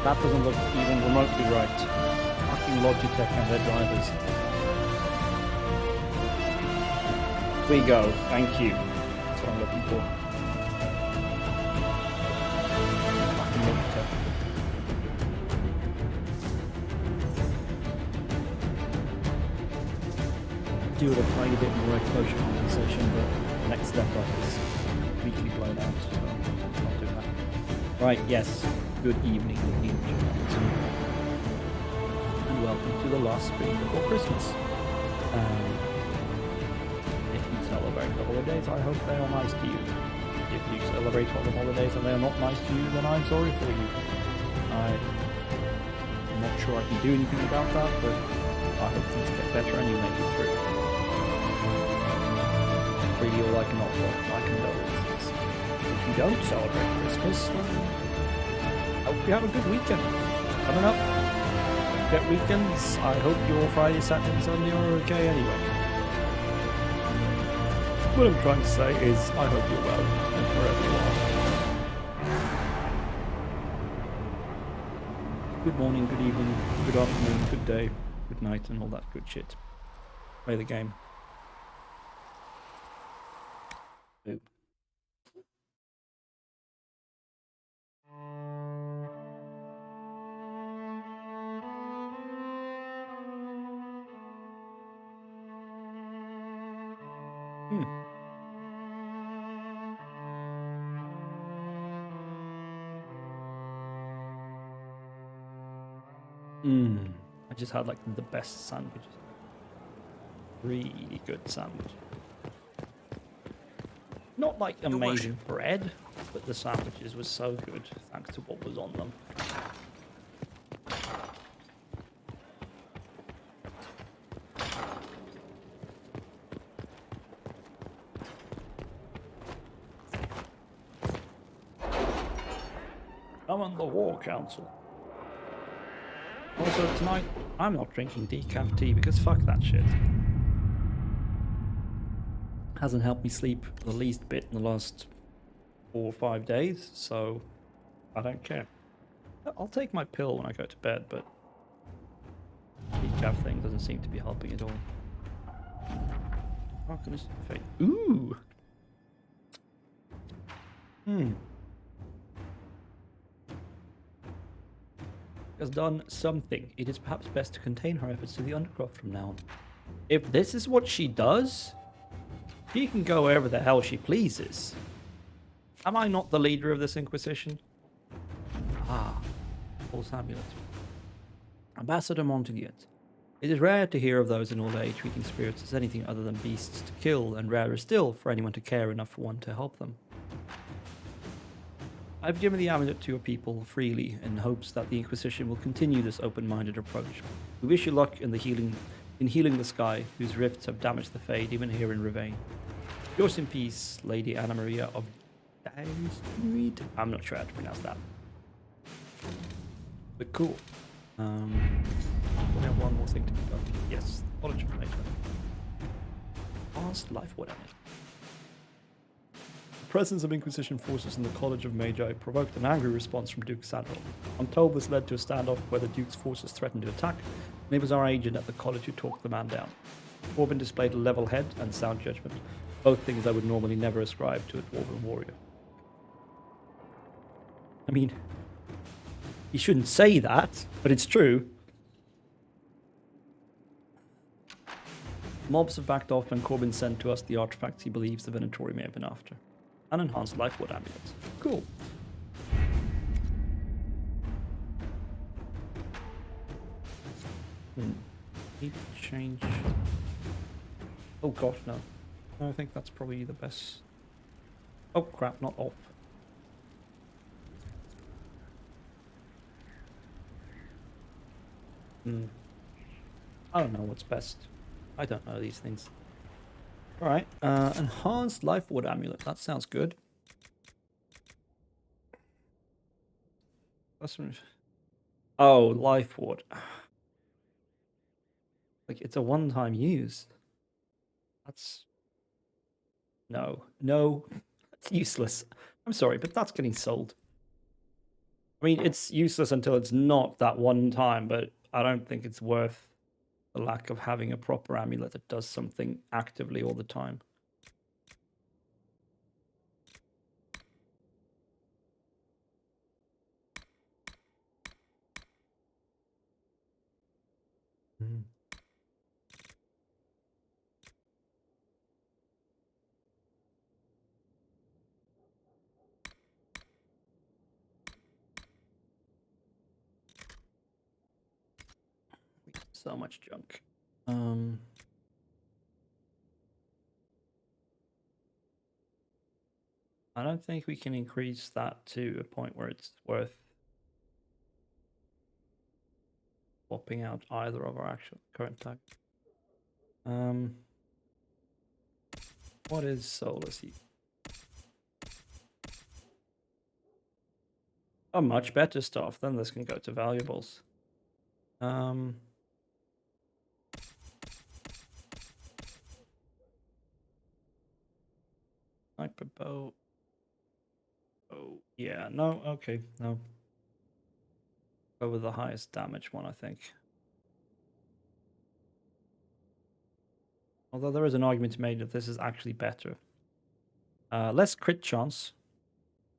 That doesn't look even remotely right. Fucking Logitech and their drivers. We go. Thank you. That's what I'm looking for. Fucking Logitech. Do a tiny bit more exposure compensation, but the next step up is completely blown out, so I'll not do that. Right, yes. Good evening, ladies and gentlemen. And welcome to the last stream before Christmas. If you celebrate the holidays, I hope they are nice to you. If you celebrate all the holidays and they are not nice to you, then I'm sorry for you. I'm not sure I can do anything about that, but I hope things get better and you make it through. Really all I can offer my condolences. If you don't celebrate Christmas, then I hope you have a good weekend. Coming up, get weekends. I hope your Friday, Saturday, and Sunday are okay anyway. What I'm trying to say is, I hope you're well, and wherever you are. Good morning, good evening, good afternoon, good day, good night, and all that good shit. Play the game. Boop. I just had like the best sandwiches. Really good sandwich. Not like amazing bread, but the sandwiches were so good thanks to what was on them. I'm on the War Council. Also, tonight, I'm not drinking decaf tea because fuck that shit. Hasn't helped me sleep the least bit in the last 4 or 5 days, so I don't care. I'll take my pill when I go to bed, but decaf thing doesn't seem to be helping at all. Darkness fade. Ooh! Has done something. It is perhaps best to contain her efforts to the undercroft from now on. If this is what she does, she can go wherever the hell she pleases. Am I not the leader of this Inquisition? Ah, false amulet. Ambassador Montagut. It is rare to hear of those in old age treating spirits as anything other than beasts to kill, and rarer still for anyone to care enough for one to help them. I've given the amulet to your people freely in hopes that the Inquisition will continue this open-minded approach. We wish you luck in healing the sky, whose rifts have damaged the Fade, even here in Rivain. Yours in peace, Lady Anna Maria of Dysreed. I'm not sure how to pronounce that. But cool. We have one more thing to be done. Yes, College of Nature. Past life, whatever. The presence of Inquisition forces in the College of Magi provoked an angry response from Duke Sandal. I'm told this led to a standoff where the Duke's forces threatened to attack, and it was our agent at the college who talked the man down. Corbin displayed a level head and sound judgment, both things I would normally never ascribe to a dwarven warrior. I mean, you shouldn't say that, but it's true. Mobs have backed off and Corbin sent to us the artifacts he believes the Venatori may have been after. An enhanced life ward amulet. Cool. Need to change. Oh god, no. I think that's probably the best. Oh crap, not off. I don't know what's best. I don't know these things. Alright, enhanced life ward amulet. That sounds good. Oh, life ward. Like, it's a one-time use. That's... No. That's useless. I'm sorry, but that's getting sold. I mean, it's useless until it's not that one time, but I don't think it's worth the lack of having a proper amulet that does something actively all the time. Mm. So much junk. I don't think we can increase that to a point where it's worth swapping out either of our actual current tag. What is solar seed? Oh, much better stuff. Then this can go to valuables. Sniper bow. Oh, yeah. No, okay, no. Go with the highest damage one, I think. Although there is an argument to be made that this is actually better. Less crit chance.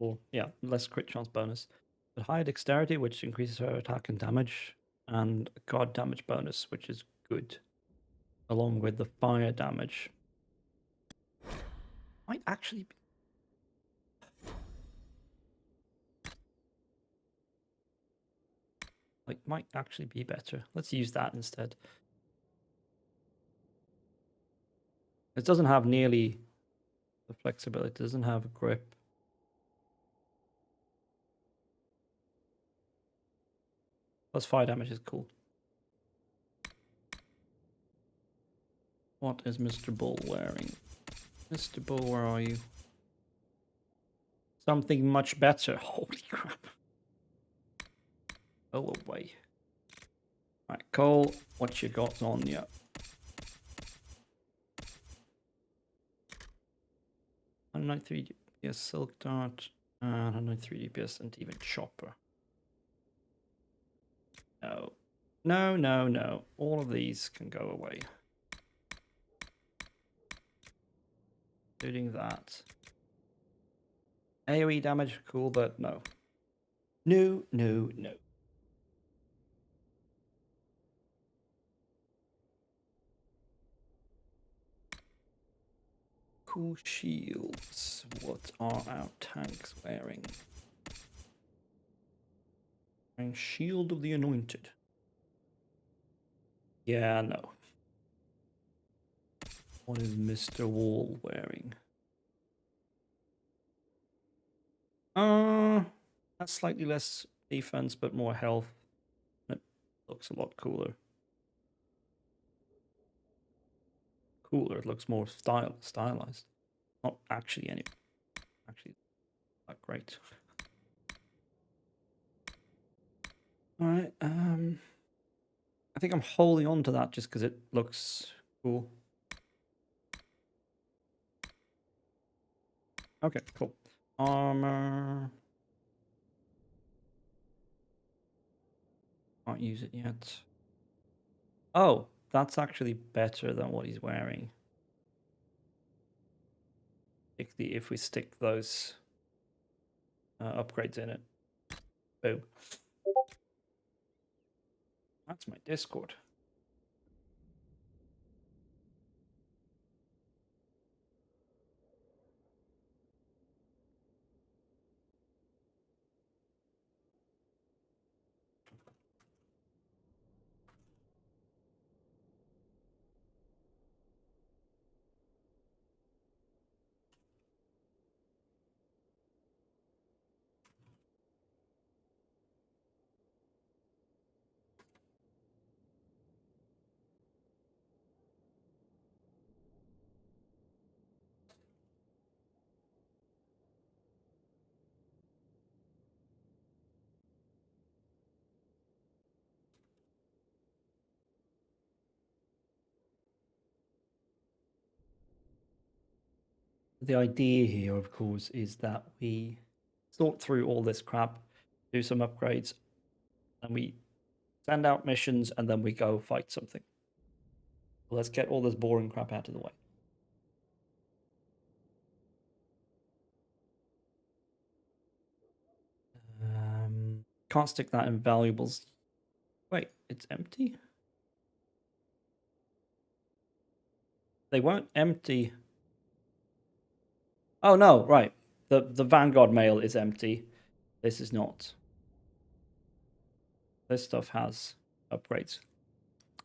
Or, yeah, less crit chance bonus. But higher dexterity, which increases her attack and damage. And guard damage bonus, which is good. Along with the fire damage. Might actually be... might actually be better. Let's use that instead. It doesn't have nearly the flexibility. It doesn't have a grip. Plus fire damage is cool. What is Mr. Bull wearing? Mr. Bull, where are you? Something much better. Holy crap. Go away. Alright, Cole, what you got on you? 193 DPS Silk Dart, and 193 DPS and even Chopper. No. No, no, no. All of these can go away. Including that. AoE damage, cool, but no. No, no, no. Cool shields. What are our tanks wearing? And Shield of the Anointed. Yeah, no. What is Mr. Wall wearing? That's slightly less defense, but more health. It looks a lot cooler. It looks more stylized. Not actually actually not great. Alright, I think I'm holding on to that just because it looks cool. Okay, cool. Armor. Can't use it yet. Oh, that's actually better than what he's wearing. If we stick those upgrades in it. Boom. That's my Discord. The idea here, of course, is that we sort through all this crap, do some upgrades, and we send out missions, and then we go fight something. Let's get all this boring crap out of the way. Can't stick that in valuables. Wait, it's empty? They won't empty. Oh no, right. The Vanguard mail is empty. This is not. This stuff has upgrades,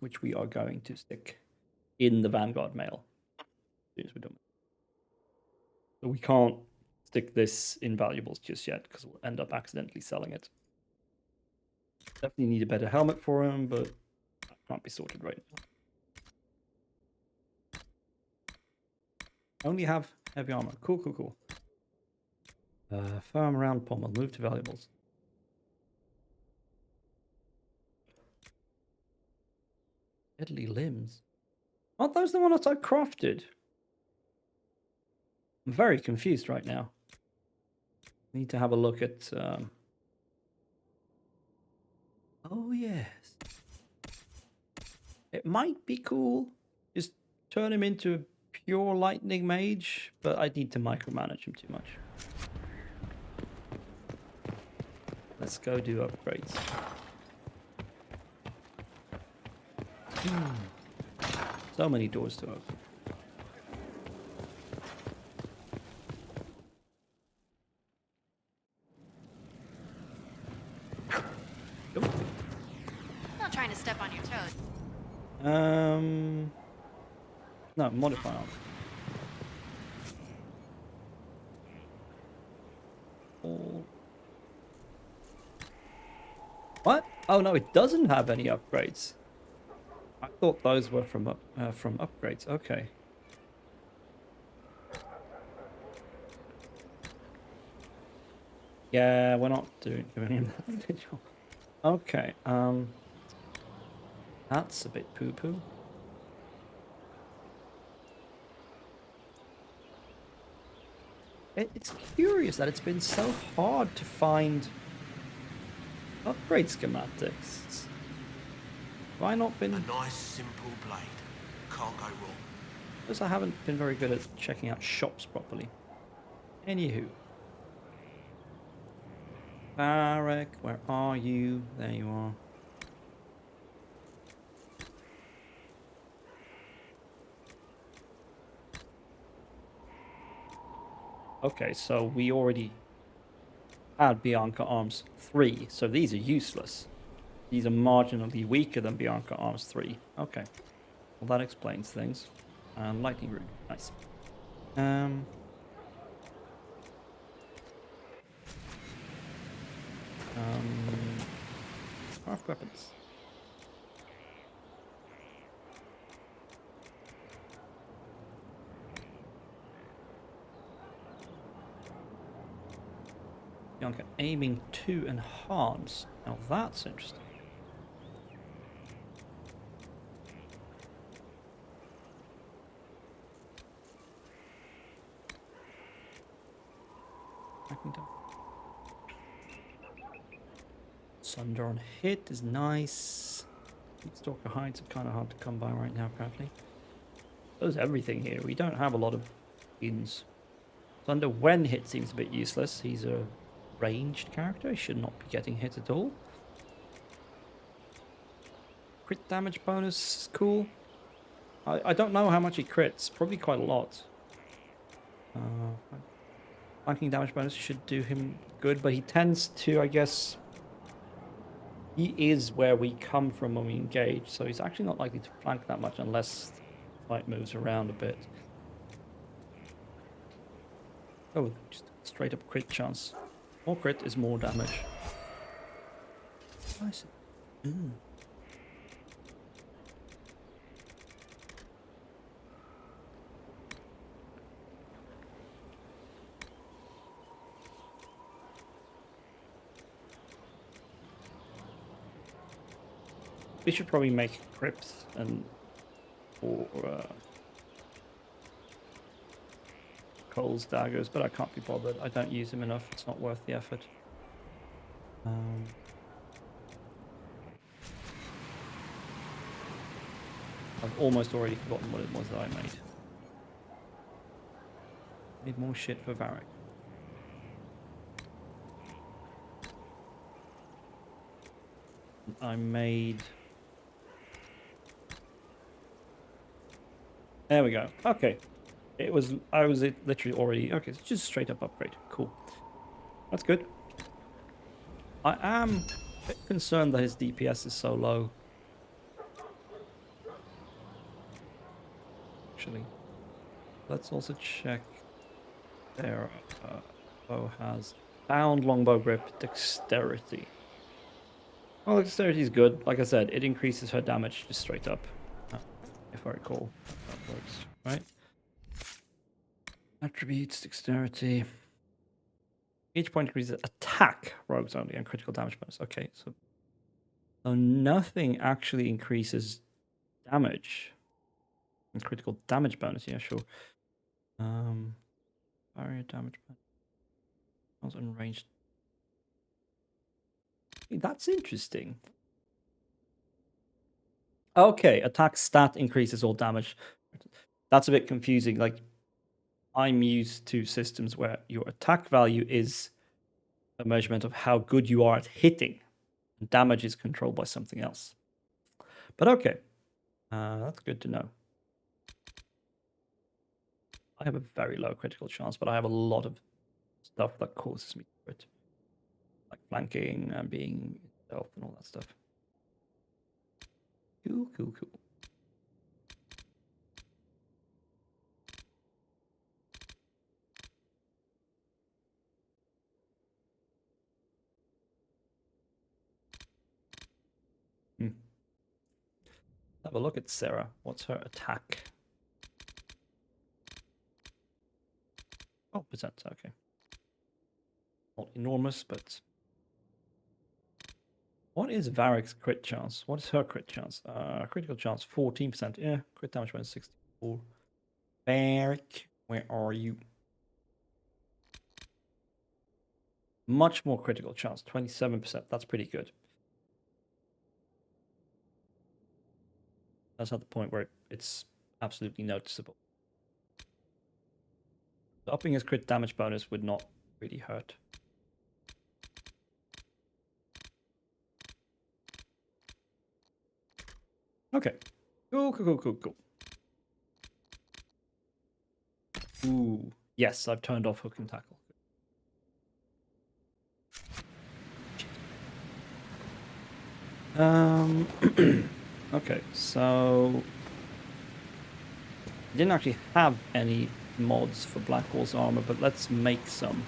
which we are going to stick in the Vanguard mail as soon as we're done. So we can't stick this in valuables just yet because we'll end up accidentally selling it. Definitely need a better helmet for him, but that can't be sorted right now. Only have heavy armor. Cool, cool, cool. Firm round pommel. Move to valuables. Deadly limbs. Aren't those the ones I crafted? I'm very confused right now. Need to have a look at... Oh, yes. It might be cool. Just turn him into a pure lightning mage, but I need to micromanage him too much. Let's go do upgrades. So many doors to open. Not trying to step on your toes. No, modify armor. What? Oh no, it doesn't have any upgrades. I thought those were from upgrades. Okay. Yeah, we're not doing any of that. Okay. That's a bit poo-poo. It's curious that it's been so hard to find upgrade schematics. Have I not been... A nice simple blade. Can't go wrong. Because I haven't been very good at checking out shops properly. Anywho. Varek, where are you? There you are. Okay, so we already had Bianca Arms 3, so these are useless. These are marginally weaker than Bianca Arms 3. Okay. Well, that explains things. And lightning rune. Nice. Craft weapons. Bianca aiming to enhance. Now that's interesting. Sunder on hit is nice. Stalker hides are kind of hard to come by right now, apparently. There's everything here. We don't have a lot of ins. Sunder when hit seems a bit useless. He's a ranged character. He should not be getting hit at all. Crit damage bonus is cool. I don't know how much he crits. Probably quite a lot. Flanking damage bonus should do him good, but he tends to, I guess... He is where we come from when we engage, so he's actually not likely to flank that much unless the fight moves around a bit. Oh, just straight up crit chance. More crit is more damage. Nice. We should probably make crypts and or Cole's daggers, but I can't be bothered. I don't use them enough. It's not worth the effort. Um, I've almost already forgotten what it was that I made. Need more shit for Varric. I made... There we go. Okay. I was literally already... Okay, it's just straight up upgrade. Cool. That's good. I am a bit concerned that his DPS is so low. Actually. Let's also check their bow has bound longbow grip dexterity. Well, dexterity is good. Like I said, it increases her damage just straight up. If I recall, that works, right? Attributes, dexterity. Each point increases attack, rogues only, and critical damage bonus. Okay, so nothing actually increases damage. And critical damage bonus, yeah, sure. Barrier damage bonus. Also unranged. That's interesting. Okay, attack stat increases all damage. That's a bit confusing. Like, I'm used to systems where your attack value is a measurement of how good you are at hitting. And damage is controlled by something else. But okay, that's good to know. I have a very low critical chance, but I have a lot of stuff that causes me to it. Like flanking and being stealth and all that stuff. Cool, cool, cool. Have a look at Sarah. What's her attack? Oh, percent. Okay. Not enormous, but... What is Varric's crit chance? What is her crit chance? Critical chance, 14%. Yeah, crit damage bonus 64. Varric, where are you? Much more critical chance, 27%. That's pretty good. That's at the point where it's absolutely noticeable. Upping his crit damage bonus would not really hurt. Okay. Cool, cool, cool, cool, cool. Ooh. Yes, I've turned off hook and tackle. Okay, so... I didn't actually have any mods for Black Walls armor, but let's make some.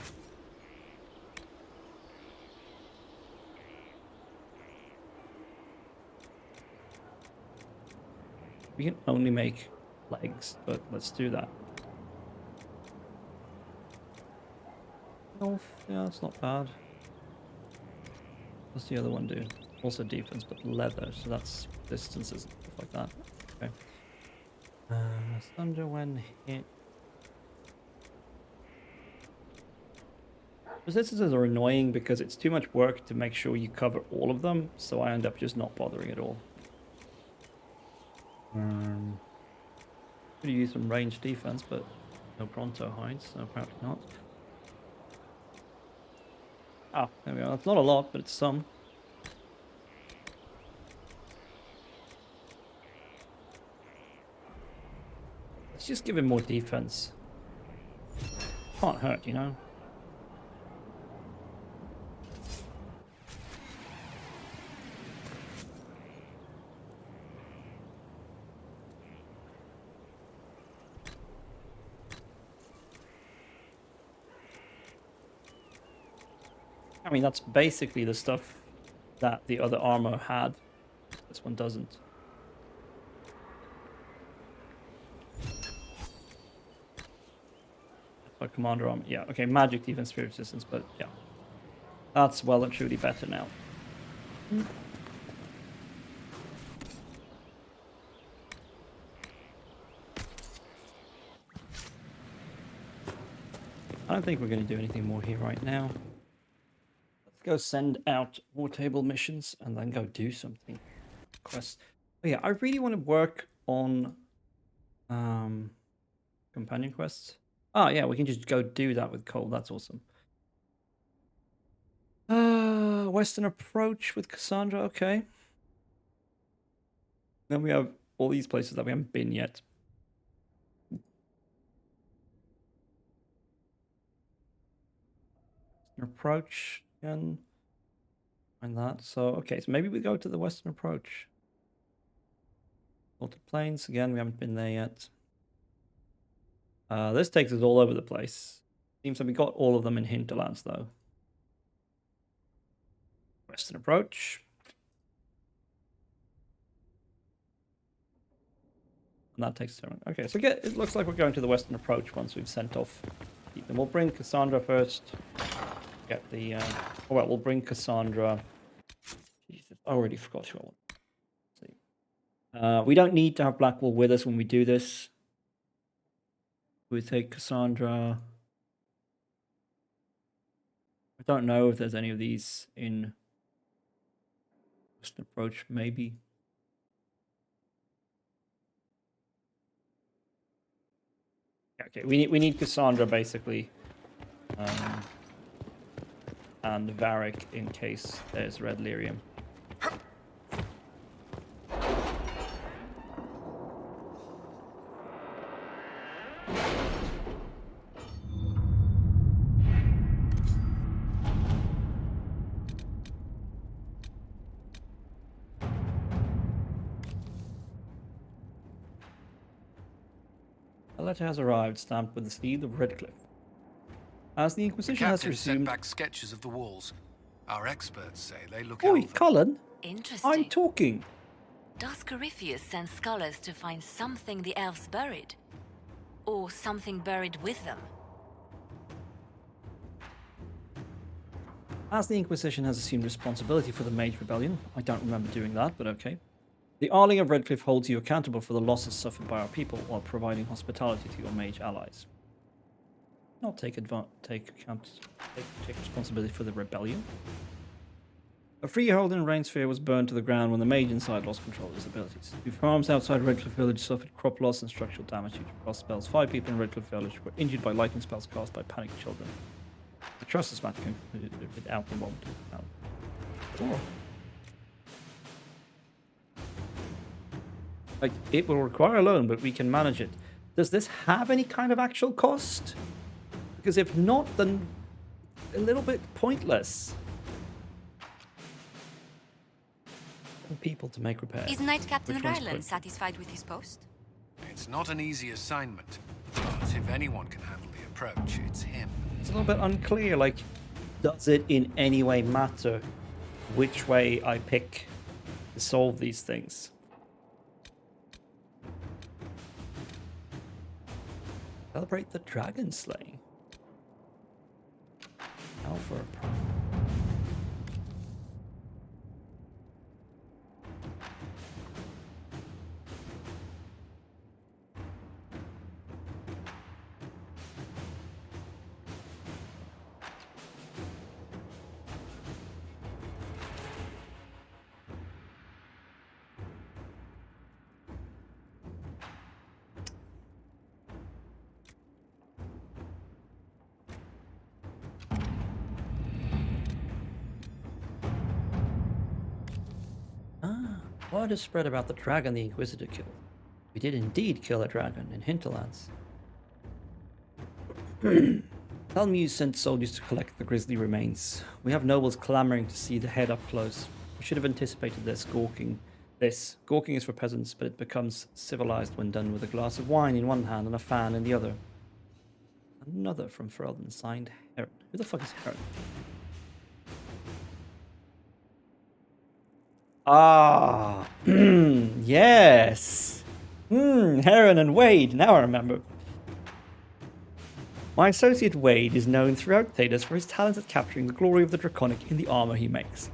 We can only make legs, but let's do that. Health, yeah, that's not bad. What's the other one do? Also defense, but leather, so that's distances and stuff like that. Okay. Thunder when hit. Resistances are annoying because it's too much work to make sure you cover all of them, so I end up just not bothering at all. Could use some range defense, but no Pronto hides, so apparently not. Ah, there we go. That's not a lot, but it's some. Let's just give him more defense. Can't hurt, you know? I mean, that's basically the stuff that the other armor had. This one doesn't. But commander armor, yeah. Okay, magic defense, spirit resistance, but yeah. That's well and truly better now. I don't think we're going to do anything more here right now. go send out more table missions and then go do something. Quests. Oh yeah, I really want to work on companion quests. Oh yeah, we can just go do that with Cole. That's awesome. Western approach with Cassandra. Okay. Then we have all these places that we haven't been yet. Approach again. And that. So okay, so maybe we go to the Western approach. Altered Plains again. We haven't been there yet. This takes us all over the place. Seems like we got all of them in Hinterlands though. Western approach. And that takes turn. Okay, so it looks like we're going to the Western approach once we've sent off. Then we'll bring Cassandra first. Get the. Oh well, we'll bring Cassandra. Jesus, I already forgot who I want. See. We don't need to have Blackwall with us when we do this. We take Cassandra. I don't know if there's any of these in Western approach. Maybe. Okay, we need Cassandra basically, and Varric in case there's red lyrium. A letter has arrived, stamped with the seal of Redcliffe. As the Inquisition has Captain sent resumed. back sketches of the walls. Our experts say they look Oi, elven. Colin! Interesting. I'm talking. Does Corypheus send scholars to find something the elves buried? Or something buried with them? As the Inquisition has assumed responsibility for the Mage Rebellion, I don't remember doing that, but okay. The Arling of Redcliffe holds you accountable for the losses suffered by our people while providing hospitality to your mage allies. Not take responsibility for the rebellion. A freehold in Rainsphere was burned to the ground when the mage inside lost control of his abilities. 2 farms outside Redcliffe Village suffered crop loss and structural damage due to frost spells. 5 people in Redcliffe Village were injured by lightning spells cast by panicked children. The trust is matter concluded without involvement. Cool. Like, it will require a loan, but we can manage it. Does this have any kind of actual cost? Because if not, then a little bit pointless. People to make repairs. Is Knight Captain Which one's Ryland quick? satisfied with his post? It's not an easy assignment, but if anyone can handle the approach, it's him. It's a little bit unclear, like, does it in any way matter which way I pick to solve these things? Celebrate the dragon slaying. Now for a prize. Word has spread about the dragon the Inquisitor killed. We did indeed kill a dragon in Hinterlands. Tell me you sent soldiers to collect the grisly remains. We have nobles clamoring to see the head up close. We should have anticipated this. Gawking is for peasants, but it becomes civilized when done with a glass of wine in one hand and a fan in the other. Another from Ferelden, signed Heron. Who the fuck is Heron? Ah, yes. Heron and Wade, now I remember. My associate Wade is known throughout Thedas for his talent at capturing the glory of the Draconic in the armor he makes.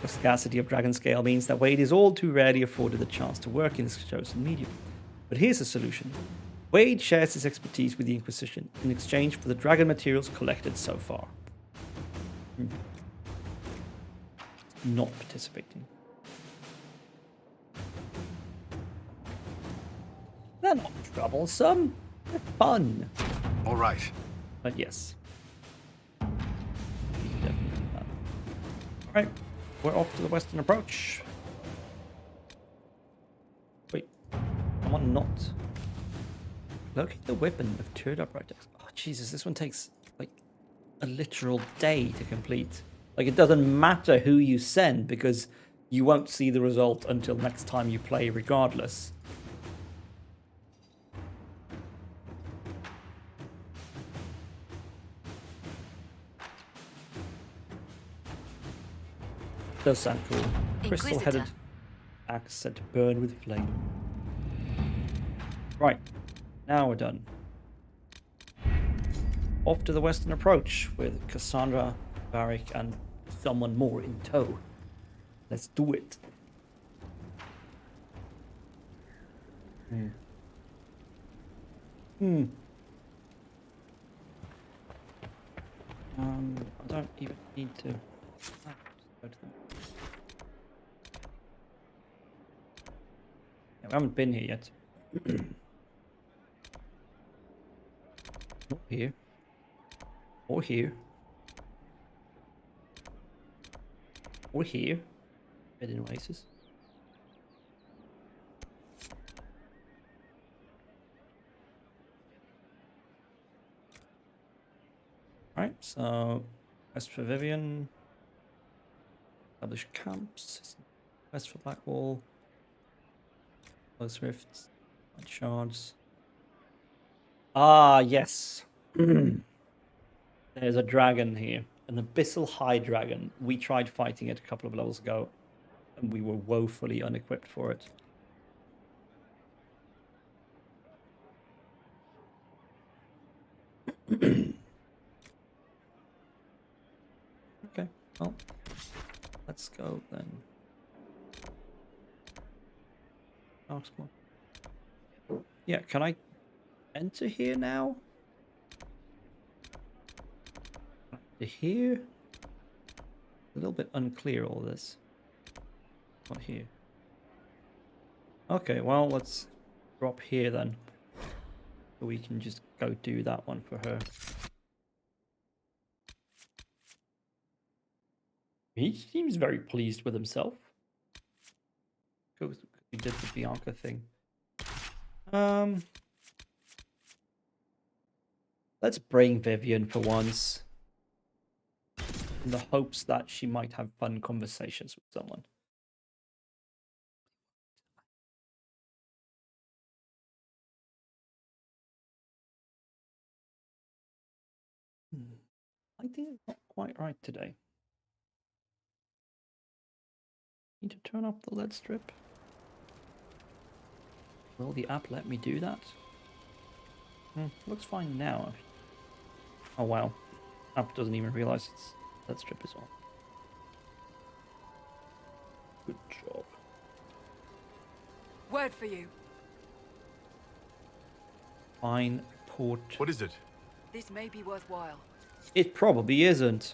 The scarcity of Dragon Scale means that Wade is all too rarely afforded the chance to work in this chosen medium. But here's a solution. Wade shares his expertise with the Inquisition in exchange for the dragon materials collected so far. not participating. They're not troublesome. They're fun. All right. But yes. Alright, we're off to the western approach. Wait, I want not. Locate the weapon of tiered up projects. Oh Jesus, this one takes like a literal day to complete. Like it doesn't matter who you send because you won't see the result until next time you play regardless. Does sound cool. Crystal-headed axe set to burn with flame. Right, now we're done. Off to the western approach with Cassandra, Varric, and someone more in tow. Let's do it. I don't even need to. Go to them. Yeah, we haven't been here yet. Not here. Or here. Or here. Bed in Oasis. Right, so quest for Vivian. Establish camps. Quest for Blackwall. Close rifts. Shards. Ah, yes. There's a dragon here. An abyssal high dragon. We tried fighting it a couple of levels ago, and we were woefully unequipped for it. Okay, well, let's go then. Yeah, can I enter here now? To here? A little bit unclear, all this. Not here. Okay, well, let's drop here then. So we can just go do that one for her. He seems very pleased with himself. Because he did the Bianca thing. Let's bring Vivian for once. In the hopes that she might have fun conversations with someone. I think it's not quite right today. Need to turn up the LED strip. Will the app let me do that? Looks fine now. Oh wow. App doesn't even realize its LED strip is on. Good job. Word for you. Fine port. What is it? This may be worthwhile. It probably isn't.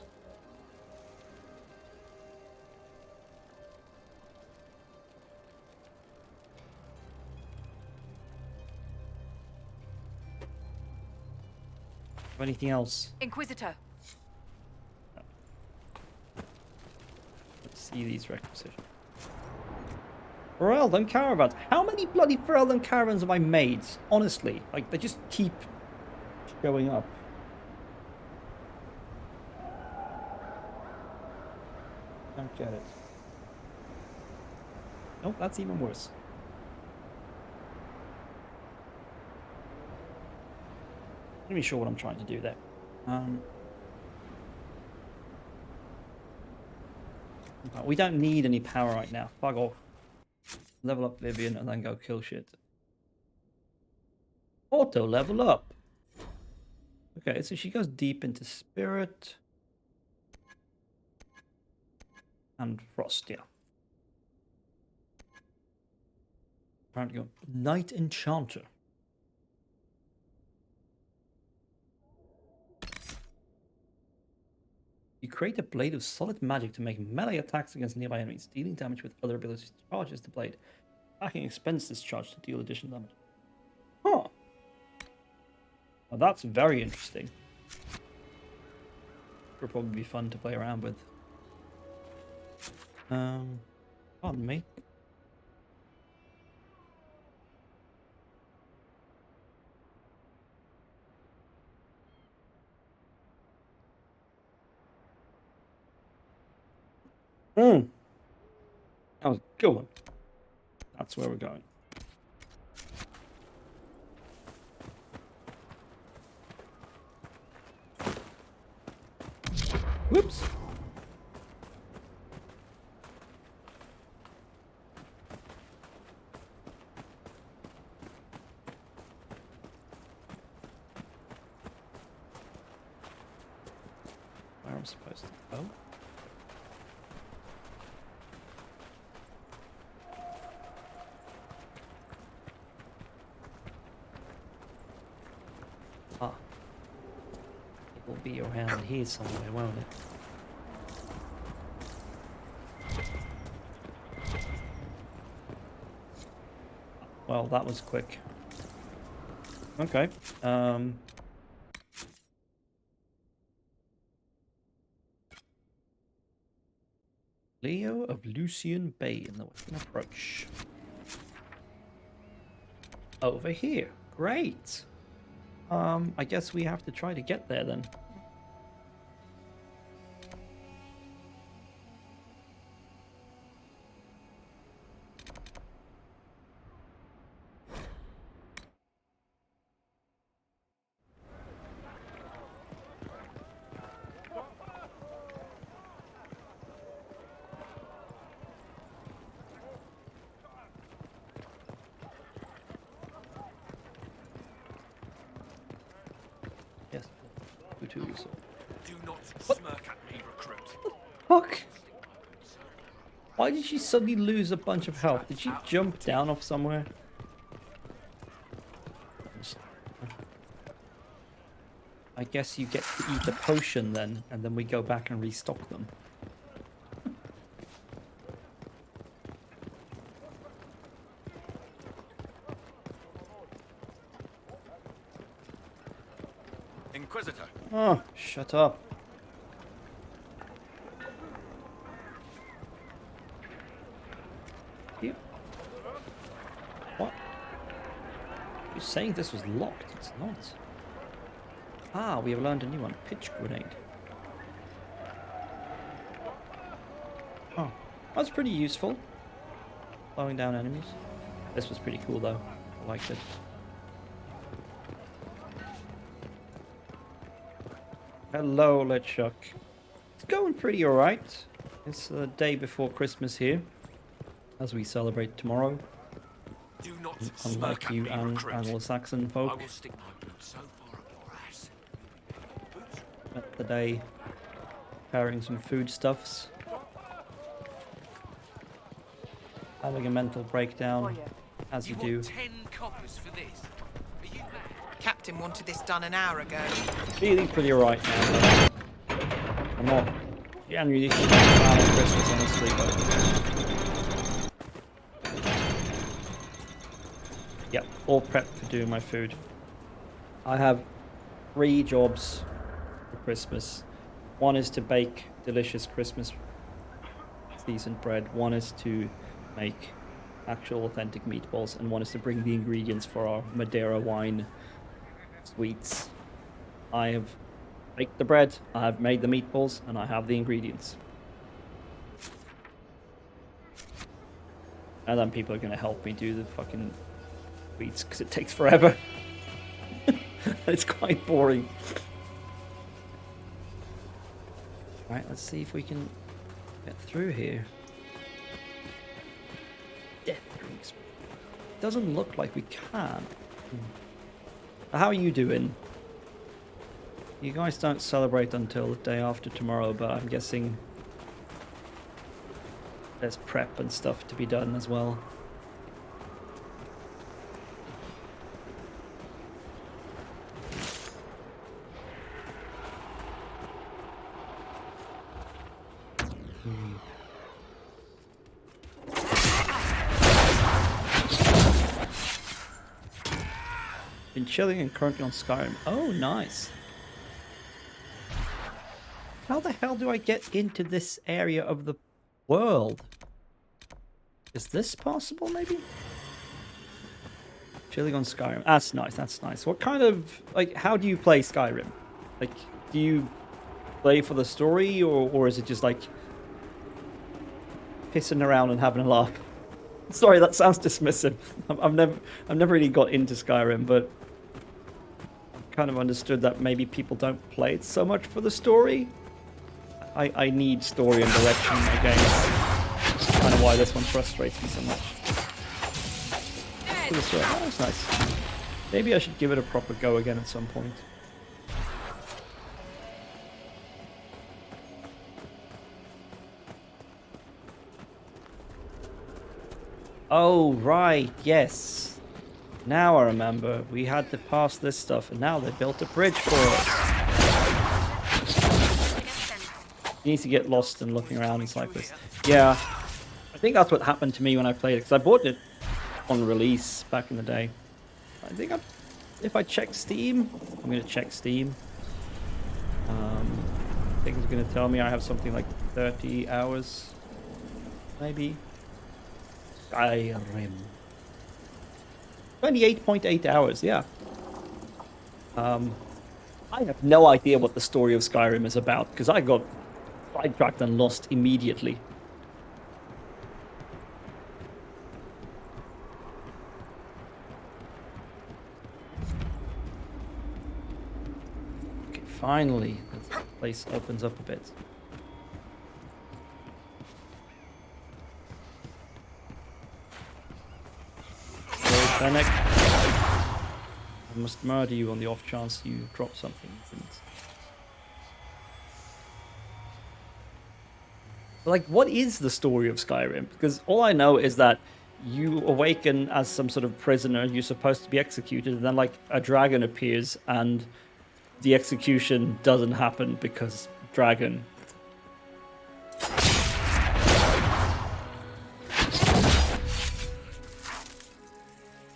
Anything else? Inquisitor. Let's see these requisitions. Ferelden caravans. How many bloody Ferelden caravans have I made? Honestly, like they just keep showing up. Don't get it. Nope, that's even worse. Not really sure what I'm trying to do there. We don't need any power right now. Fuck off. Level up Vivian and then go kill shit. Auto level up. Okay, so she goes deep into Spirit. And Frost, yeah. Apparently go Night Enchanter. You create a blade of solid magic to make melee attacks against nearby enemies, dealing damage with other abilities. Charges the blade. Attacking expends this charge to deal additional damage. Huh. Well, that's very interesting. Would probably be fun to play around with. Pardon me. That was a good one. That's where we're going. Whoops. Where I'm supposed to go? Ah. It will be around here somewhere, won't it? Well, that was quick. Okay. Leo of Lucian Bay in the western approach. Over here. Great. I guess we have to try to get there then. Yes. Do not smirk at me, recruit. Fuck. Why did she suddenly lose a bunch of health? Did she jump down off somewhere? I guess you get to eat the potion then, and then we go back and restock them. Inquisitor. Oh, shut up. You... What? You're saying this was locked? It's not. Ah, we have learned a new one. Pitch grenade. Oh, that's pretty useful. Slowing down enemies. This was pretty cool though. I liked it. Hello, LeChuck. It's going pretty alright. It's the day before Christmas here, as we celebrate tomorrow. Do not Unlike smirk you at me, recruit. Anglo-Saxon I folk, will stick my boot so far up your ass. spent the day preparing some foodstuffs, having a mental breakdown, as you do. 10 coppers for this. Are you mad? Captain wanted this done an hour ago. Feeling pretty alright now. I'm not generally bad on Christmas, honestly, but yeah, all prepped for doing my food. I have 3 jobs for Christmas. One is to bake delicious Christmas seasoned bread. One is to make actual authentic meatballs, and one is to bring the ingredients for our Madeira wine sweets. I have baked the bread, I have made the meatballs, and I have the ingredients. And then people are going to help me do the fucking sweets because it takes forever. It's quite boring. Alright, let's see if we can get through here. Death drinks. Doesn't look like we can. How are you doing? You guys don't celebrate until the day after tomorrow, but I'm guessing there's prep and stuff to be done as well. Been chilling and currently on Skyrim. Oh, nice. How the hell do I get into this area of the world? Is this possible, maybe? Chilling on Skyrim. That's nice, that's nice. What kind of... Like, how do you play Skyrim? Like, do you play for the story, or is it just, like, pissing around and having a laugh? Sorry, that sounds dismissive. I've never really got into Skyrim, but I've kind of understood that maybe people don't play it so much for the story. I need story and direction in my games. That's kind of why this one frustrates me so much. For the story. Oh, that's nice. Maybe I should give it a proper go again at some point. Oh, right, yes. Now I remember. We had to pass this stuff, and now they built a bridge for us. You need to get lost and looking around in Cyprus. Yeah, I think that's what happened to me when I played it, because I bought it on release back in the day. I think if I check Steam, I'm going to check Steam. I think it's going to tell me I have something like 30 hours, maybe. Skyrim. 28.8 hours, yeah. I have no idea what the story of Skyrim is about, because I got sidetracked and lost immediately. Okay, finally, the place opens up a bit. Fennec, I must murder you on the off chance you drop something. Like, what is the story of Skyrim? Because all I know is that you awaken as some sort of prisoner, you're supposed to be executed, and then, like, a dragon appears, and the execution doesn't happen because dragon.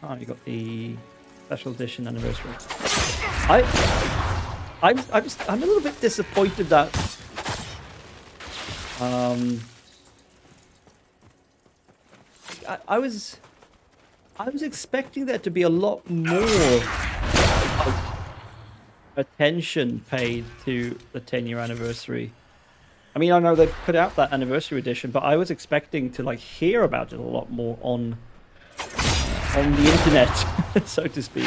Oh, you got the special edition anniversary. I'm a little bit disappointed that I was expecting there to be a lot more attention paid to the 10-year anniversary. I mean, I know they put out that anniversary edition, but I was expecting to, like, hear about it a lot more on the internet, so to speak.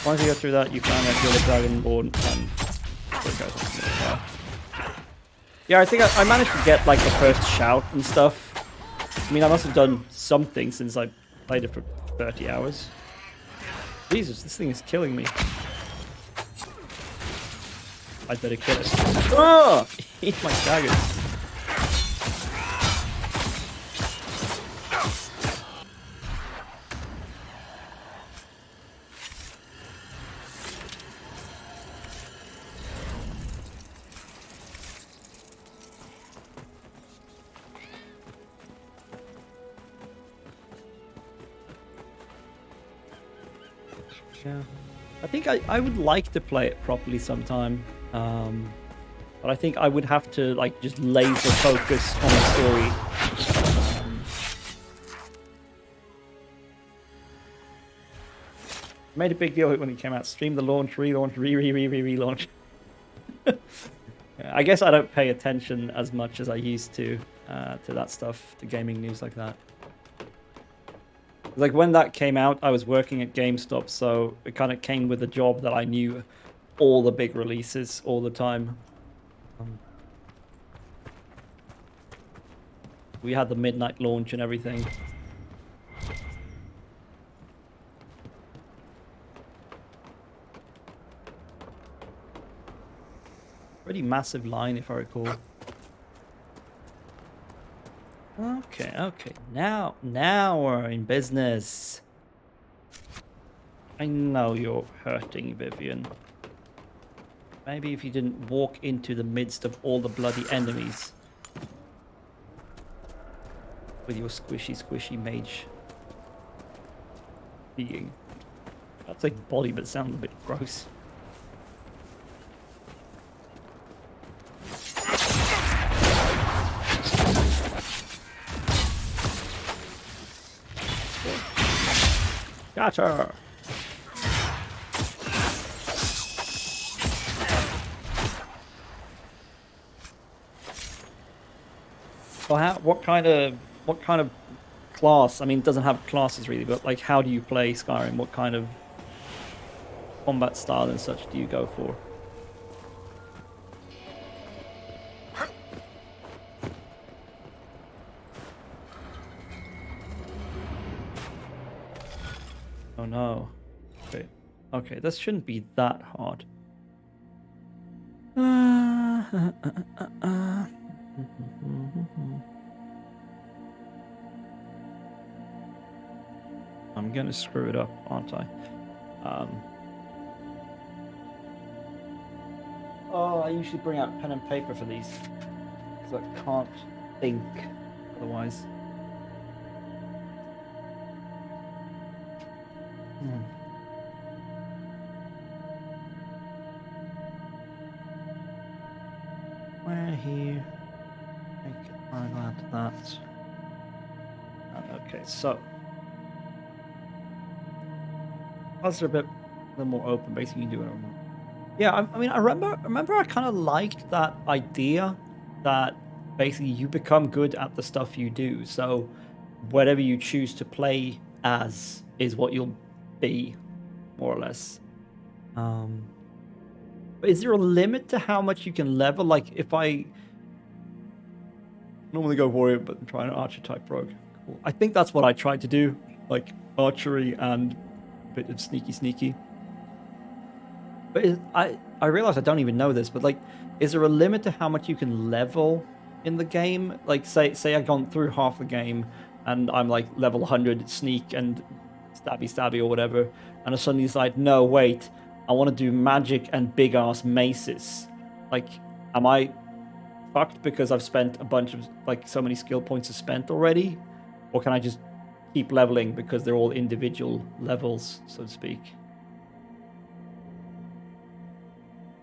Once you go through that, you find out you're the Dragonborn, and yeah, I think I managed to get, like, the first shout and stuff. I mean, I must have done something since I played it for 30 hours. Jesus, this thing is killing me. I'd better kill it. Oh! Eat my daggers. Yeah. I think I would like to play it properly sometime, but I think I would have to, like, just laser focus on the story. Made a big deal of it when it came out. Stream the launch, relaunch, relaunch. I guess I don't pay attention as much as I used to that stuff, to gaming news like that. Like, when that came out, I was working at GameStop, so it kind of came with a job that I knew all the big releases all the time. We had the midnight launch and everything. Pretty massive line, if I recall. Okay. Now we're in business. I know you're hurting, Vivian. Maybe if you didn't walk into the midst of all the bloody enemies. with your squishy mage being. That's like body, but it sounds a bit gross. Gotcha! Well, what kind of class? I mean, it doesn't have classes really, but like, how do you play Skyrim? What kind of combat style and such do you go for? Oh no. Okay. Okay, this shouldn't be that hard. I'm gonna screw it up, aren't I? Oh, I usually bring out pen and paper for these, because I can't think otherwise. Where here? I'm glad to that. Okay, so as they're a little more open, basically you can do it. Yeah, I mean, I remember I kind of liked that idea that basically you become good at the stuff you do. So whatever you choose to play as is what you'll be, more or less. But is there a limit to how much you can level? Like, if I normally go warrior, but try an archer type rogue. Cool. I think that's what I tried to do, like archery and a bit of sneaky. But I realize I don't even know this, but like, is there a limit to how much you can level in the game? Like, say I've gone through half the game and I'm like level 100 sneak and stabby or whatever, and I suddenly decide, no, wait, I want to do magic and big ass maces. Like, am I fucked because I've spent a bunch of, like, so many skill points are spent already? Or can I just keep leveling because they're all individual levels, so to speak?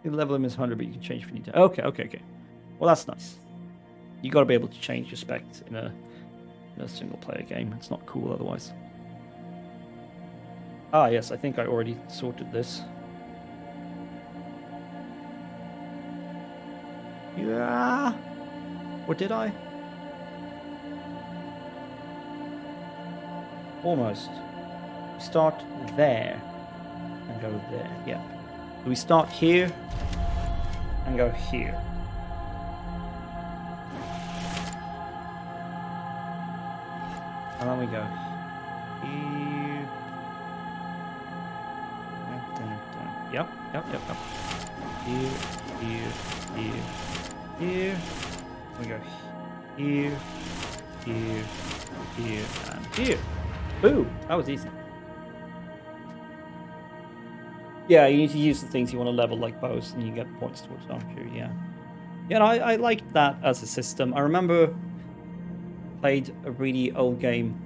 The level limit is 100, but you can change if you need to. Okay. Well, that's nice. You got to be able to change your specs in a single player game. It's not cool otherwise. Ah, yes, I think I already sorted this. Yeah. Or did I? Almost. Start there and go there. Yeah. So we start here and go here. And then we go here. Yep. Here. We go here, and here. Ooh, that was easy. Yeah, you need to use the things you want to level, like bows, and you get points towards archery, yeah. Yeah, no, I liked that as a system. I remember played a really old game,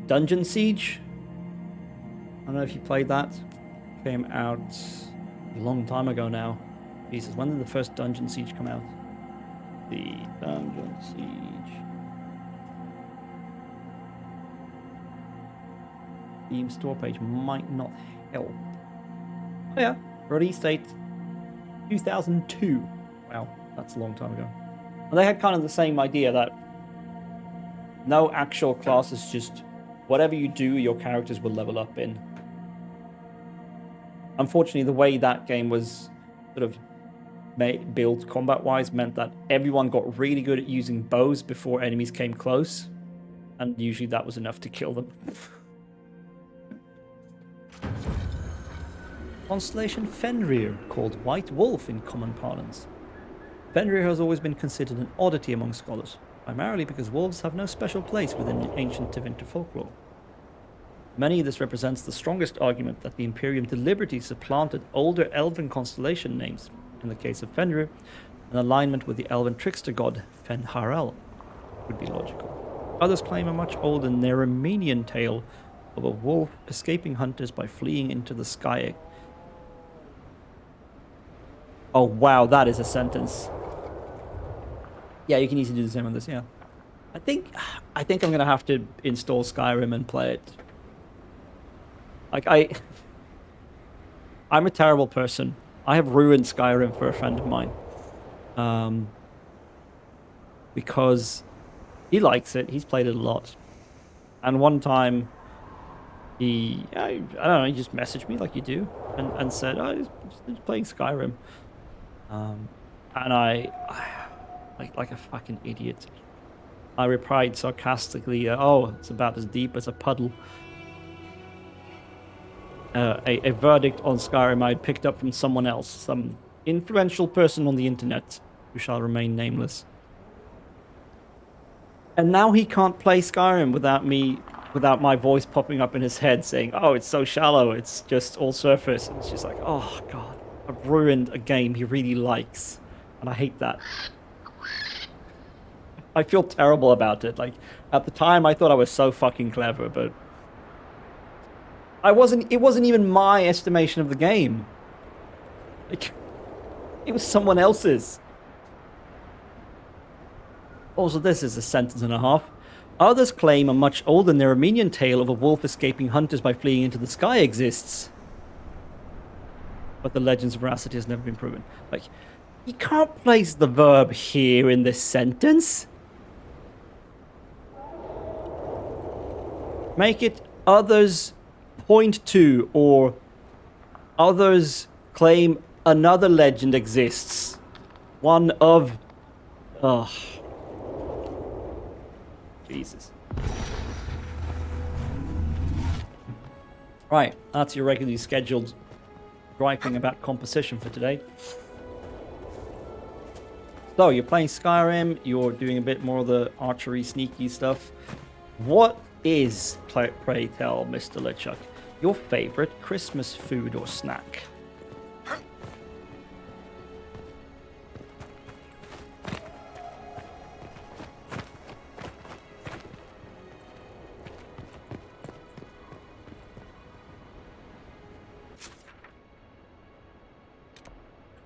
Dungeon Siege. I don't know if you played that. Came out a long time ago now. Jesus, when did the first Dungeon Siege come out? The Dungeon Siege. Steam store page might not help. Oh yeah, release date 2002. Wow, that's a long time ago. And they had kind of the same idea that no actual classes, just whatever you do, your characters will level up in. Unfortunately, the way that game was sort of built combat-wise meant that everyone got really good at using bows before enemies came close, and usually that was enough to kill them. Constellation Fenrir, called White Wolf in common parlance. Fenrir has always been considered an oddity among scholars, primarily because wolves have no special place within ancient Tevinter folklore. Many, this represents the strongest argument that the Imperium deliberately supplanted older elven constellation names, in the case of Fenrir, an alignment with the elven trickster god Fenharel would be logical. Others claim a much older Nerimenian tale of a wolf escaping hunters by fleeing into the sky. Oh wow, that is a sentence. Yeah, you can easily do the same on this, yeah. I think I'm gonna have to install Skyrim and play it. Like I'm a terrible person. I have ruined Skyrim for a friend of mine. Because he likes it. He's played it a lot. And one time I don't know, he just messaged me like you do and said, "Oh, he's playing Skyrim." And I like a fucking idiot. I replied sarcastically, "Oh, it's about as deep as a puddle." A verdict on Skyrim I picked up from someone else, some influential person on the internet who shall remain nameless. And now he can't play Skyrim without my voice popping up in his head saying, "Oh, it's so shallow, it's just all surface." And it's just like, oh god, I've ruined a game he really likes. And I hate that. I feel terrible about it. Like, at the time I thought I was so fucking clever, but it wasn't even my estimation of the game. Like, it was someone else's. Also, this is a sentence and a half. Others claim a much older Nerimenian tale of a wolf escaping hunters by fleeing into the sky exists. But the legend's veracity has never been proven. Like, you can't place the verb here in this sentence. Make it others point to, or others claim another legend exists. One of... Ugh. Jesus. Right, that's your regularly scheduled griping about composition for today. So, you're playing Skyrim, you're doing a bit more of the archery sneaky stuff. What is, pray tell, Mr. LeChuck, your favorite Christmas food or snack?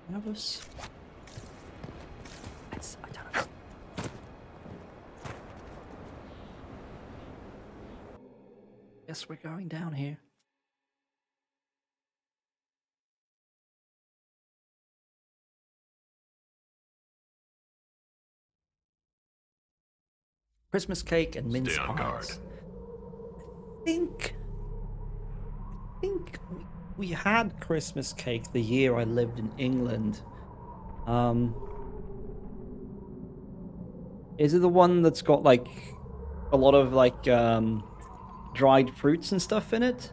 Nervous? I don't know. Guess we're going down here. Christmas cake and mince Stay on guard. pies. I think we had Christmas cake the year I lived in England. Is it the one that's got like a lot of like dried fruits and stuff in it?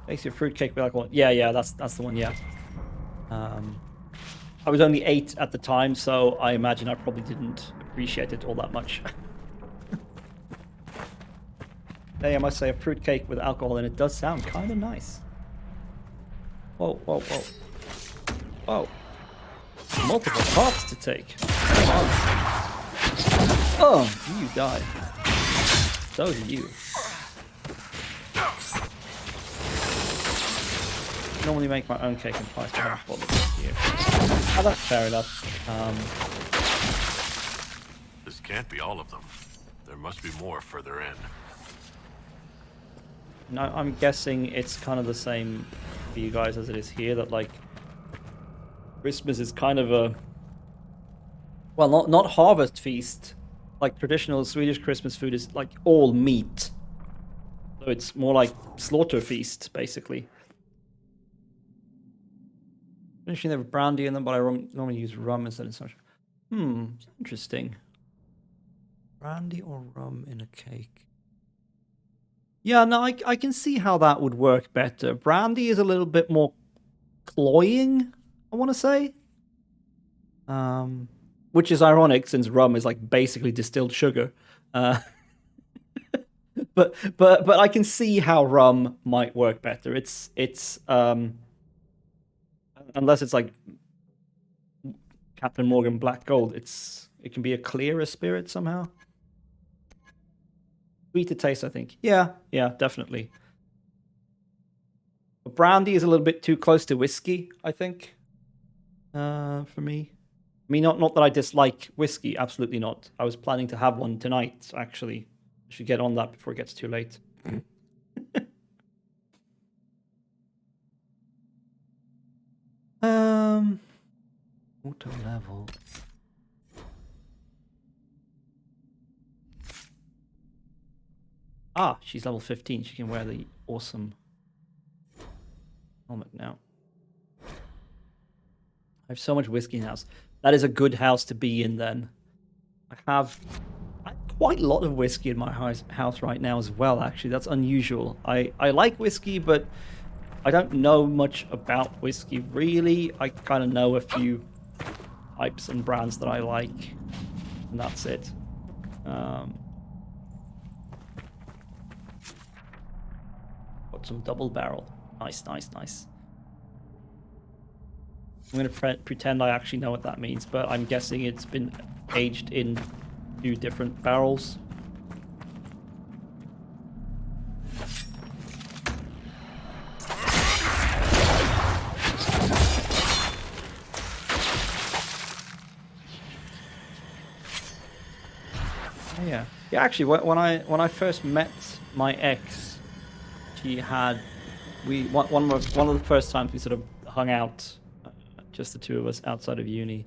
Makes your fruitcake be like one. Yeah, that's the one. Yeah. I was only 8 at the time, so I imagine I probably didn't appreciate it all that much. Hey, I must say, a fruitcake with alcohol in it does sound kind of nice. Whoa, whoa, whoa. Whoa. Multiple paths to take. Oh, you died. So did you. Normally make my own cake and pies, but I haven't bothered this year. Oh, that's fair enough. This can't be all of them. There must be more further in. No, I'm guessing it's kind of the same for you guys as it is here, that like Christmas is kind of a, well, not harvest feast. Like traditional Swedish Christmas food is like all meat. So it's more like slaughter feast, basically. Finishing, they have brandy in them, but I normally use rum instead of such. Interesting. Brandy or rum in a cake? Yeah, no, I can see how that would work better. Brandy is a little bit more cloying, I want to say. which is ironic since rum is like basically distilled sugar. But I can see how rum might work better. It's unless it's like Captain Morgan Black Gold, it can be a clearer spirit somehow. Sweeter taste, I think. Yeah, definitely. But brandy is a little bit too close to whiskey, I think. For me. I mean, not that I dislike whiskey, absolutely not. I was planning to have one tonight, actually. I should get on that before it gets too late. Auto level. Ah, she's level 15. She can wear the awesome helmet now. I have so much whiskey in the house. That is a good house to be in then. I have quite a lot of whiskey in my house right now as well, actually. That's unusual. I like whiskey, but I don't know much about whiskey, really. I kind of know a few types and brands that I like, and that's it. Got some double barrel. Nice. I'm going to pretend I actually know what that means, but I'm guessing it's been aged in 2 different barrels. Yeah. Actually, when I first met my ex, she had one of the first times we sort of hung out, just the two of us outside of uni.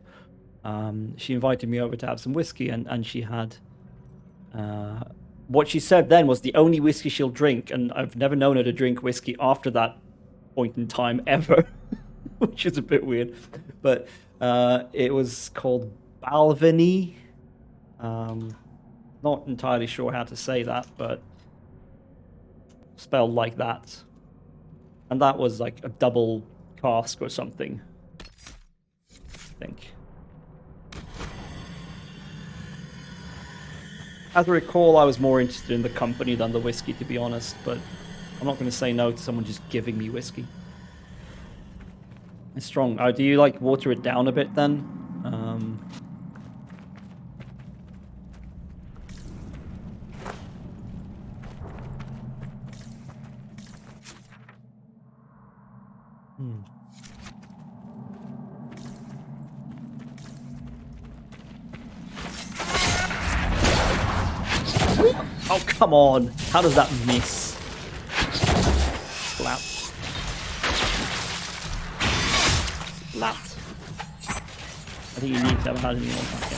She invited me over to have some whiskey, and she had what she said then was the only whiskey she'll drink, and I've never known her to drink whiskey after that point in time ever, which is a bit weird. But it was called Balvenie. Not entirely sure how to say that, but spelled like that. And that was like a double cask or something, I think. As I recall, I was more interested in the company than the whiskey, to be honest, but I'm not going to say no to someone just giving me whiskey. It's strong. Do you like water it down a bit then? Oh, come on. How does that miss? Slap. Splat. I think you need to have had any more back,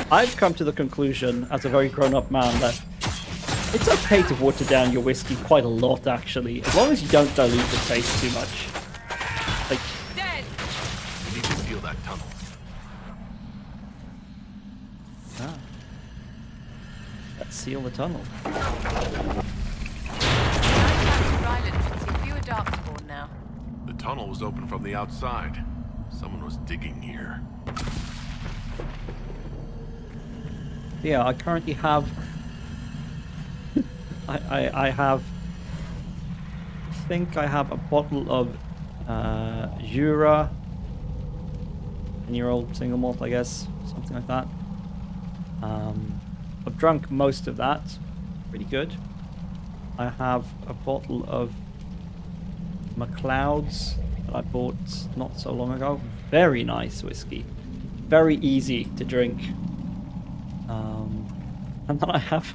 yeah. I've come to the conclusion, as a very grown-up man, that it's okay to water down your whiskey quite a lot, actually, as long as you don't dilute the taste too much. Like, Dead! You need to seal that tunnel. let's seal the tunnel. Ryland should see fewer darkspawn now. The tunnel was open from the outside. Someone was digging here. Yeah, I currently have... I have... I think I have a bottle of Jura, 10-year-old single malt, I guess, something like that. I've drunk most of that. Pretty good. I have a bottle of MacLeod's that I bought not so long ago. Very nice whiskey. Very easy to drink. And then I have...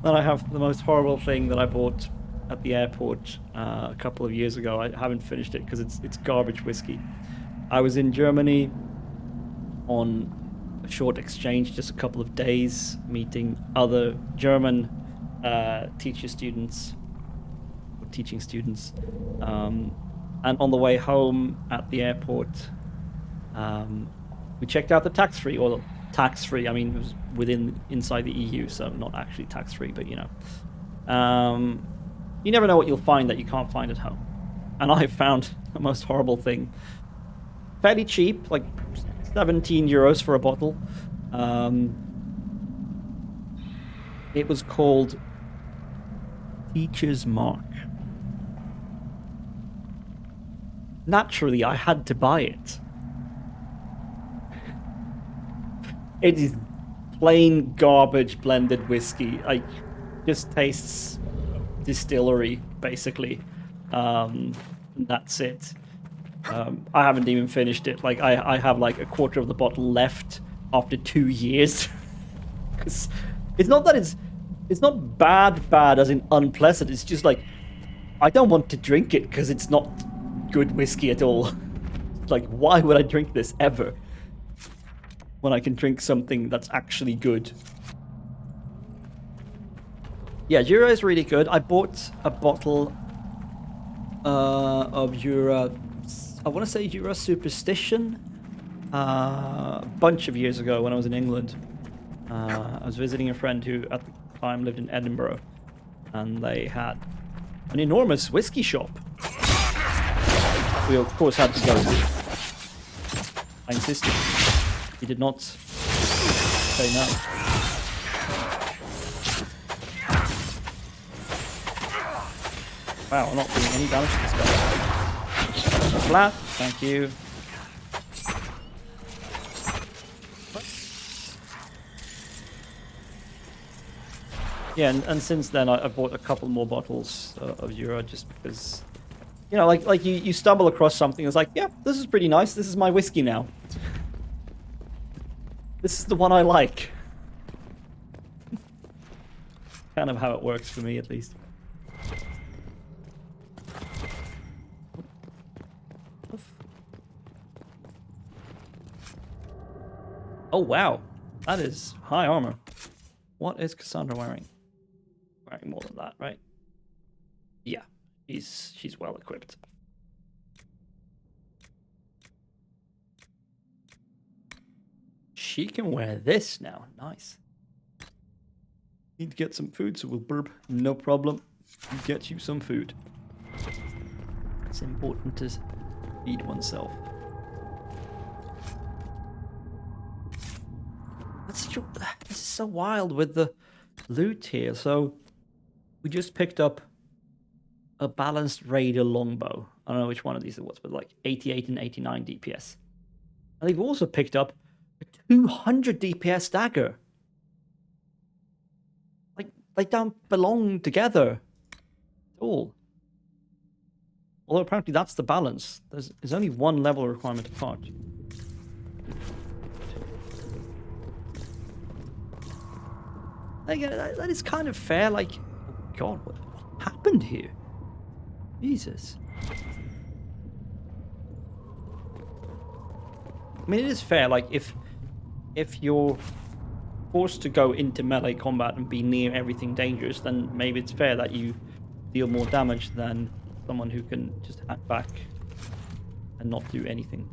Then I have the most horrible thing that I bought at the airport a couple of years ago. I haven't finished it because it's garbage whiskey. I was in Germany on a short exchange, just a couple of days, meeting other German teaching students. And on the way home at the airport, we checked out the tax-free, or tax-free, I mean, it was inside the EU, so not actually tax-free, but you know. You never know what you'll find that you can't find at home. and I found the most horrible thing. Fairly cheap, like 17 euros for a bottle. It was called Teacher's Mark. Naturally, I had to buy it. It is plain garbage blended whiskey. I just tastes distillery, basically. That's it. I haven't even finished it. Like I have like a quarter of the bottle left after 2 years. Because it's not that it's not bad as in unpleasant. It's just like I don't want to drink it because it's not good whiskey at all. Like, why would I drink this ever when I can drink something that's actually good? Yeah, Jura is really good. I bought a bottle of Jura, I want to say Jura Superstition, a bunch of years ago when I was in England. I was visiting a friend who at the time lived in Edinburgh, and they had an enormous whiskey shop. We of course had to go. I insisted. He did not say no. Wow, I'm not doing any damage to this guy. Flat, thank you. Yeah, and since then I bought a couple more bottles of Euro just because, you know, like you stumble across something that's like, yeah, this is pretty nice. This is my whiskey now. This is the one I like. Kind of how it works for me, at least. Oh wow, that is high armor. What is Cassandra wearing? Wearing more than that, right? Yeah, she's well equipped. She can wear this now. Nice. Need to get some food, so we'll burp. No problem. Get you some food. It's important to feed oneself. This is so wild with the loot here. So we just picked up a balanced raider longbow. I don't know which one of these it was, but like 88 and 89 DPS. And they've also picked up a 200 DPS dagger. Like they don't belong together at all. Although apparently that's the balance. There's only one level requirement apart. Like, that is kind of fair. Like, oh God, what happened here? Jesus. I mean, it is fair. Like, if you're forced to go into melee combat and be near everything dangerous, then maybe it's fair that you deal more damage than someone who can just hack back and not do anything.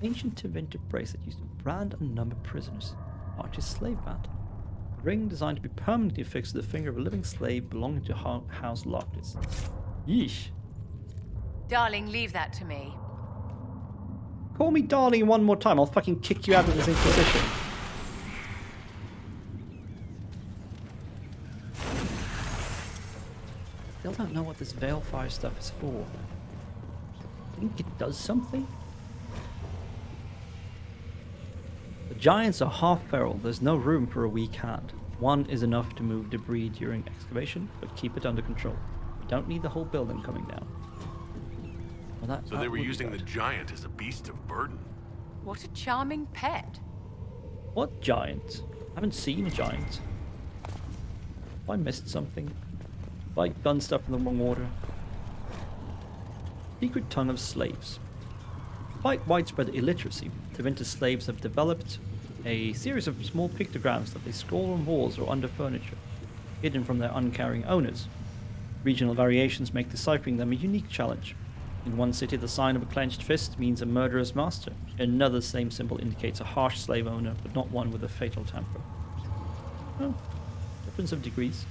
Ancient Tevinter bracelet used to brand and number prisoners. Archer's slave band. Ring designed to be permanently affixed to the finger of a living slave belonging to House Loctis. Yeesh. Darling, leave that to me. Call me darling one more time, I'll fucking kick you out of this Inquisition. Still don't know what this Veilfire stuff is for. Think it does something? The giants are half feral. There's no room for a weak hand. One is enough to move debris during excavation, but keep it under control. We don't need the whole building coming down. Well, So they were using the giant as a beast of burden. What a charming pet. What giant? I haven't seen a giant. Have I missed something? Have I done stuff in the wrong order? Secret tongue of slaves. Despite widespread illiteracy, Tevinter slaves have developed a series of small pictograms that they scroll on walls or under furniture, hidden from their uncaring owners. Regional variations make deciphering them a unique challenge. In one city, the sign of a clenched fist means a murderous master. In another, same symbol indicates a harsh slave owner, but not one with a fatal temper. Oh, difference of degrees.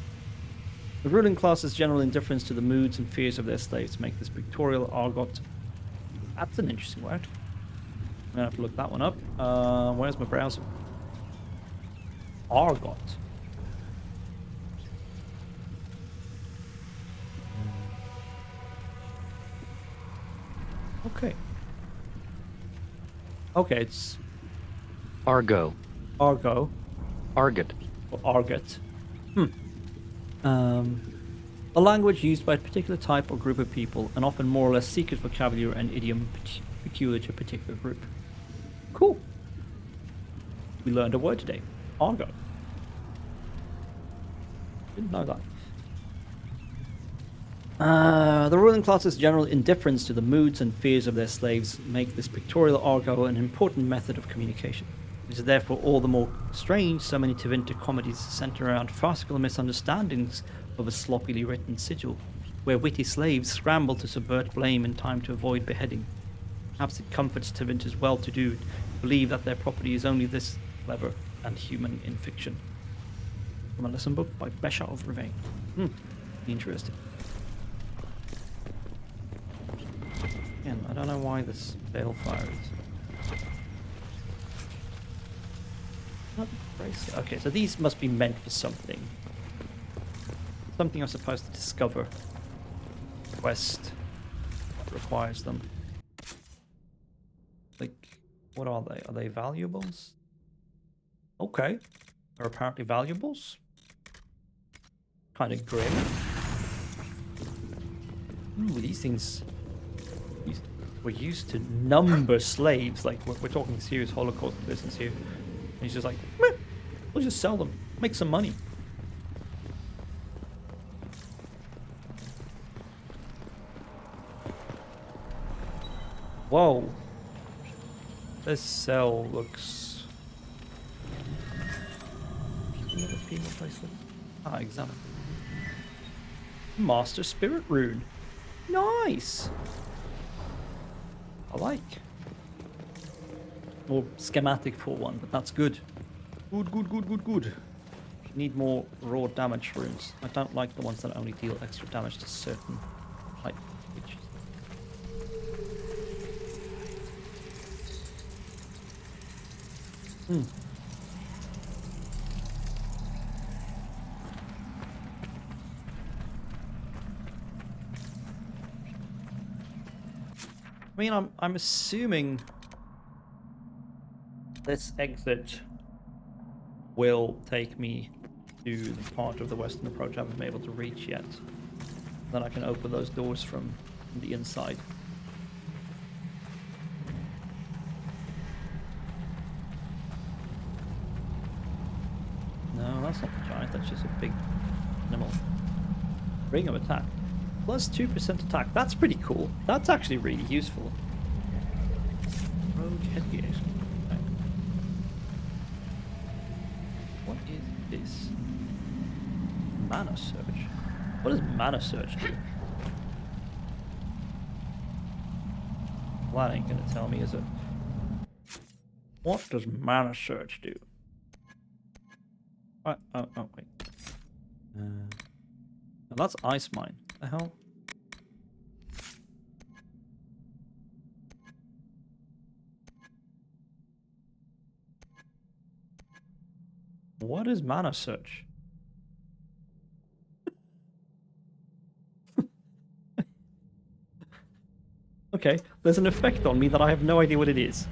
The ruling class's general indifference to the moods and fears of their slaves make this pictorial argot. That's an interesting word. I'm gonna have to look that one up. Where's my browser? Argot. Okay. Okay, it's Argo. Argo. Argot. Or Argot. A language used by a particular type or group of people, and often more or less secret vocabulary and idiom peculiar to a particular group. Cool. We learned a word today. Argo. Didn't know that. The ruling class's general indifference to the moods and fears of their slaves make this pictorial argot an important method of communication. It is therefore all the more strange so many Tevinter comedies center around farcical misunderstandings of a sloppily written sigil, where witty slaves scramble to subvert blame in time to avoid beheading. Perhaps it comforts Tevinters well-to-do to believe that their property is only this clever and human in fiction. From a lesson book by Besha of Ravane. Interesting. Again, I don't know why this balefire is not crazy. Okay, so these must be meant for something. Something I'm supposed to discover. Quest that requires them. Like, what are they? Are they valuables? Okay. They're apparently valuables. Kind of grim. Ooh, these things were used to number slaves. Like, we're talking serious Holocaust business here. And he's just like, meh, we'll just sell them, make some money. Whoa. This cell looks... examine. Master Spirit Rune. Nice. I like. More schematic for one, but that's good. Good. Need more raw damage runes. I don't like the ones that only deal extra damage to certain type creatures. I mean, I'm assuming this exit will take me to the part of the western approach I haven't been able to reach yet. Then I can open those doors from the inside. No, that's not the giant, that's just a big animal. Ring of attack. Plus 2% attack. That's pretty cool. That's actually really useful. Rogue headgear. Okay. What is this? Mana Surge. What does Mana Surge do? Well, that ain't gonna tell me, is it? What does Mana Surge do? Oh, wait. Now that's Ice Mine. The hell? What is Mana Search? Okay, there's an effect on me that I have no idea what it is.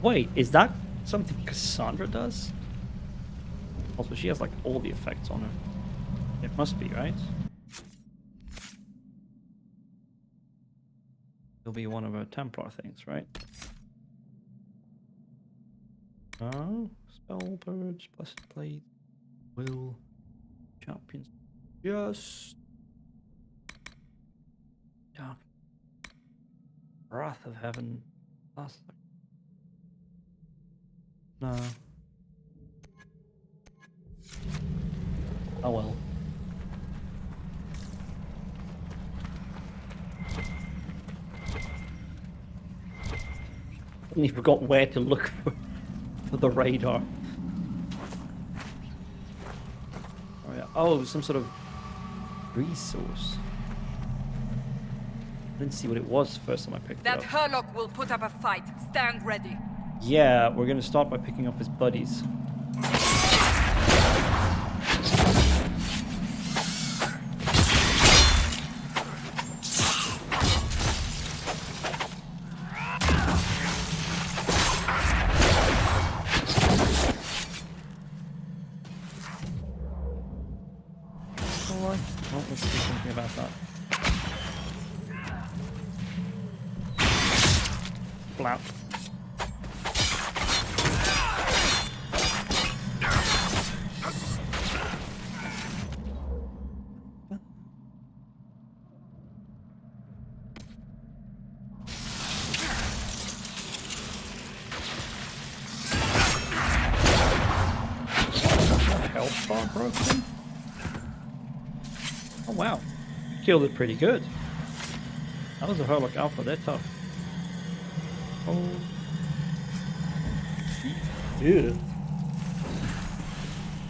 Wait, is that something Cassandra does? Also, she has like all the effects on her. It must be, right? It'll be one of her Templar things, right? Oh, Spell Purge, Blessed Blade, Will, Champions, Just, Dark, Wrath of Heaven, Last. No. Oh well. I forgot where to look for the radar. yeah. Oh, some sort of resource. I didn't see what it was first time I picked it That up. Herlock will put up a fight. Stand ready. Yeah, we're gonna start by picking up his buddies. Alright, well, let's do something about that. Flap. Health bar broken? Oh wow. Killed it pretty good. That was a Herlock Alpha, they're tough. Oh. Yeah.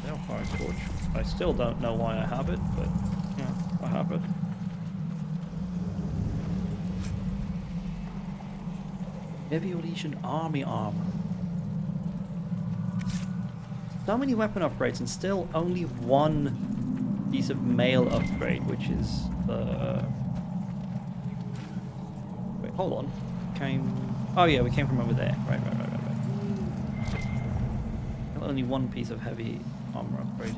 Now fire torch. I still don't know why I have it, but yeah, I have it. Heavy Legion army armor. So many weapon upgrades and still only one piece of mail upgrade, which is the... Wait, hold on. Oh yeah, we came from over there. Right. Only one piece of heavy armor upgrade.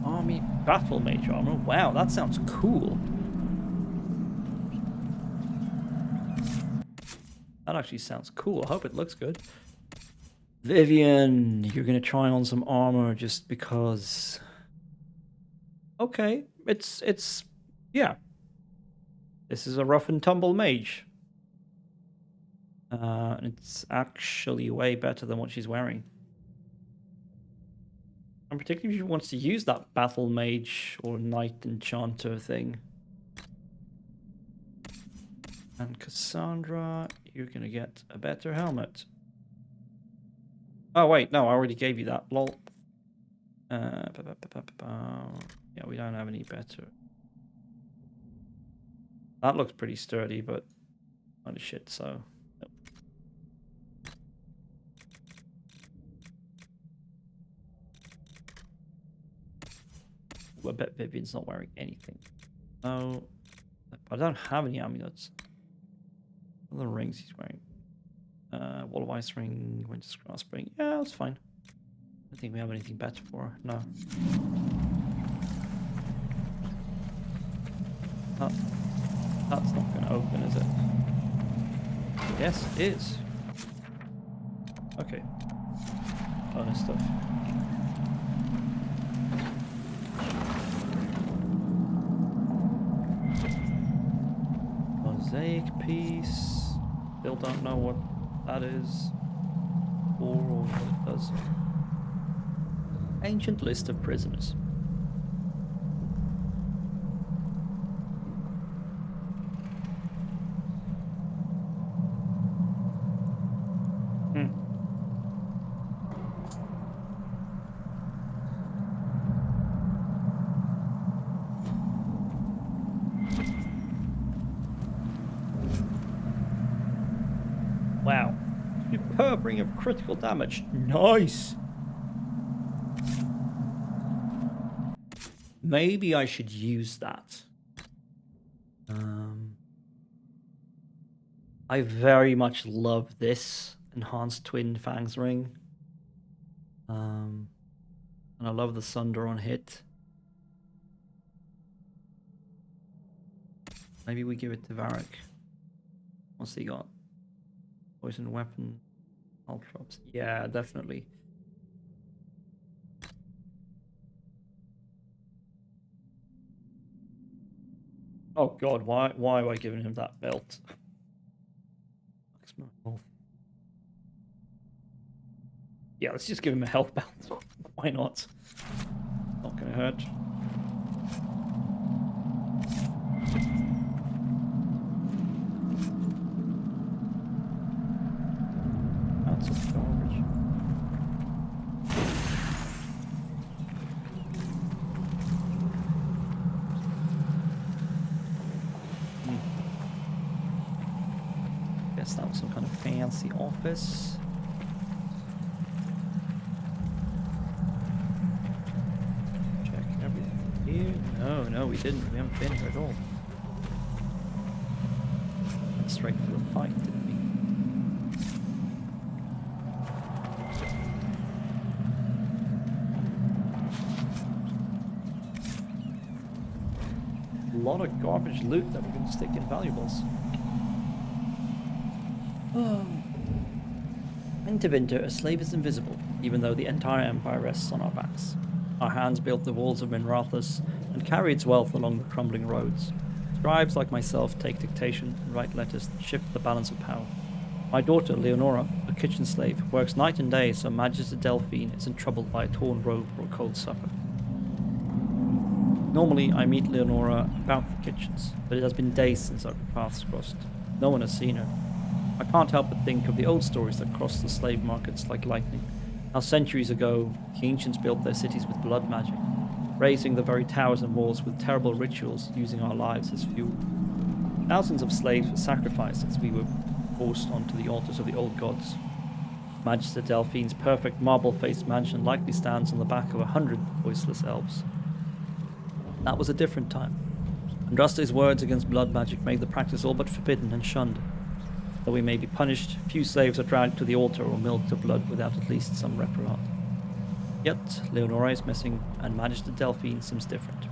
Army battle mage armor. Wow, that sounds cool. That actually sounds cool. I hope it looks good. Vivian, you're gonna try on some armor just because. Okay, it's yeah. This is a rough and tumble mage. It's actually way better than what she's wearing. And particularly if she wants to use that battle mage or knight enchanter thing. And Cassandra, you're gonna get a better helmet. Oh wait, no, I already gave you that. Lol. Yeah, we don't have any better. That looks pretty sturdy, but kind of shit, so. Nope. I bet Vivian's not wearing anything. No. I don't have any amulets. What are the rings he's wearing? Wall of Ice ring, Winter's Grasp ring. Yeah, that's fine. I don't think we have anything better for her. No. That's not going to open, is it? Yes, it is. Okay. Bonus stuff. Mosaic piece. Still don't know what that is or what it does. Ancient list of prisoners. Wow. Superb ring of critical damage. Nice. Maybe I should use that. I very much love this enhanced twin fangs ring. And I love the Sunder on hit. Maybe we give it to Varric. What's he got? Poison weapon, ultrops. Yeah, definitely. Oh god, why am I giving him that belt? Yeah, let's just give him a health belt. Why not? Not gonna hurt. That's garbage. guess that was some kind of fancy office. Check everything here. No, we didn't. We haven't been here at all. Went straight for the fight, didn't we? A lot of garbage loot that we're going to stick in valuables. Winter, a slave is invisible, even though the entire empire rests on our backs. Our hands built the walls of Minrathous and carry its wealth along the crumbling roads. Scribes like myself take dictation and write letters that shift the balance of power. My daughter, Leonora, a kitchen slave, works night and day so Magister Delphine isn't troubled by a torn robe or a cold supper. Normally, I meet Leonora about the kitchens, but it has been days since our paths crossed. No one has seen her. I can't help but think of the old stories that crossed the slave markets like lightning. How centuries ago, the ancients built their cities with blood magic, raising the very towers and walls with terrible rituals, using our lives as fuel. Thousands of slaves were sacrificed as we were forced onto the altars of the old gods. Magister Delphine's perfect marble-faced mansion likely stands on the back of 100 voiceless elves. That was a different time. Andraste's words against blood magic made the practice all but forbidden and shunned. Though we may be punished, few slaves are dragged to the altar or milked to blood without at least some reprimand. Yet, Leonora is missing, and Magister Delphine seems different.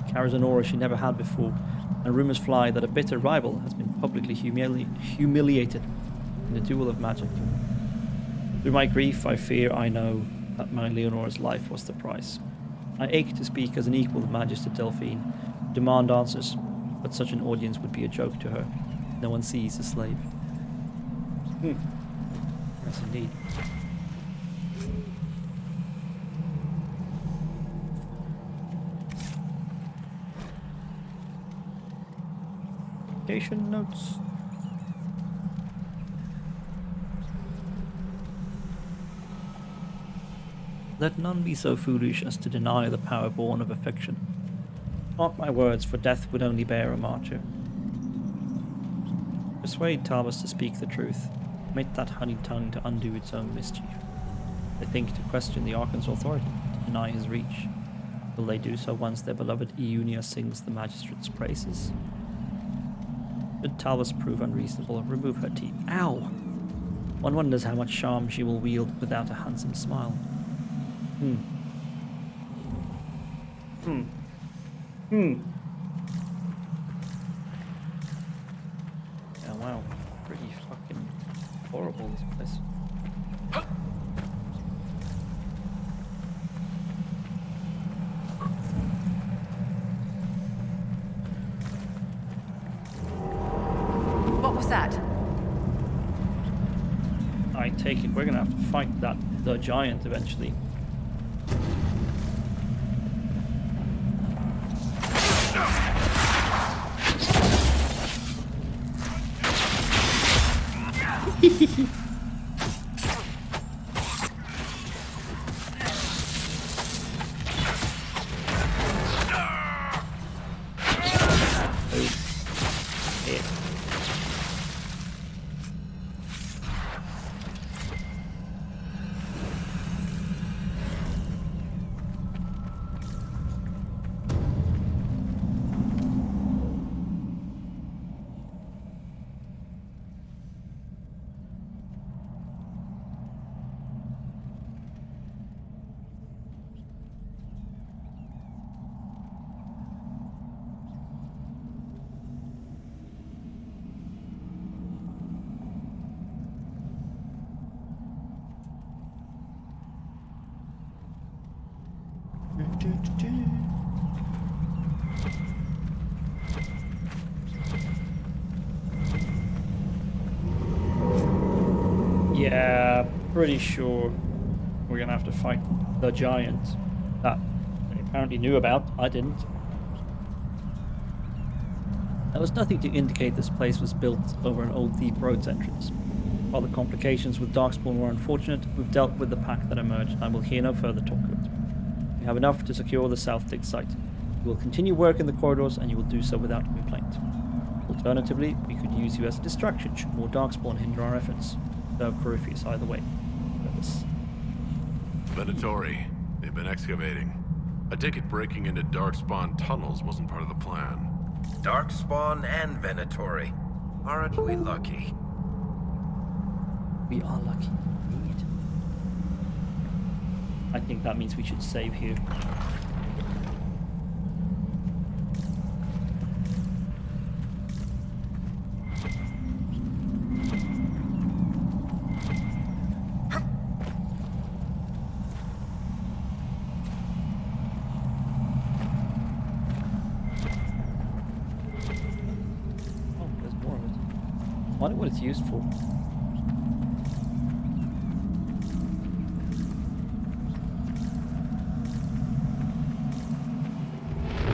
She carries an aura she never had before, and rumors fly that a bitter rival has been publicly humiliated in a duel of magic. Through my grief, I fear I know that my Leonora's life was the price. I ache to speak as an equal of Magister Delphine, demand answers, but such an audience would be a joke to her. No one sees a slave. Yes, indeed. Application notes. Let none be so foolish as to deny the power born of affection. Mark my words, for death would only bear a martyr. Persuade Talbot to speak the truth. Permit that honey tongue to undo its own mischief. They think to question the Archon's authority, to deny his reach. Will they do so once their beloved Iunia sings the magistrate's praises? Should Talbot prove unreasonable, remove her teeth. Ow! One wonders how much charm she will wield without a handsome smile. Yeah, wow. Pretty fucking horrible, this place. What was that? I take it we're gonna have to fight the giant eventually. Yeah, pretty sure we're gonna have to fight the giant that they apparently knew about. I didn't. There was nothing to indicate this place was built over an old deep roads entrance. While the complications with Darkspawn were unfortunate, we've dealt with the pack that emerged, and I will hear no further talk of it. We have enough to secure the South Dig site. You will continue work in the corridors, and you will do so without complaint. We'll Alternatively, we could use you as a distraction should more Darkspawn hinder our efforts. Serve Corypheus either way. Regardless. Venatori. They've been excavating. I take it breaking into Darkspawn tunnels wasn't part of the plan. Darkspawn and Venatori. Aren't we lucky? We are lucky indeed. I think that means we should save here. Oh, there's more of it. I wonder what it's used for.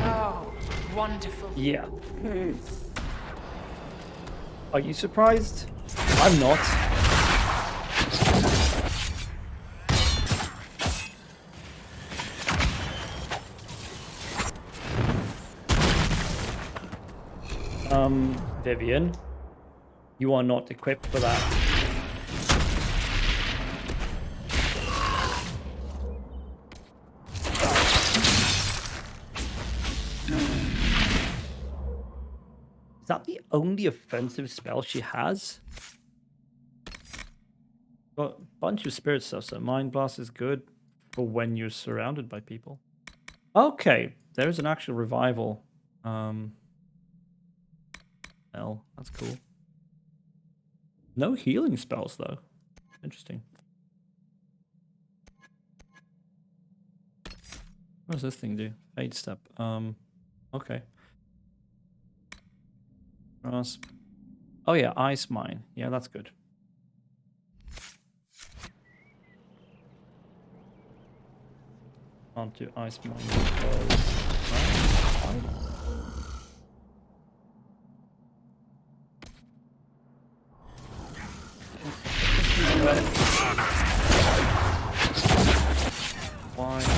Oh, wonderful. Yeah. Are you surprised? I'm not. Vivian, you are not equipped for that. Is that the only offensive spell she has? Got a bunch of spirit stuff, so Mind Blast is good for when you're surrounded by people. Okay, there's an actual revival. Well, that's cool. No healing spells though. Interesting. What does this thing do? Fade step. Okay. Grasp. Oh yeah, ice mine. Yeah, that's good. Onto ice mine because why?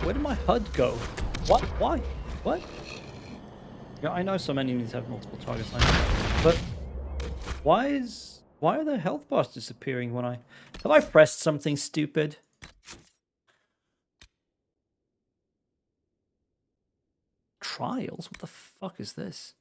Where did my HUD go? What? Why? What? Yeah, I know some enemies have multiple targets, I know. But why are their health bars disappearing when have I pressed something stupid? Trials? What the fuck is this?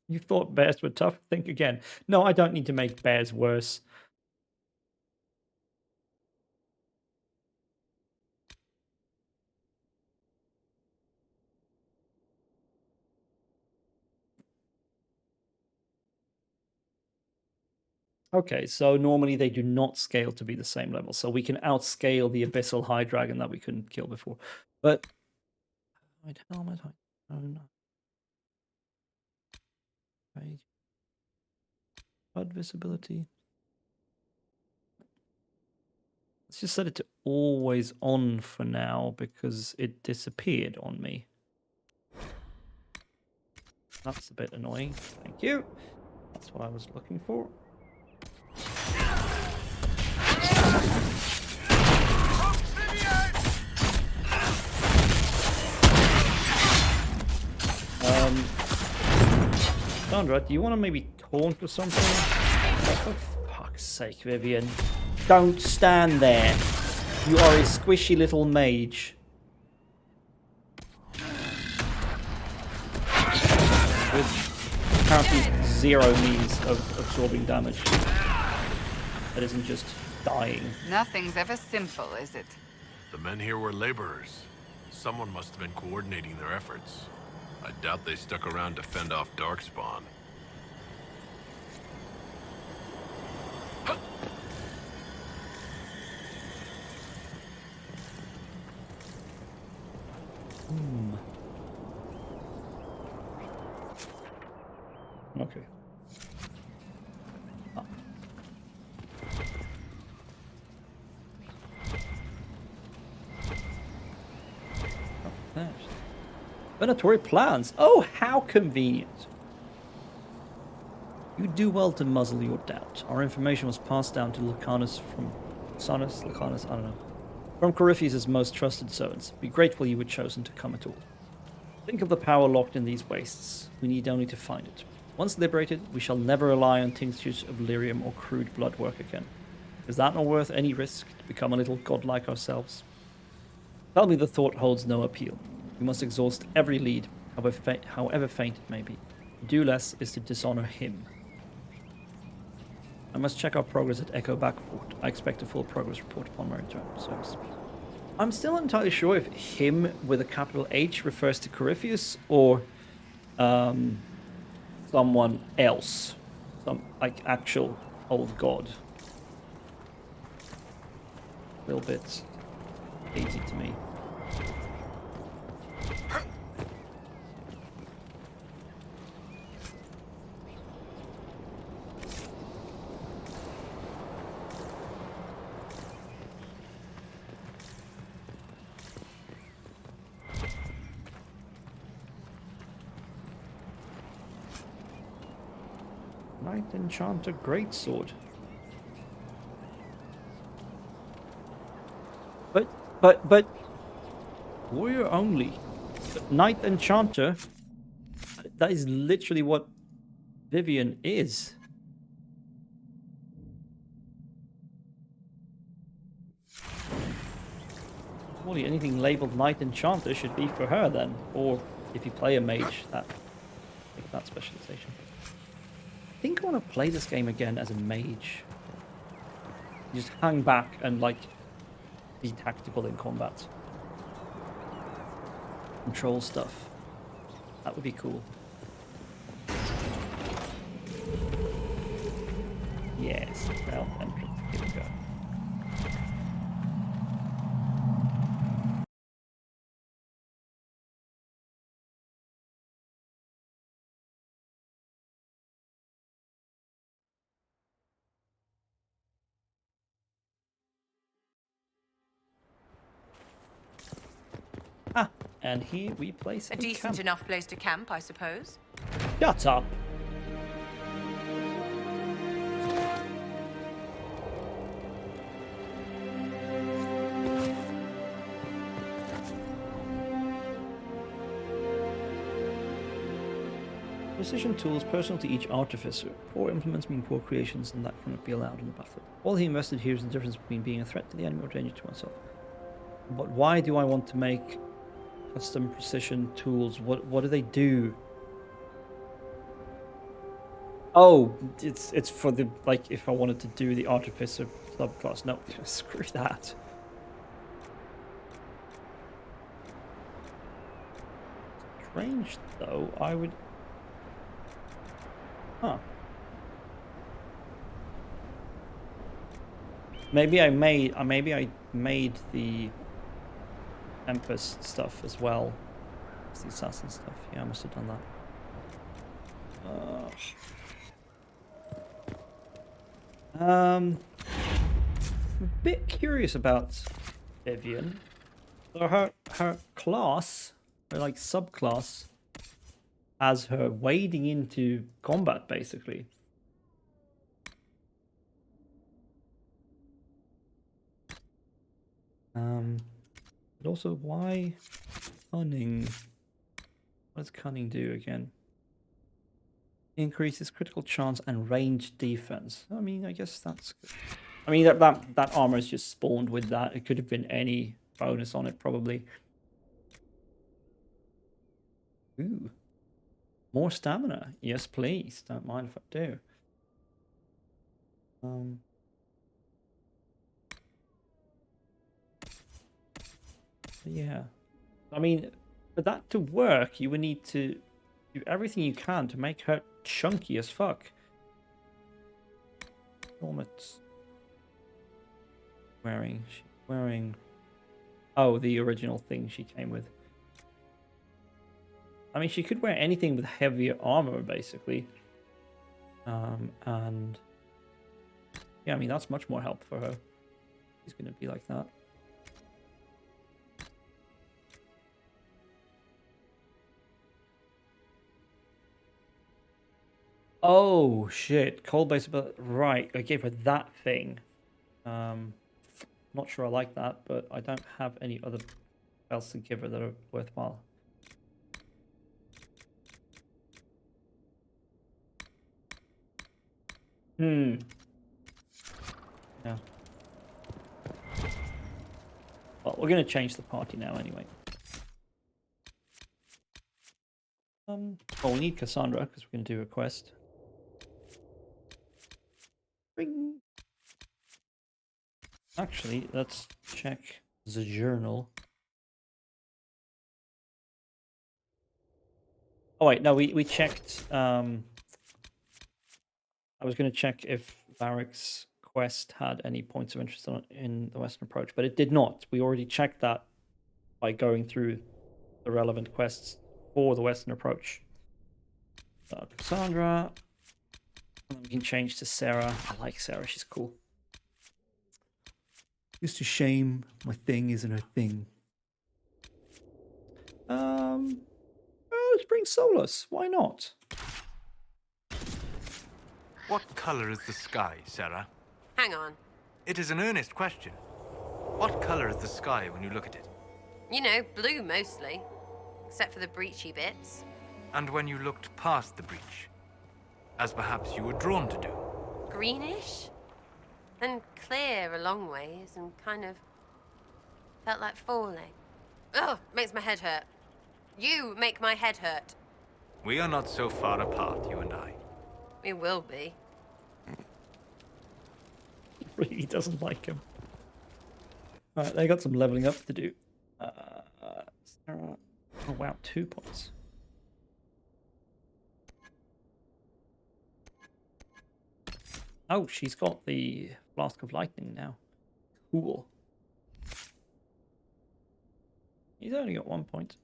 You thought bears were tough? Think again. No, I don't need to make bears worse. Okay, so normally they do not scale to be the same level. So we can outscale the Abyssal High Dragon that we couldn't kill before. But... Wait, helmet... Oh, no. Right. HUD visibility. Let's just set it to always on for now because it disappeared on me. That's a bit annoying. Thank you. That's what I was looking for. Sandra, do you want to maybe taunt or something? For fuck's sake, Vivian. Don't stand there. You are a squishy little mage. With apparently zero means of absorbing damage. That isn't just dying. Nothing's ever simple, is it? The men here were laborers. Someone must have been coordinating their efforts. I doubt they stuck around to fend off Darkspawn. Okay. Ah. Oh, Venatori plans. Oh, how convenient. You do well to muzzle your doubt. Our information was passed down to Lucanus from Lucanus, I don't know. From Corypheus' most trusted servants. Be grateful you were chosen to come at all. Think of the power locked in these wastes. We need only to find it. Once liberated, we shall never rely on tinctures of lyrium or crude blood work again. Is that not worth any risk to become a little godlike ourselves? Tell me the thought holds no appeal. We must exhaust every lead, however faint it may be. To do less is to dishonor him. I must check our progress at Echo Backfort. I expect a full progress report upon my return to service. I'm still not entirely sure if him with a capital H refers to Corypheus or someone else. Some like actual old god. A little bit easy to me. Knight Enchanter Greatsword. But warrior only. Knight Enchanter. That is literally what Vivian is. Surely anything labeled Knight Enchanter should be for her then. Or if you play a mage, that specialization. I think I want to play this game again as a mage. Just hang back and like be tactical in combat. Control stuff. That would be cool. Yes, well, entrance. Here we go. Ah, and here we place A decent camp. enough place to camp, I suppose. Shut up. Precision tools personal to each artificer. Poor implements mean poor creations, and that cannot be allowed in the battle. All he invested here is the difference between being a threat to the enemy or danger to myself. But why do I want to make custom precision tools? What do they do? Oh, it's for the, like, if I wanted to do the artificer subclass. No, screw that. Strange though, I would. Huh. Maybe I made the Empress stuff as well. It's the assassin stuff. Yeah, I must have done that. I'm a bit curious about Vivian. So her class, her like subclass, has her wading into combat basically. But also, why cunning? What does cunning do again? Increases critical chance and range defense. I mean, I guess that's good. I mean, that armor is just spawned with that. It could have been any bonus on it, probably. Ooh. More stamina. Yes, please. Don't mind if I do. Yeah. I mean, for that to work, you would need to do everything you can to make her chunky as fuck. Helmet's wearing. She's wearing. Oh, the original thing she came with. I mean, she could wear anything with heavier armor, basically. And yeah, I mean, that's much more help for her. She's gonna be like that. Oh shit, cold base, but right, I gave her that thing. Not sure I like that, but I don't have any other else to give her that are worthwhile. Yeah. Well, we're gonna change the party now anyway. Well, we need Cassandra because we're gonna do a quest. Ring. Actually, let's check the journal. Oh wait, no, we checked. I was going to check if Varric's quest had any points of interest in the Western approach, but it did not. We already checked that by going through the relevant quests for the Western approach. So Cassandra, and then we can change to Sarah. I like Sarah; she's cool. Just a shame my thing isn't her thing. Let's bring Solus. Why not? What color is the sky, Sarah? Hang on. It is an earnest question. What color is the sky when you look at it? You know, blue mostly. Except for the breachy bits. And when you looked past the breach? As perhaps you were drawn to do? Greenish? Then clear a long ways and kind of felt like falling. Ugh, makes my head hurt. You make my head hurt. We are not so far apart, you and I. We will be. Really doesn't like him. Alright, they got some leveling up to do. Sarah. Oh wow, 2 points. Oh, she's got the Flask of Lightning now. Cool. He's only got 1 point.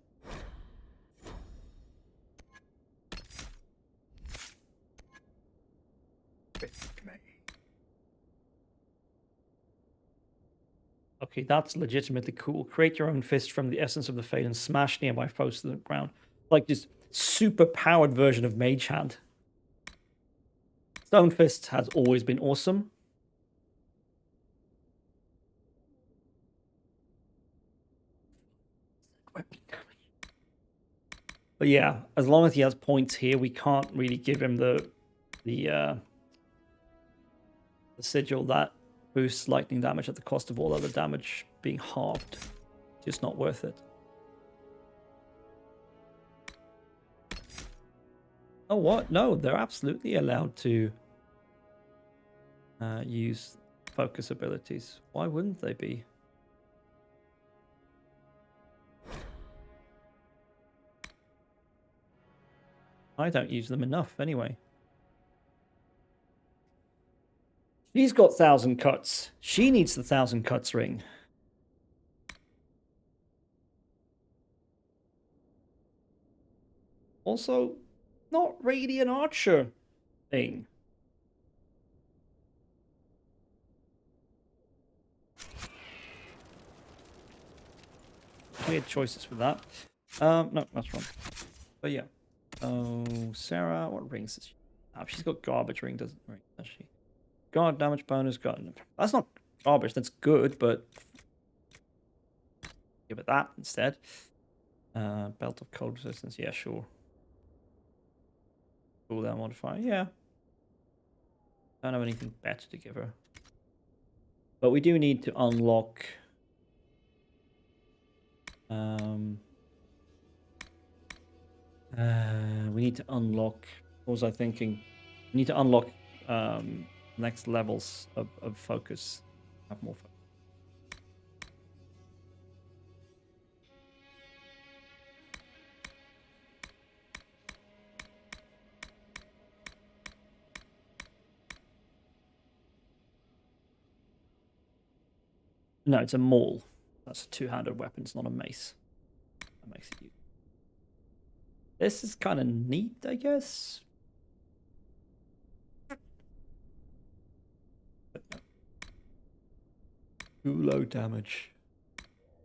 Okay, that's legitimately cool. Create your own fist from the essence of the fade and smash nearby foes to the ground. Like this super powered version of Mage Hand. Stone Fist has always been awesome. But yeah, as long as he has points here, we can't really give him the sigil that boosts lightning damage at the cost of all other damage being halved. Just not worth it. Oh, what? No, they're absolutely allowed to use focus abilities. Why wouldn't they be? I don't use them enough anyway. She's got 1,000 cuts. She needs the 1,000 cuts ring. Also, not really an archer thing. Weird choices with that. No, that's wrong. But yeah. Oh, Sarah, what rings does she have? She's got garbage ring, does she? God, damage bonus, God. That's not garbage, that's good, but give it that instead. Belt of cold resistance, yeah, sure. Cooldown modifier, yeah. Don't have anything better to give her. But we do need to unlock we need to unlock, what was I thinking? We need to unlock next levels of focus. Have more focus. No, it's a maul. That's a two-handed weapon. It's not a mace. That makes it. This is kind of neat, I guess. Too low damage.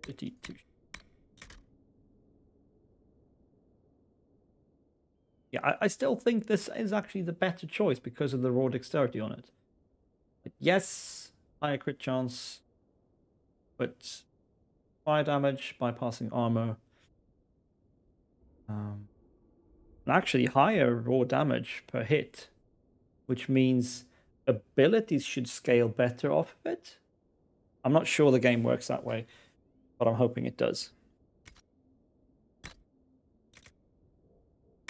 Pretty too. Yeah, I still think this is actually the better choice because of the raw dexterity on it. Like, yes, higher crit chance, but fire damage, bypassing armor. And actually higher raw damage per hit, which means abilities should scale better off of it. I'm not sure the game works that way, but I'm hoping it does.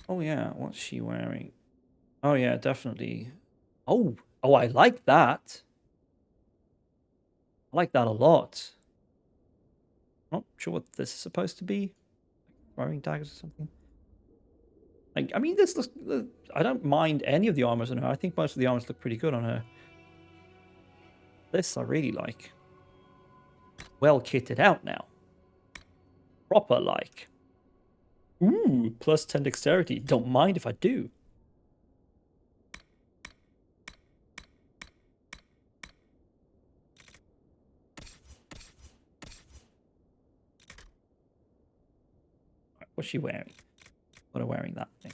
Oh yeah, what's she wearing? Oh yeah, definitely. Oh, I like that. I like that a lot. Not sure what this is supposed to be. Throwing daggers or something. Like, I mean, this looks. I don't mind any of the armors on her. I think most of the armors look pretty good on her. This I really like. Well kitted out now. Proper like. Ooh, plus 10 dexterity. Don't mind if I do. What's she wearing? What are wearing that thing?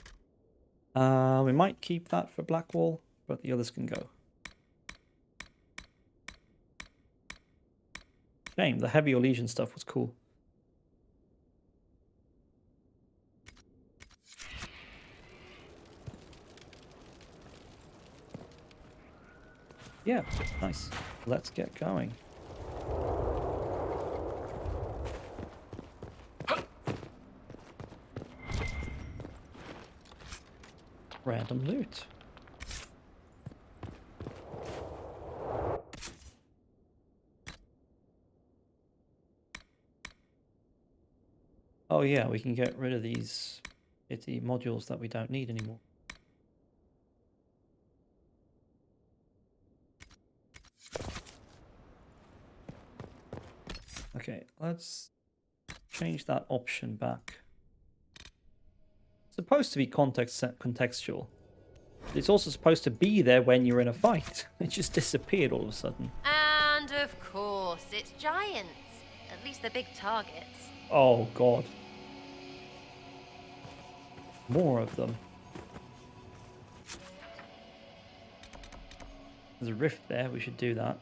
We might keep that for Blackwall, but the others can go. Shame, the heavy Legion stuff was cool. Yeah, nice. Let's get going. Random loot. Oh yeah, we can get rid of these shitty modules that we don't need anymore. Okay, let's change that option back. It's supposed to be contextual. It's also supposed to be there when you're in a fight. It just disappeared all of a sudden. And of course, it's giants. At least they're big targets. Oh god. More of them. There's a rift there, we should do that.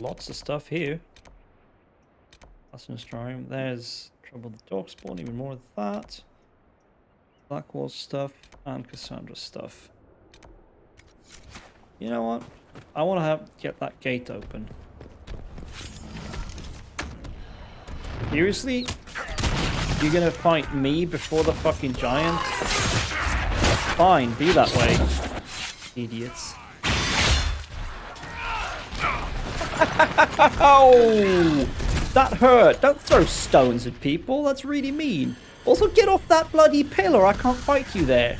Lots of stuff here. Astronostrium. There's Trouble the Darkspawn, even more of that. Blackwall stuff and Cassandra stuff. You know what? I want to get that gate open. Seriously? You're gonna fight me before the fucking giant? Fine, be that way. Idiots. Oh! That hurt. Don't throw stones at people. That's really mean. Also, get off that bloody pillar. I can't fight you there.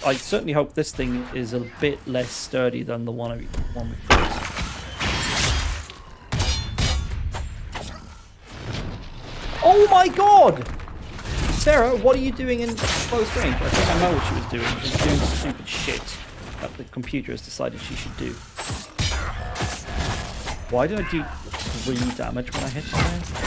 I certainly hope this thing is a bit less sturdy than the one we fought. Oh my god! Sarah, what are you doing in close range? I think I know what she was doing. She was doing stupid shit that the computer has decided she should do. Why did I do 3 damage when I hit her?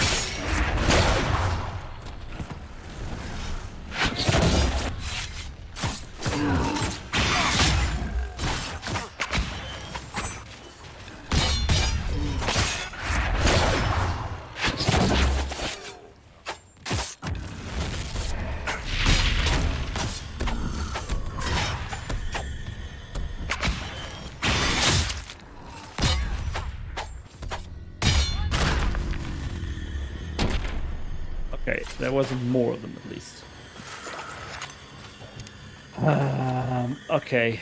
Okay, there wasn't more of them at least. Okay.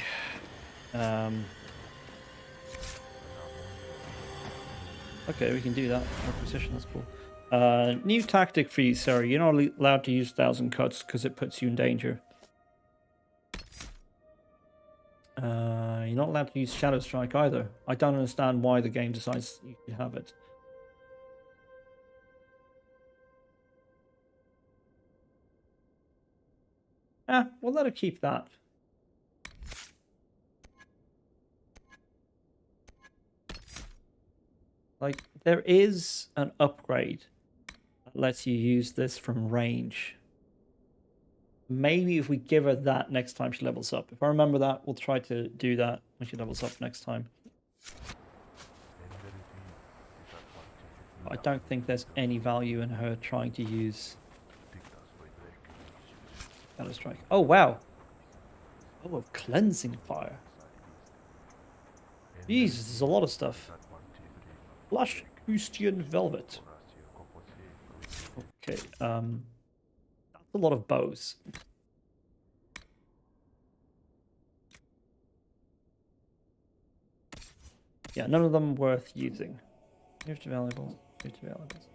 Okay, we can do that. More precision, that's cool. New tactic for you, sir. You're not allowed to use 1,000 cuts because it puts you in danger. You're not allowed to use Shadow Strike either. I don't understand why the game decides you can have it. We'll let her keep that. Like, there is an upgrade that lets you use this from range. Maybe if we give her that next time she levels up. If I remember that, we'll try to do that when she levels up next time. I don't think there's any value in her trying to use Shadow Strike. Oh, wow. Oh, of Cleansing Fire. Jesus, there's a lot of stuff. Lush Ustian Velvet. Okay, that's a lot of bows. Yeah, none of them worth using. Here's the valuables. Here's the valuables.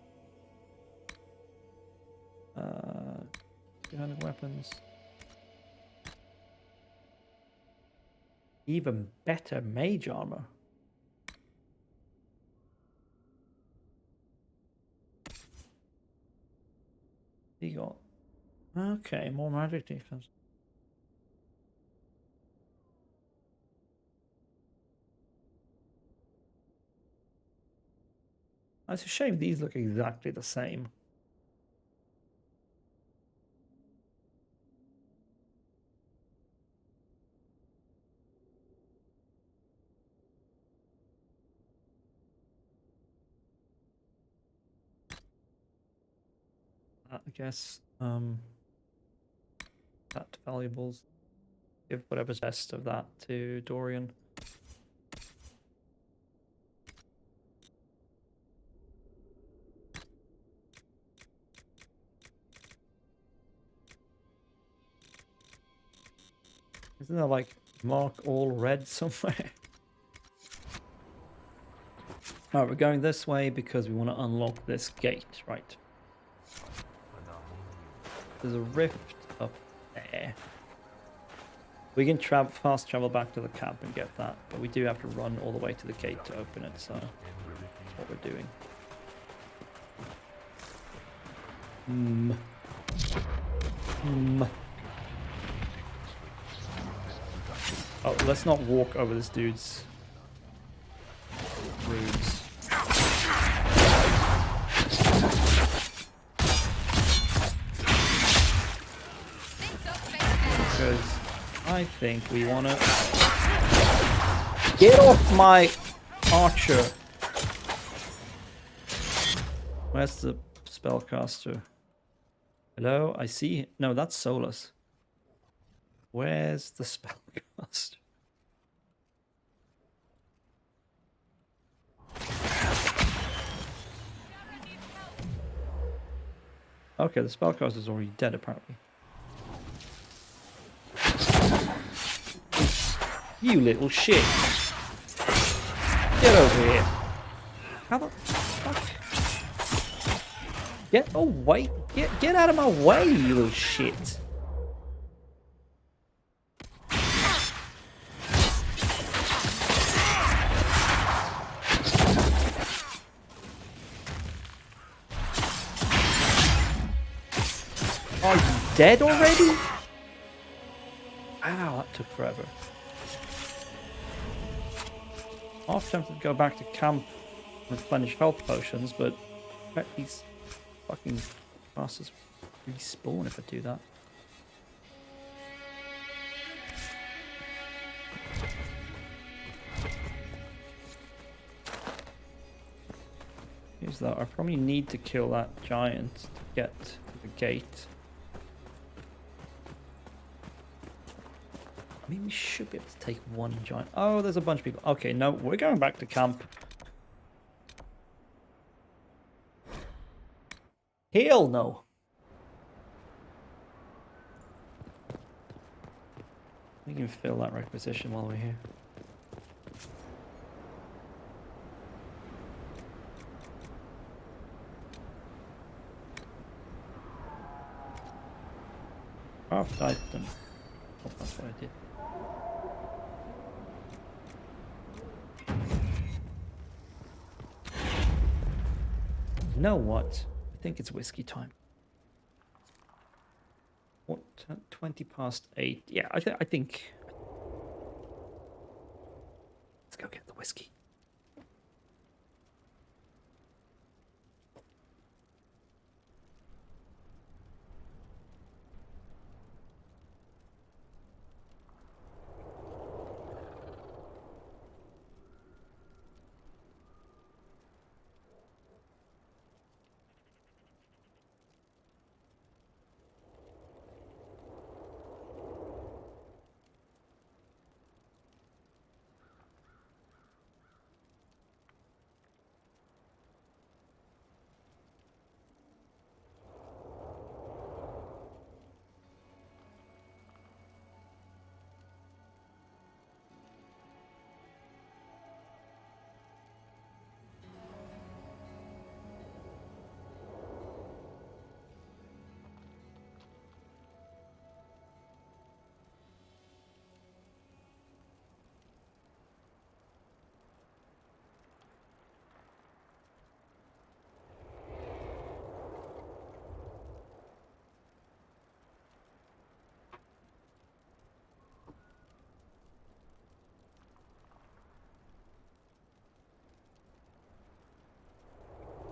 200 weapons. Even better mage armor. You got okay, more magic defense. It's a shame these look exactly the same. I guess that valuables. Give whatever's best of that to Dorian. Isn't there like mark all red somewhere? Alright, we're going this way because we want to unlock this gate, right? There's a rift up there. We can fast travel back to the camp and get that, but we do have to run all the way to the gate to open it, so that's what we're doing. Oh, let's not walk over this dude's runes. Because I think we want to get off my archer. Where's the spellcaster? Hello, I see. No, that's Solus. Where's the spellcaster? Okay, the spellcaster's already dead apparently. You little shit. Get over here. How the fuck? Get away. Get out of my way, you little shit. Are you dead already? Ow, that took forever. Half tempted to go back to camp and replenish health potions, but I bet these fucking bastards respawn if I do that. Here's that. I probably need to kill that giant to get to the gate. I mean, we should be able to take one giant. Oh, there's a bunch of people. Okay, no, we're going back to camp. Hell no. We can fill that requisition while we're here. craft item. Oh, that's what I did. You know what? I think it's whiskey time. What? 20 past 8. Yeah, I think. Let's go get the whiskey.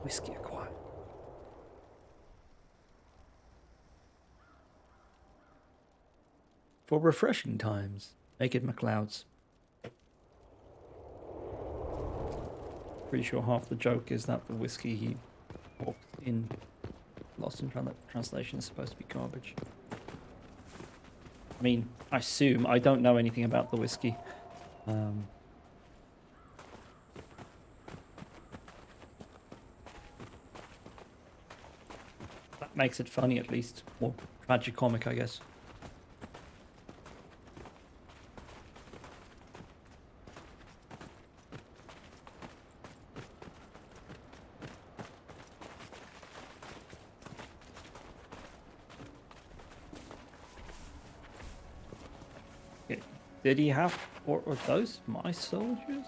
Whiskey acquired. For refreshing times, make it McLeod's. Pretty sure half the joke is that the whiskey he bought in Lost in Translation is supposed to be garbage. I mean, I assume. I don't know anything about the whiskey. That makes it funny, at least. Or tragicomic, I guess. Okay. Did he have four of those? My soldiers?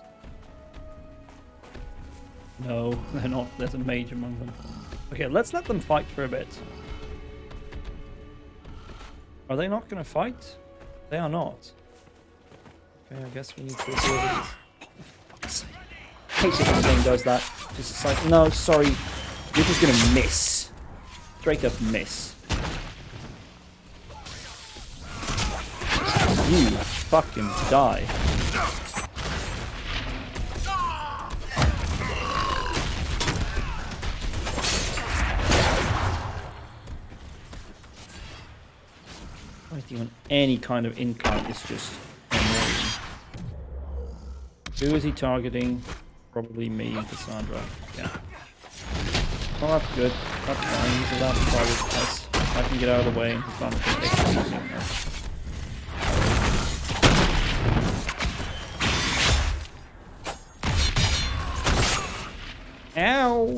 No, they're not. There's a mage among them. Okay, let's let them fight for a bit. Are they not going to fight? They are not. Okay, I guess we need to deal with this. Fuck's sake. I hate it when the game does that. Just like, no, sorry. You're just going to miss. Straight up miss. You fucking die. Fighting on any kind of incline is just annoying. Who is he targeting? Probably me and Cassandra. Yeah. Well, that's good. That's fine. He's allowed to target us. I can get out of the way and Cassandra can take it easy on her. Ow!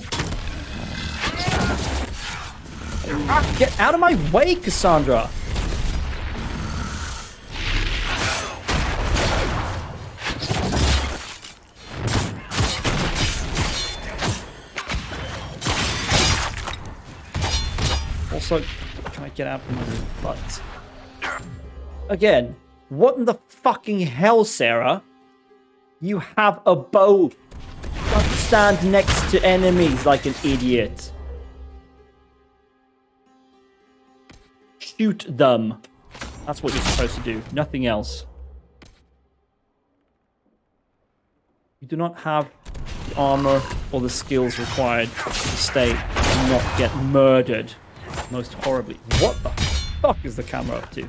Get out of my way, Cassandra! Also, can I get out from under his butt? Again, what in the fucking hell, Sarah? You have a bow. Don't stand next to enemies like an idiot. Shoot them. That's what you're supposed to do. Nothing else. You do not have the armor or the skills required to stay and not get murdered most horribly. What the fuck is the camera up to?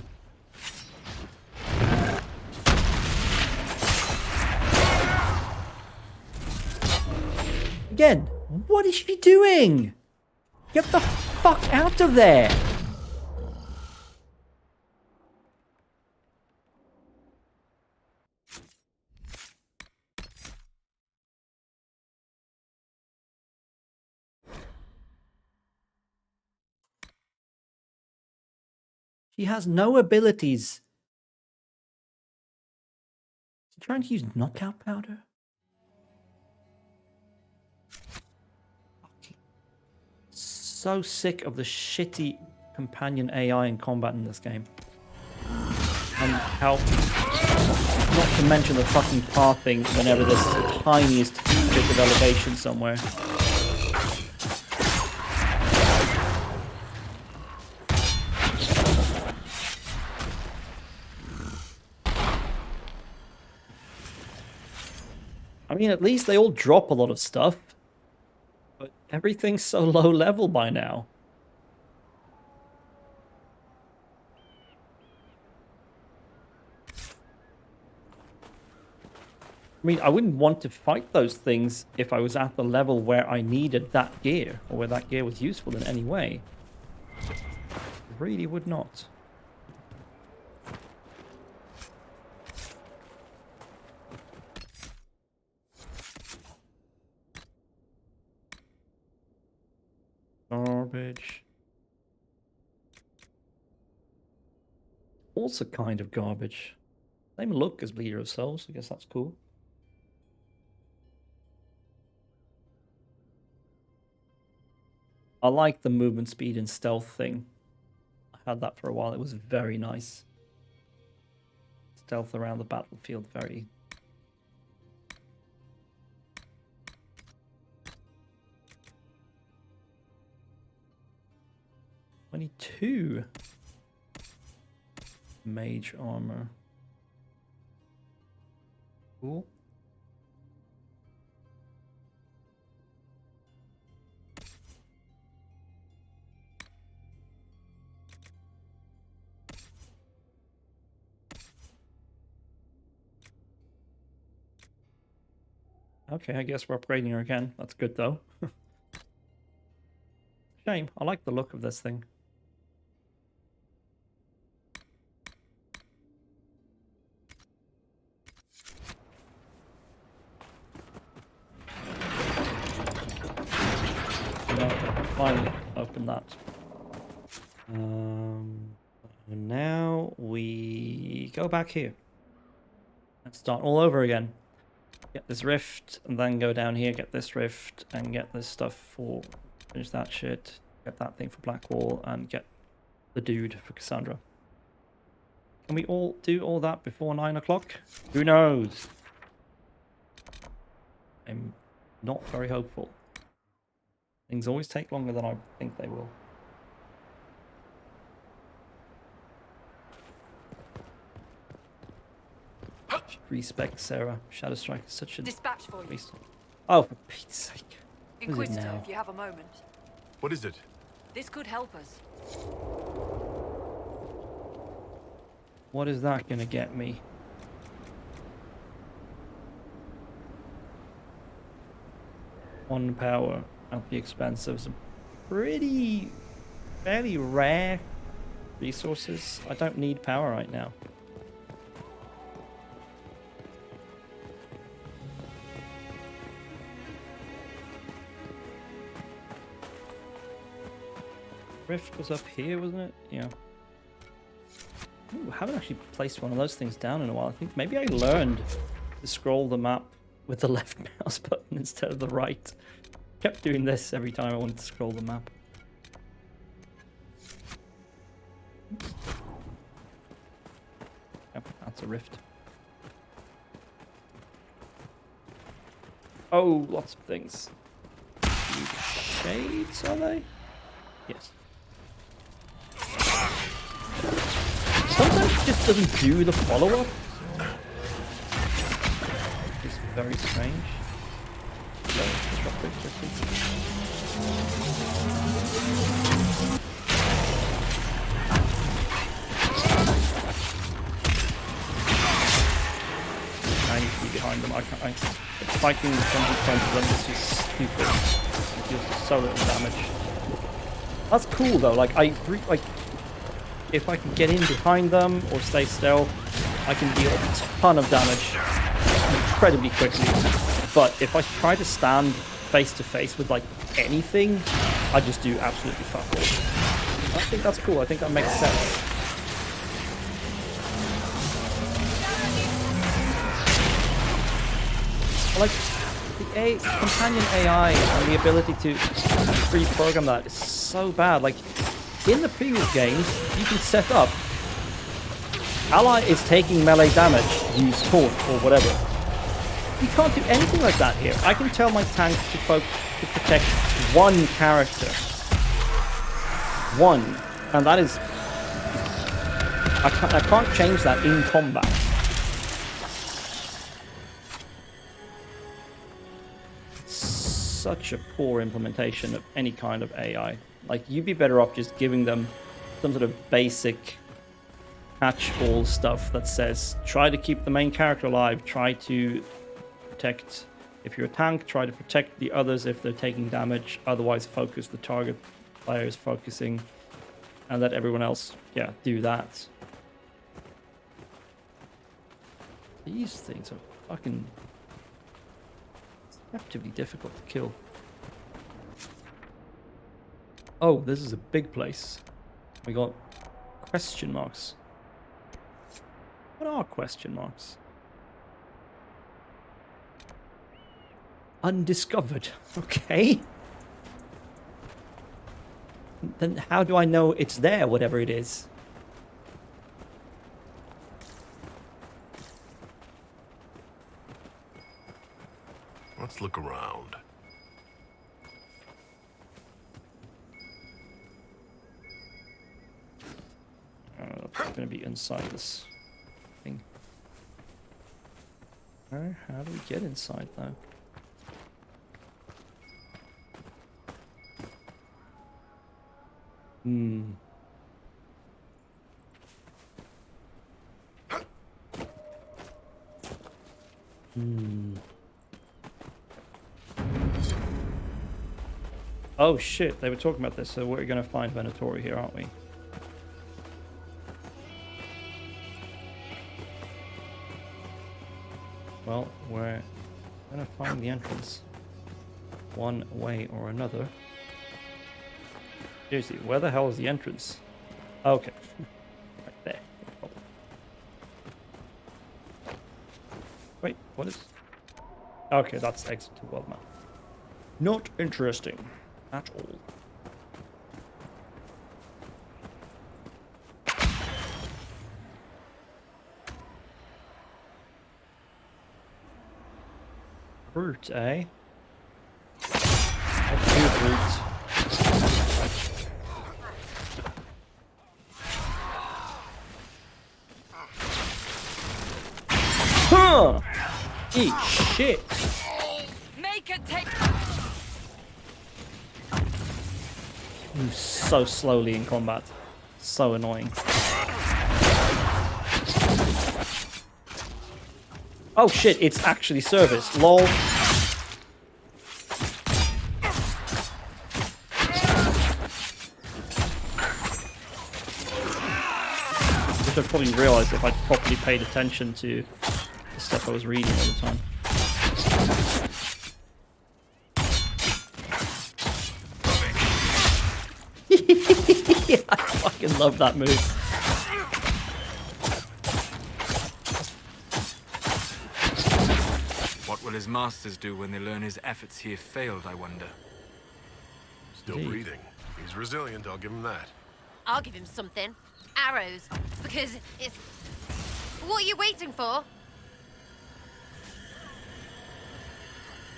Again, what is she doing? Get the fuck out of there! She has no abilities. Is she trying to use knockout powder? Fucking so sick of the shitty companion AI in combat in this game. And how, not to mention the fucking pathing whenever there's the tiniest bit of elevation somewhere. I mean, at least they all drop a lot of stuff, but everything's so low level by now. I mean, I wouldn't want to fight those things if I was at the level where I needed that gear, or where that gear was useful in any way. I really would not. Garbage. Also kind of garbage. Same look as Bleeder of Souls, I guess that's cool. I like the movement speed and stealth thing. I had that for a while, it was very nice. Stealth around the battlefield, very... $22 mage armor. Cool. Okay, I guess we're upgrading her again. That's good though. Shame. I like the look of this thing. Finally open that. Now we go back here. Let's start all over again. Get this rift, and then go down here, get this rift, and get this stuff for... Finish that shit. Get that thing for Blackwall, and get the dude for Cassandra. Can we all do all that before 9 o'clock? Who knows? I'm not very hopeful. Things always take longer than I think they will. Respect Sarah. Shadow Strike is such a dispatch for you. beast. Oh, for Pete's sake. Inquisitor, if you have a moment. What is it? This could help us. What is that gonna get me? One power at the expense of some fairly rare resources. I don't need power right now. Rift was up here, wasn't it? Yeah. Ooh, I haven't actually placed one of those things down in a while. I think maybe I learned to scroll the map with the left mouse button instead of the right. Kept doing this every time I wanted to scroll the map. Yep, that's a rift. Oh, lots of things. Shades, are they? Yes. Sometimes it just doesn't do the follow-up. It's very strange. I need to be behind them. Fighting in front of them is just stupid. It deals so little damage. That's cool though. Like if I can get in behind them or stay still, I can deal a ton of damage incredibly quickly. But if I try to stand face to face with like anything, I just do absolutely fuck all. I think that's cool. I think that makes sense. Like, the companion AI and the ability to pre-program that is so bad. Like, in the previous games, you can set up ally is taking melee damage, use taunt or whatever. You can't do anything like that here. I can tell my tank to protect one character. One. And that is... I can't change that in combat. Such a poor implementation of any kind of AI. Like, you'd be better off just giving them some sort of basic catch-all stuff that says, try to keep the main character alive, try to protect, if you're a tank, try to protect the others if they're taking damage, otherwise focus the target player is focusing, and let everyone else, yeah, do that. These things are fucking deceptively difficult to kill. Oh, this is a big place. We got question marks. What are question marks? Undiscovered. Okay. Then how do I know it's there, whatever it is? Let's look around. That's going to be inside this thing. How do we get inside, though? Oh shit, they were talking about this, so we're going to find Venatori here, aren't we? Well, we're going to find the entrance one way or another. Seriously, where the hell is the entrance? Okay. Right there. Wait, what is... Okay, that's exit to world map. Not interesting at all. Brute, eh? Let's do brute. Huh! Eat shit! Make it take. Move so slowly in combat. So annoying. Oh shit, it's actually service. Lol. Which I probably realised if I'd properly paid attention to the stuff I was reading all the time. I fucking love that move. What will his masters do when they learn his efforts here failed, I wonder? Still breathing. He's resilient, I'll give him that. I'll give him something. Arrows. Because it's... What are you waiting for?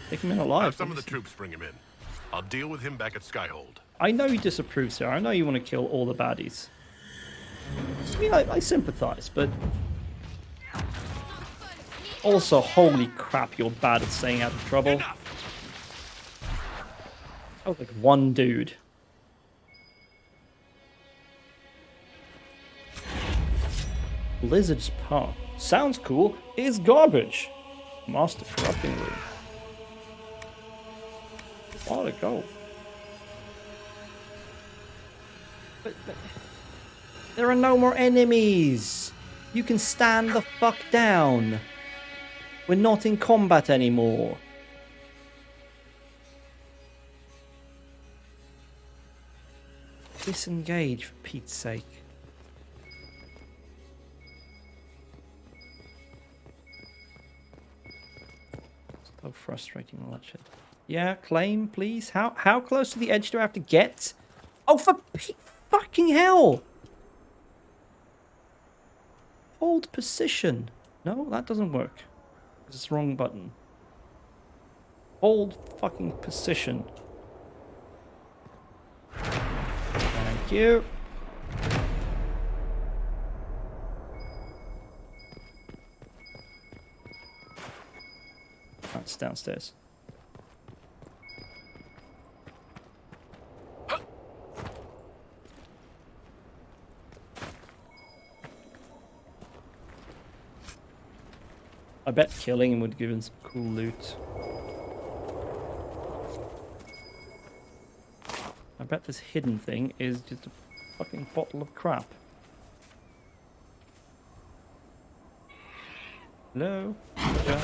Take him in alive. Have some of the troops bring him in. I'll deal with him back at Skyhold. I know you disapprove, sir. I know you want to kill all the baddies. I mean, I sympathize, but... Also, holy crap, you're bad at staying out of trouble. Oh, like one dude. Blizzard's Path. Sounds cool. Is garbage. Master Corrupting Room. Far to go. But there are no more enemies. You can stand the fuck down. We're not in combat anymore. Disengage, for Pete's sake. So frustrating, all that shit. Yeah, claim, please. How close to the edge do I have to get? Oh, for fucking hell! Hold position. No, that doesn't work. It's the wrong button. Hold fucking position. Thank you. That's downstairs. I bet killing him would give him some cool loot. I bet this hidden thing is just a fucking bottle of crap. Hello? Yeah.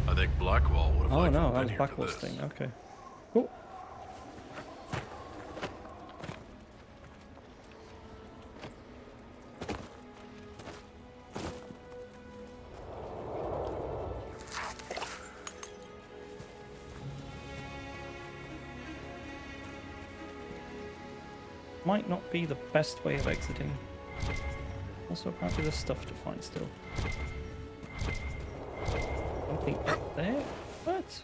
I think Blackwall would have Oh liked to no, have that been was here for Blackwell's this. thing. Okay. Cool. Might not be the best way of exiting. Also, apparently there's stuff to find still. Something up there? What?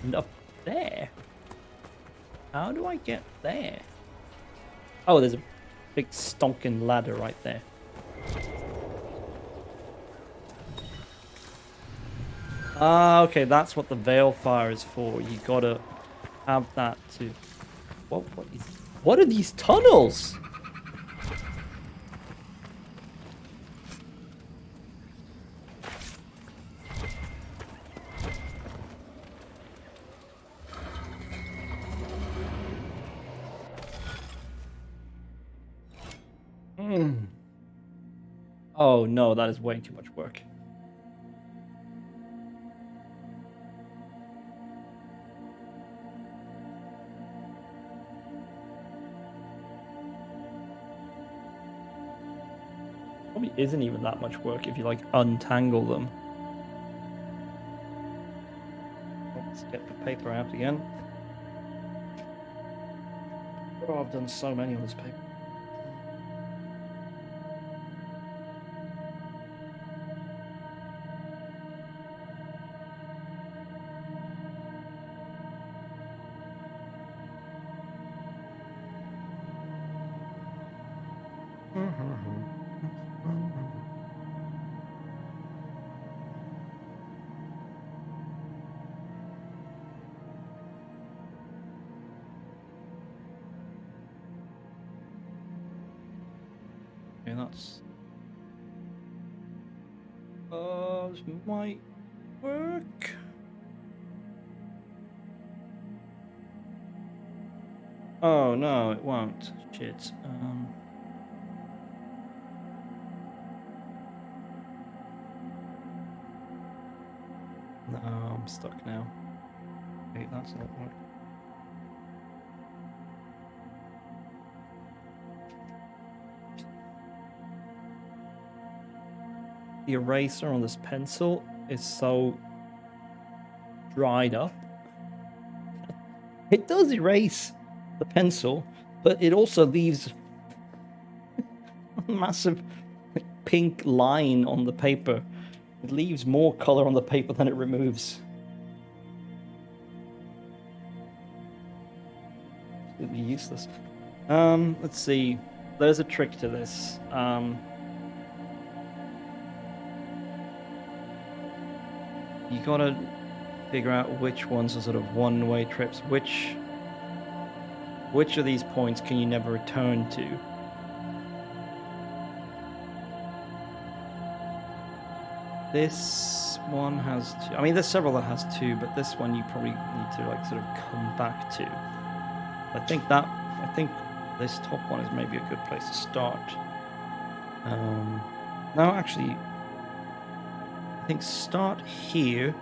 And up there? How do I get there? Oh, there's a big stonking ladder right there. Ah, okay, that's what the veil fire is for. You gotta have that to... What are these tunnels? Oh no, that is way too much work. Probably isn't even that much work if you like untangle them. Let's get the paper out again. Oh, I've done so many on this paper. Okay, that's... this might work. Oh no, it won't. Shit. No, I'm stuck now. Wait, that's not working. The eraser on this pencil is so dried up. It does erase the pencil, but it also leaves a massive pink line on the paper. It leaves more color on the paper than it removes. Completely useless. Let's see. There's a trick to this. You gotta figure out which ones are sort of one-way trips. Which of these points can you never return to? This one has two. I mean, there's several that has two, but this one you probably need to like sort of come back to. I think this top one is maybe a good place to start. No, actually, I think start here.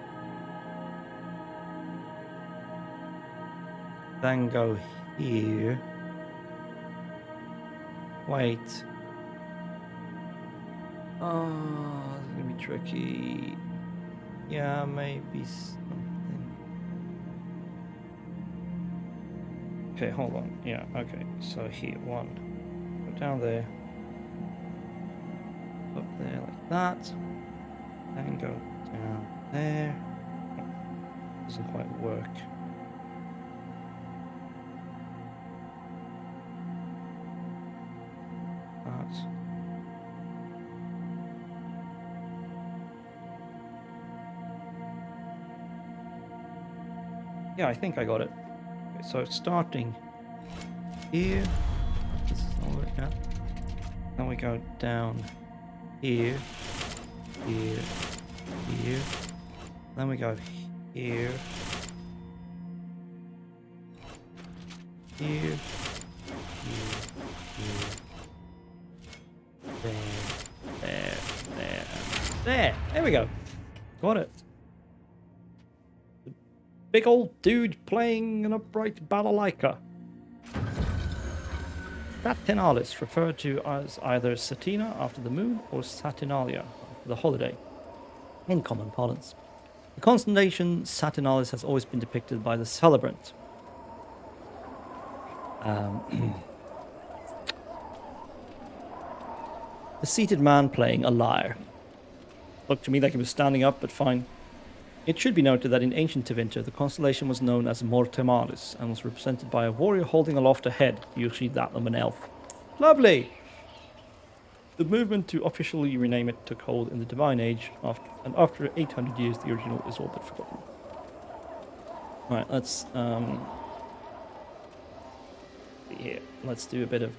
Then go here. Wait. Oh, it's gonna be tricky. Yeah, maybe something. Okay, hold on. Yeah, okay. So here, one. Go down there. Up there like that. Then go down there. Doesn't quite work. That. Yeah, I think I got it. Okay, so starting here. This is all right now. Then we go down here, here, here. Then we go here, here, here, here. There. There we go. Got it. Big old dude playing an upright balalaika. Satinalis, referred to as either Satina after the moon or Saturnalia after the holiday, in common parlance. The constellation Satinalis has always been depicted by the celebrant. The seated man playing a lyre. Looked to me like he was standing up, but fine. It should be noted that in ancient Tevinter, the constellation was known as Mortemalis and was represented by a warrior holding aloft a head, usually that of an elf. Lovely! The movement to officially rename it took hold in the Divine Age, and after 800 years, the original is all but forgotten. Alright, let's see here. Let's do a bit of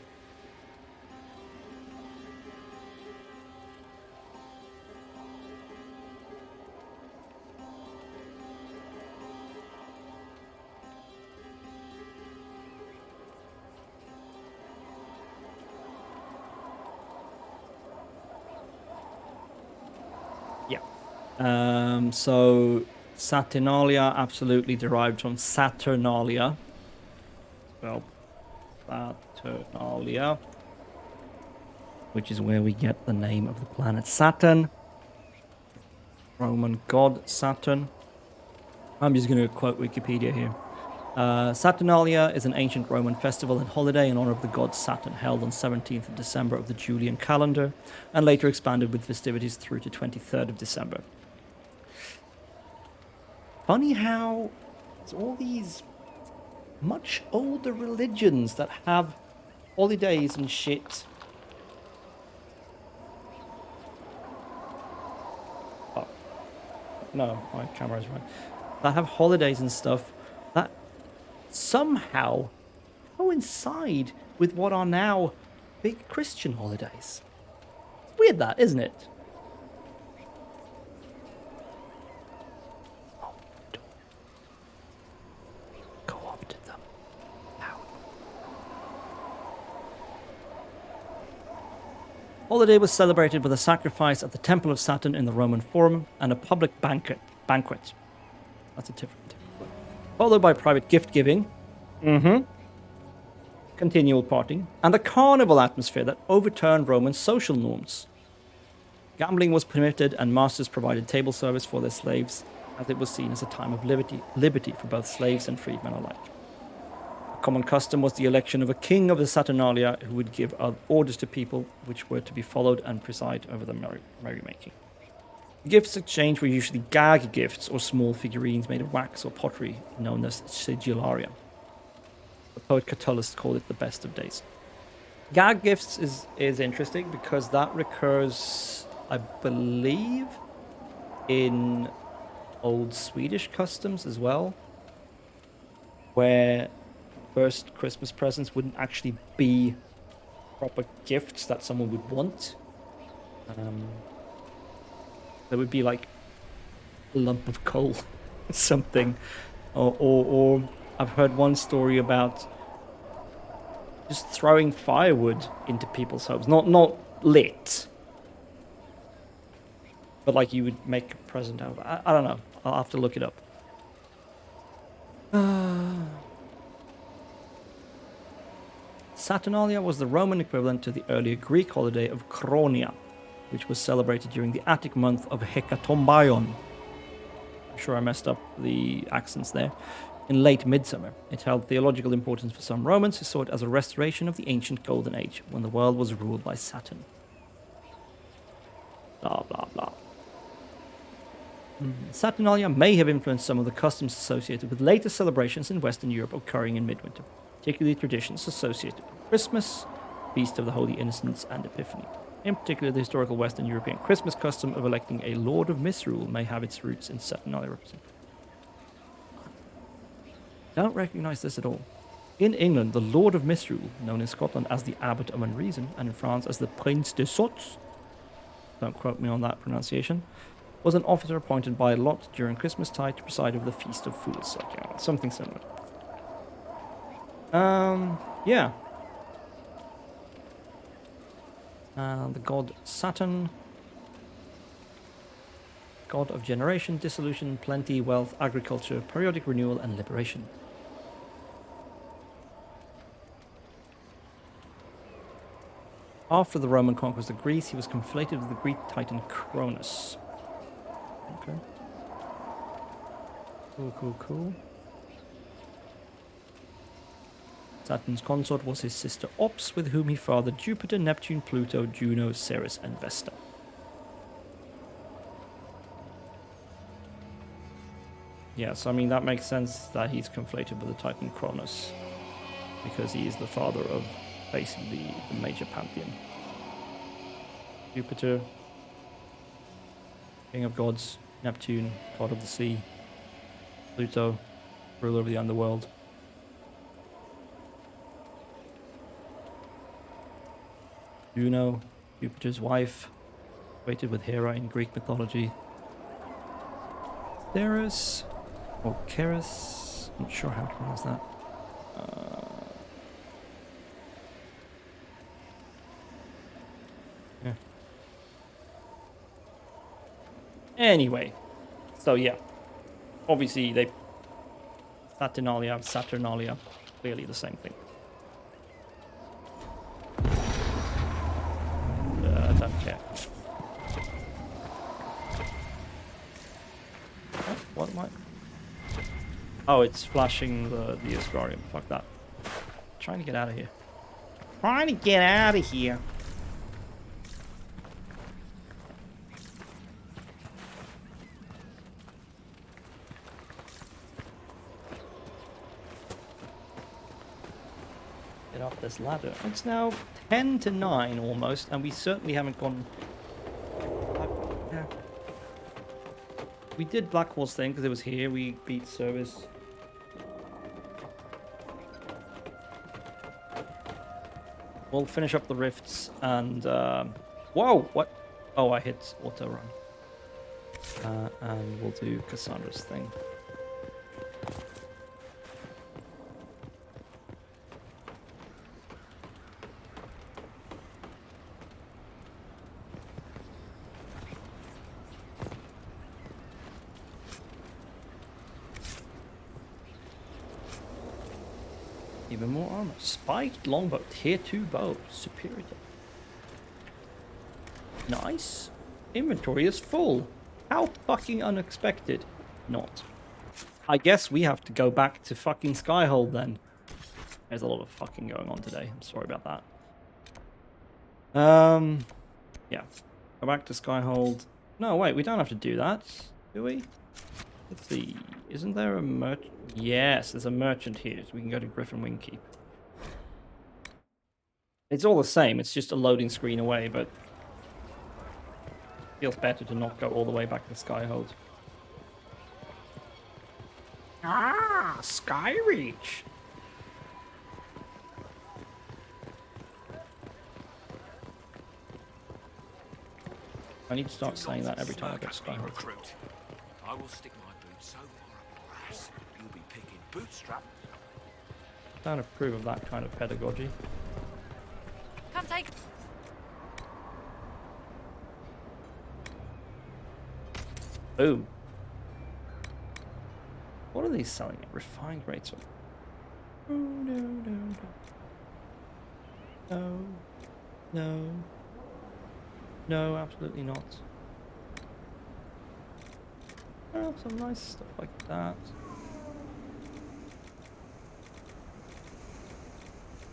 so Saturnalia absolutely derived from Saturnalia. Well, Saturnalia, which is where we get the name of the planet Saturn. Roman god Saturn. I'm just going to quote Wikipedia here. Saturnalia is an ancient Roman festival and holiday in honor of the god Saturn, held on 17th of December of the Julian calendar, and later expanded with festivities through to 23rd of December. Funny how it's all these much older religions that have holidays and shit. Oh, no, my camera's right. That have holidays and stuff that somehow coincide with what are now big Christian holidays. Weird that, isn't it? Co-opted them. How? Holiday was celebrated with a sacrifice at the Temple of Saturn in the Roman Forum and a public banquet. That's a different. Followed by private gift giving. Continual partying. And a carnival atmosphere that overturned Roman social norms. Gambling was permitted and masters provided table service for their slaves, as it was seen as a time of liberty for both slaves and freedmen alike. A common custom was the election of a king of the Saturnalia who would give orders to people which were to be followed and preside over the merrymaking. The gifts exchanged were usually gag gifts or small figurines made of wax or pottery, known as sigillaria. The poet Catullus called it the best of days. Gag gifts is interesting because that recurs, I believe, in old Swedish customs as well, where first Christmas presents wouldn't actually be proper gifts that someone would want. There would be like a lump of coal, something, or I've heard one story about just throwing firewood into people's homes, not lit, but like you would make a present out of it. I don't know. I'll have to look it up. Saturnalia was the Roman equivalent to the earlier Greek holiday of Chronia, which was celebrated during the Attic month of Hekatombion. I'm sure I messed up the accents there. In late midsummer, it held theological importance for some Romans who saw it as a restoration of the ancient Golden Age, when the world was ruled by Saturn. Blah, blah, blah. Saturnalia may have influenced some of the customs associated with later celebrations in Western Europe occurring in midwinter, particularly traditions associated with Christmas, Feast of the Holy Innocents, and Epiphany. In particular, the historical Western European Christmas custom of electing a Lord of Misrule may have its roots in Saturnalia representation. Don't recognize this at all. In England, the Lord of Misrule, known in Scotland as the Abbot of Unreason, and in France as the Prince de Sots, don't quote me on that pronunciation, was an officer appointed by lot during Christmastide to preside over the Feast of Fools. Okay, something similar. Yeah. The god Saturn, god of generation, dissolution, plenty, wealth, agriculture, periodic renewal, and liberation. After the Roman conquest of Greece, he was conflated with the Greek titan Cronus. Okay. Cool. Saturn's consort was his sister Ops, with whom he fathered Jupiter, Neptune, Pluto, Juno, Ceres, and Vesta. Yes, I mean, that makes sense that he's conflated with the titan Cronus, because he is the father of basically the major pantheon. Jupiter, king of gods, Neptune, god of the sea, Pluto, ruler of the underworld. Juno, Jupiter's wife, equated with Hera in Greek mythology. Ceres, or Keres, not sure how to pronounce that. Yeah. Anyway, so yeah, obviously they Saturnalia, clearly the same thing. I don't care. Oh, what am I? Oh, it's flashing the Asgarium. Fuck that. Trying to get out of here. Trying to get out of here. Get up this ladder. It's now 10 to 9 almost, and we certainly haven't gone... We did Blackwall's thing because it was here. We beat Service. We'll finish up the rifts and... Whoa! What? Oh, I hit auto run. And we'll do Cassandra's thing. Even more armor. Spiked longbow. Tier 2 bow. Superior. Nice. Inventory is full. How fucking unexpected. Not. I guess we have to go back to fucking Skyhold then. There's a lot of fucking going on today. I'm sorry about that. Yeah. Go back to Skyhold. No, wait. We don't have to do that. Do we? Let's see. Isn't there a merchant? Yes, there's a merchant here, so we can go to Griffin Wingkeep. It's all the same, it's just a loading screen away, but... feels better to not go all the way back to Skyhold. Ah, Skyreach! I need to start saying that every time I go to Skyhold. I will stick my boots so far up your ass, you'll be picking bootstrap. Don't approve of that kind of pedagogy. Come take. Boom. What are these selling at? Refined rates of... No. No. No, absolutely not. Oh, some nice stuff like that.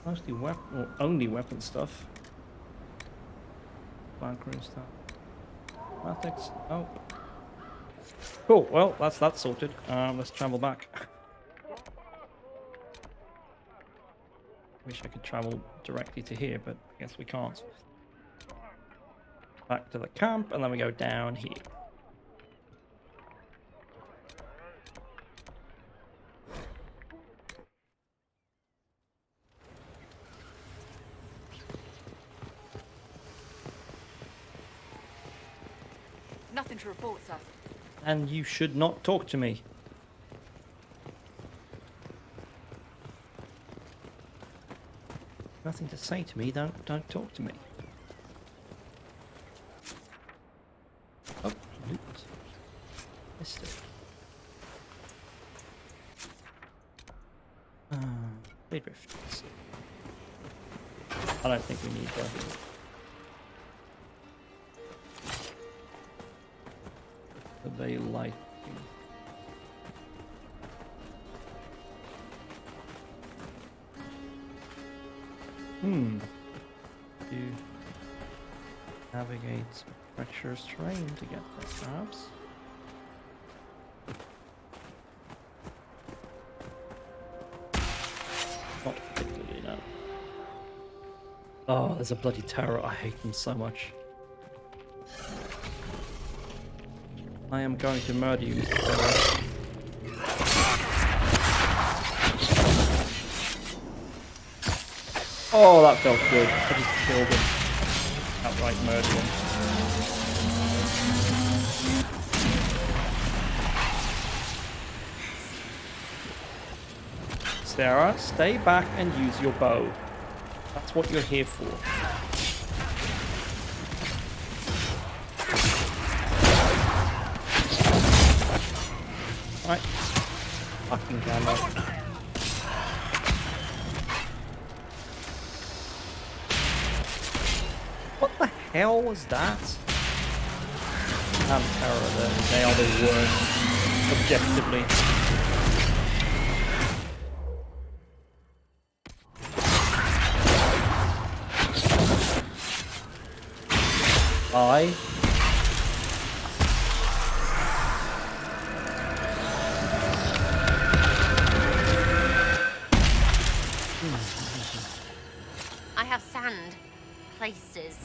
Mostly weapon, or only weapon stuff. Valkyrie stuff. Mathematics. Oh. Cool. Well, that's that sorted. Let's travel back. Wish I could travel directly to here, but I guess we can't. Back to the camp, and then we go down here. Nothing to report, sir. And you should not talk to me. Nothing to say to me, don't talk to me. Oh, loot. Missed it. Blade rift. I don't think we need that. The light. To navigate treacherous terrain to get there, perhaps. Not particularly, no. Oh, there's a bloody terror. I hate them so much. I am going to murder you, Mr. Terror. Oh, that felt good. I just killed him. Outright murdered him. Sarah, stay back and use your bow. That's what you're here for. Right. Fucking camera. What the hell was that? Damn terror, they are the worst. Objectively. I. I have sand. Places.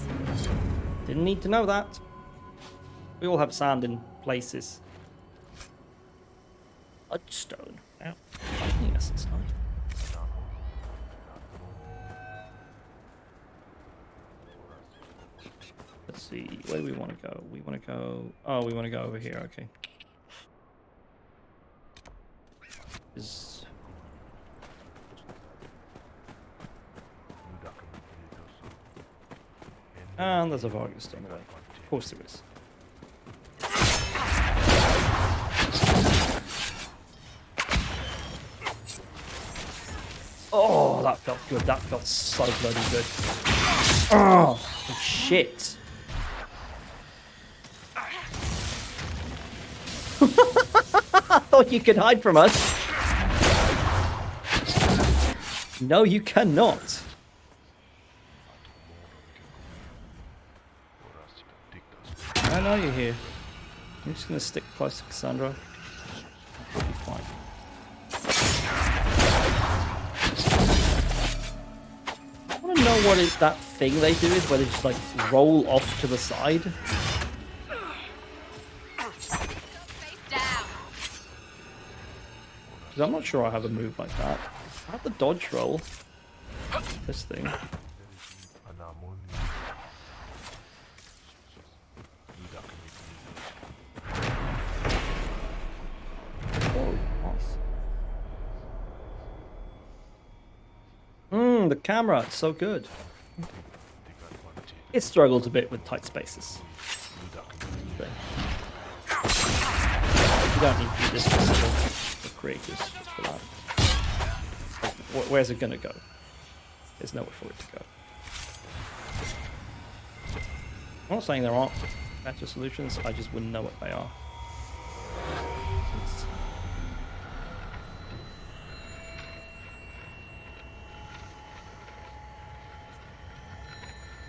Didn't need to know that. We all have sand in places. Bloodstone. Wow. Yes, it's nice. Let's see. Where do we want to go? We want to go. Oh, we want to go over here. Okay. And there's a Vargas down the way. Of course there is. Oh, that felt good. That felt so bloody good. Oh, shit. I thought you could hide from us. No, you cannot. I know you're here. I'm just gonna stick close to Cassandra. I'll be fine. I wanna know what is that thing they do is where they just like roll off to the side. Because I'm not sure I have a move like that. I have the dodge roll. This thing. The camera, it's so good. It struggles a bit with tight spaces. But you don't need to be this specific for creators just for that. Where's it gonna go? There's nowhere for it to go. I'm not saying there aren't better solutions, I just wouldn't know what they are.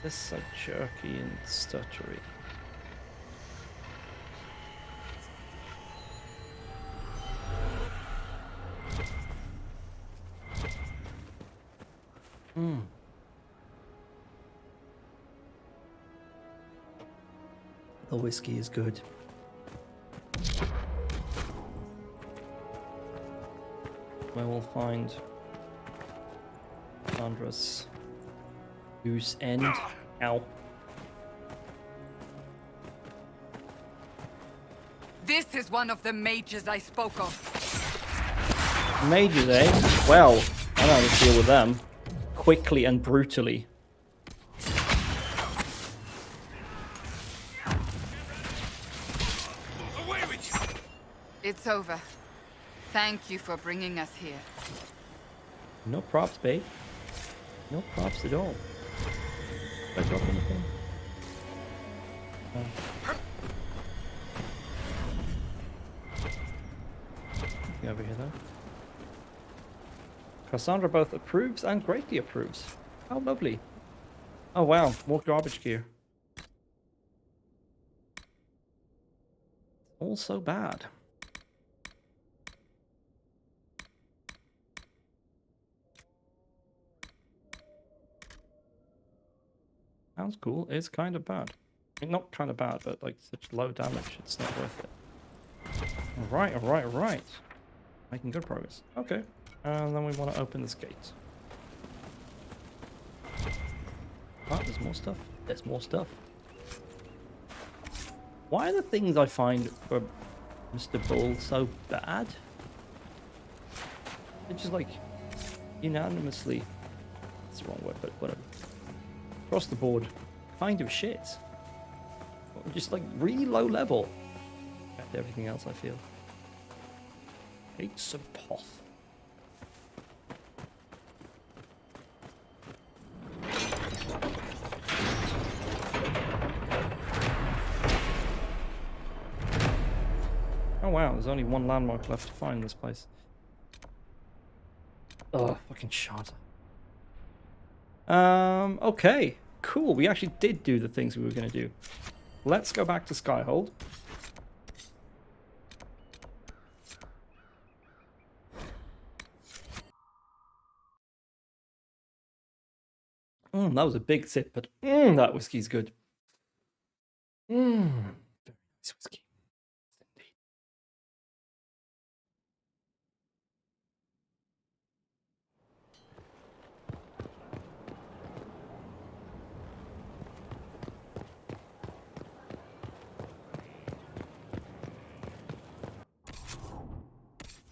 This is so jerky and stuttery. The whiskey is good. Where we'll find Sandra's loose end. Ow. This is one of the mages I spoke of. Mages, eh? Well, I know how to deal with them. Quickly and brutally. It's over. Thank you for bringing us here. No props, babe. No props at all. Did I drop anything? Nothing over here though. Cassandra both approves and greatly approves. How lovely. Oh wow, more garbage gear. All so bad. Sounds cool. It's kind of bad. I mean, not kind of bad, but like such low damage, it's not worth it. Alright. Making good progress. Okay. And then we want to open this gate. Oh, there's more stuff. There's more stuff. Why are the things I find for Mr. Bull so bad? They're just like unanimously. That's the wrong word, but whatever. Across the board, kind of shit. Just like really low level. Compared to everything else, I feel. Gates of Poth. Oh wow, there's only one landmark left to find in this place. Oh, fucking shot. Okay, cool. We actually did do the things we were going to do. Let's go back to Skyhold. That was a big sip, but that whiskey's good. Very nice whiskey. Indeed.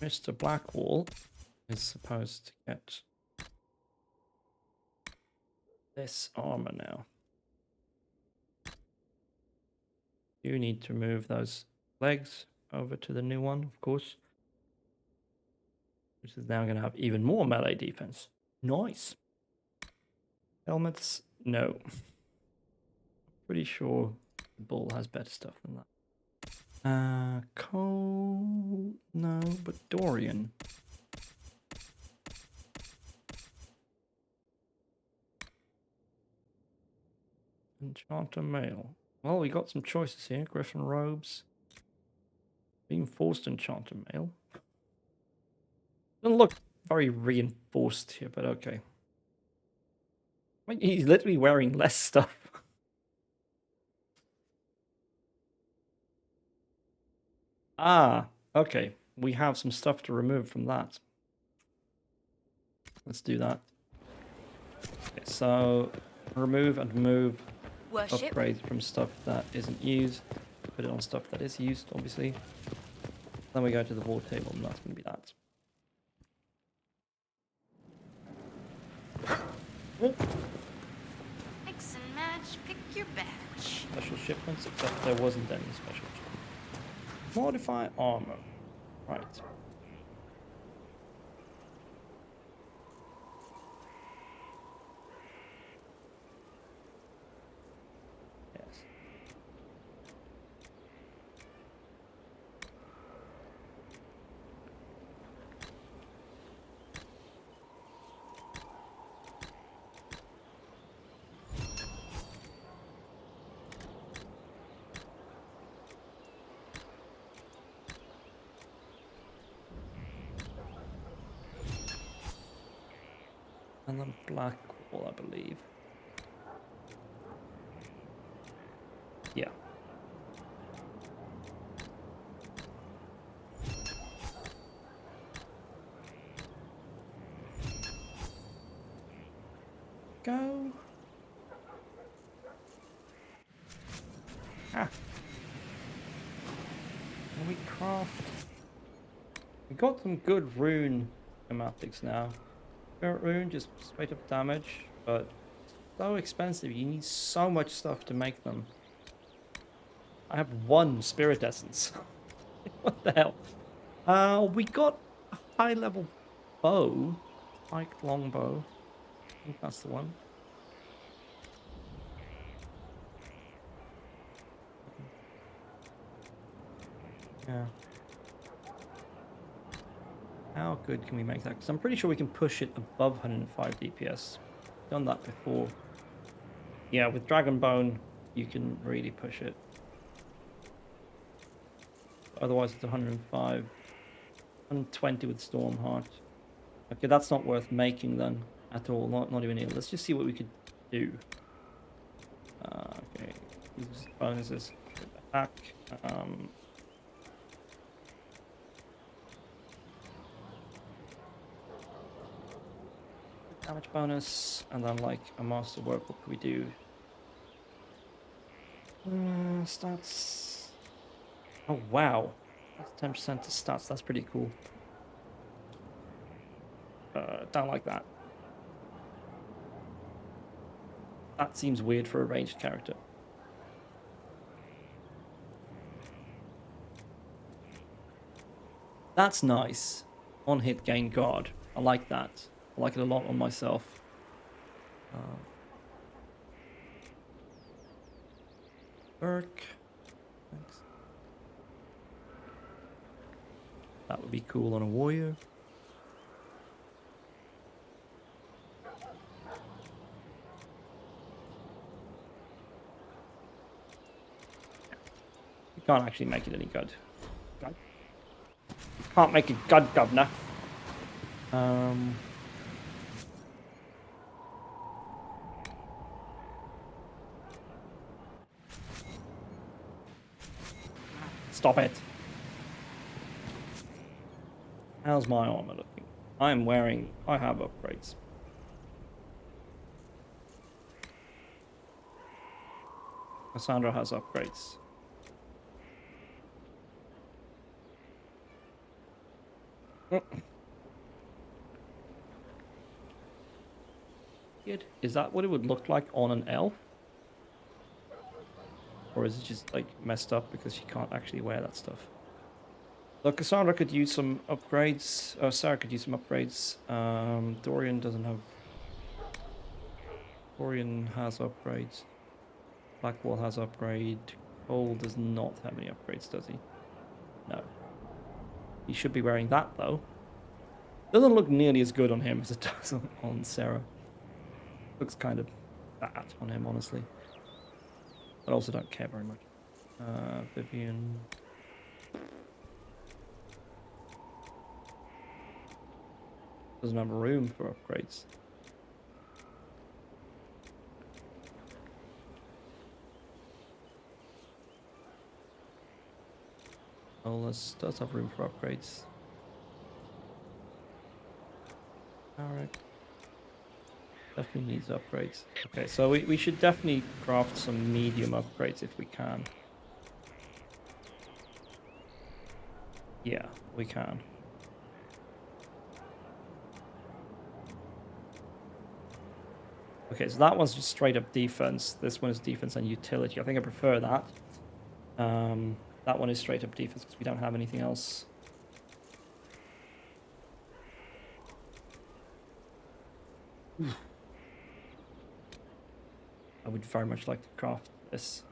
Mr. Blackwall is supposed to get this armor now. You need to move those legs over to the new one, of course. Which is now going to have even more melee defense. Nice. Helmets? No. Pretty sure the bull has better stuff than that. Cole? No, but Dorian. Enchanter mail. Well, we got some choices here. Griffin robes. Reinforced enchanter mail. Doesn't look very reinforced here, but okay. I mean, he's literally wearing less stuff. Ah, okay. We have some stuff to remove from that. Let's do that. Okay, so remove and move upgrades from stuff that isn't used. Put it on stuff that is used, obviously. Then we go to the war table, and that's going to be that. Mix and match, pick your batch. Special shipments, except there wasn't any special shipments. Modify armor. Right. Yes. And then black wall, I believe. Yeah. Go. Ah. Can we craft? We got some good rune schematics now. Spirit rune, just straight up damage, but so expensive. You need so much stuff to make them. I have one spirit essence. What the hell? We got a high level bow, spiked longbow. I think that's the one. Yeah. How good can we make that? Because I'm pretty sure we can push it above 105 DPS. Done that before. Yeah, with Dragonbone, you can really push it. Otherwise, it's 105. 120 with Stormheart. Okay, that's not worth making then at all. Not even here. Let's just see what we could do. Okay, use bonuses. Attack. Damage bonus, and then like a masterwork. What could we do? Stats. Oh wow, that's 10% to stats. That's pretty cool. Don't like that. That seems weird for a ranged character. That's nice. On hit gain guard. I like that. I like it a lot on myself. Burke. Thanks. That would be cool on a warrior. You can't actually make it any good. You can't make it good, governor. Stop it. How's my armor looking? I have upgrades. Cassandra has upgrades. Is that what it would look like on an elf? Or is it just like messed up because she can't actually wear that stuff? Look, Cassandra could use some upgrades. Oh, Sarah could use some upgrades. Dorian doesn't have... Dorian has upgrades. Blackwall has upgrade. Cole does not have any upgrades, does he? No. He should be wearing that, though. Doesn't look nearly as good on him as it does on Sarah. Looks kind of bad on him, honestly. But I also don't care very much. Vivian... Doesn't have room for upgrades. Olus does have room for upgrades. Alright. Definitely needs upgrades. Okay, so we should definitely craft some medium upgrades if we can. Yeah, we can. Okay, so that one's just straight up defense. This one is defense and utility. I think I prefer that. That one is straight up defense because we don't have anything else. I would very much like to craft this.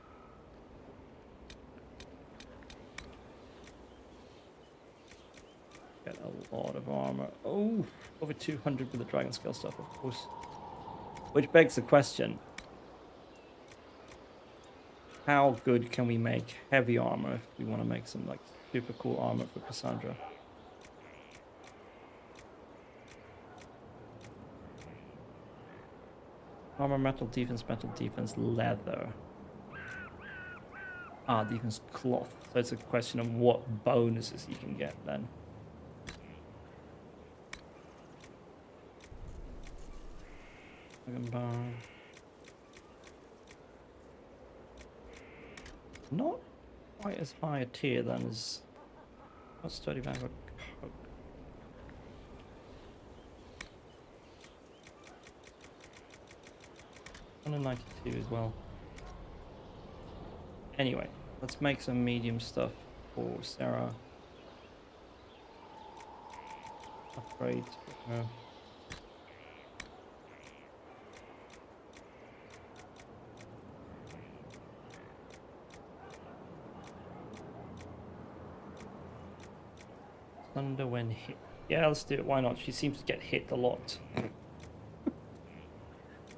Get a lot of armor. Oh, over 200 with the dragon scale stuff, of course. Which begs the question, how good can we make heavy armor if we want to make some like super cool armor for Cassandra? Armor, metal defense, leather. Ah, defense cloth. So it's a question of what bonuses you can get then. Dragon bar. Not quite as high a tier then as what's 30 Vanguard Coke. $192 as well. Anyway, let's make some medium stuff for Sarah. Upgrade for her. Thunder when hit. Yeah, let's do it. Why not? She seems to get hit a lot.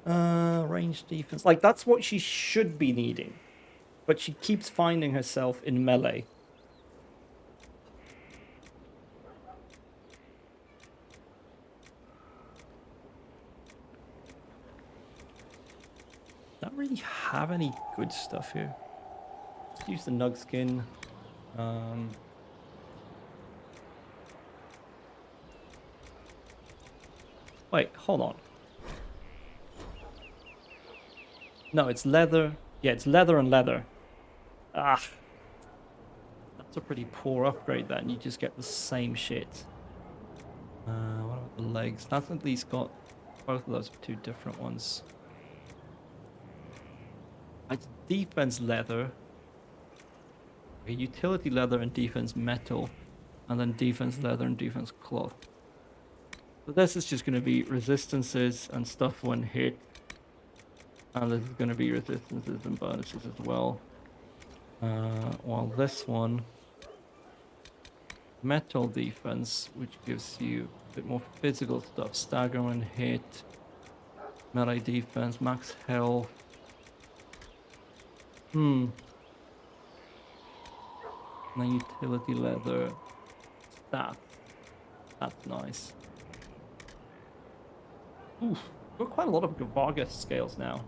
Range defense. Like, that's what she should be needing. But she keeps finding herself in melee. Don't really have any good stuff here. Let's use the Nug skin. Wait, hold on. No, it's leather. Yeah, it's leather and leather. Ah. That's a pretty poor upgrade then. You just get the same shit. What about the legs? That's at least got both of those are two different ones. It's defense leather. Okay, utility leather and defense metal. And then defense leather and defense cloth. So this is just going to be resistances and stuff when hit. And this is going to be resistances and bonuses as well. While this one, metal defense, which gives you a bit more physical stuff. Stagger when hit. Melee defense, max health. And then utility leather. That's nice. Oof, got quite a lot of Gavaga scales now.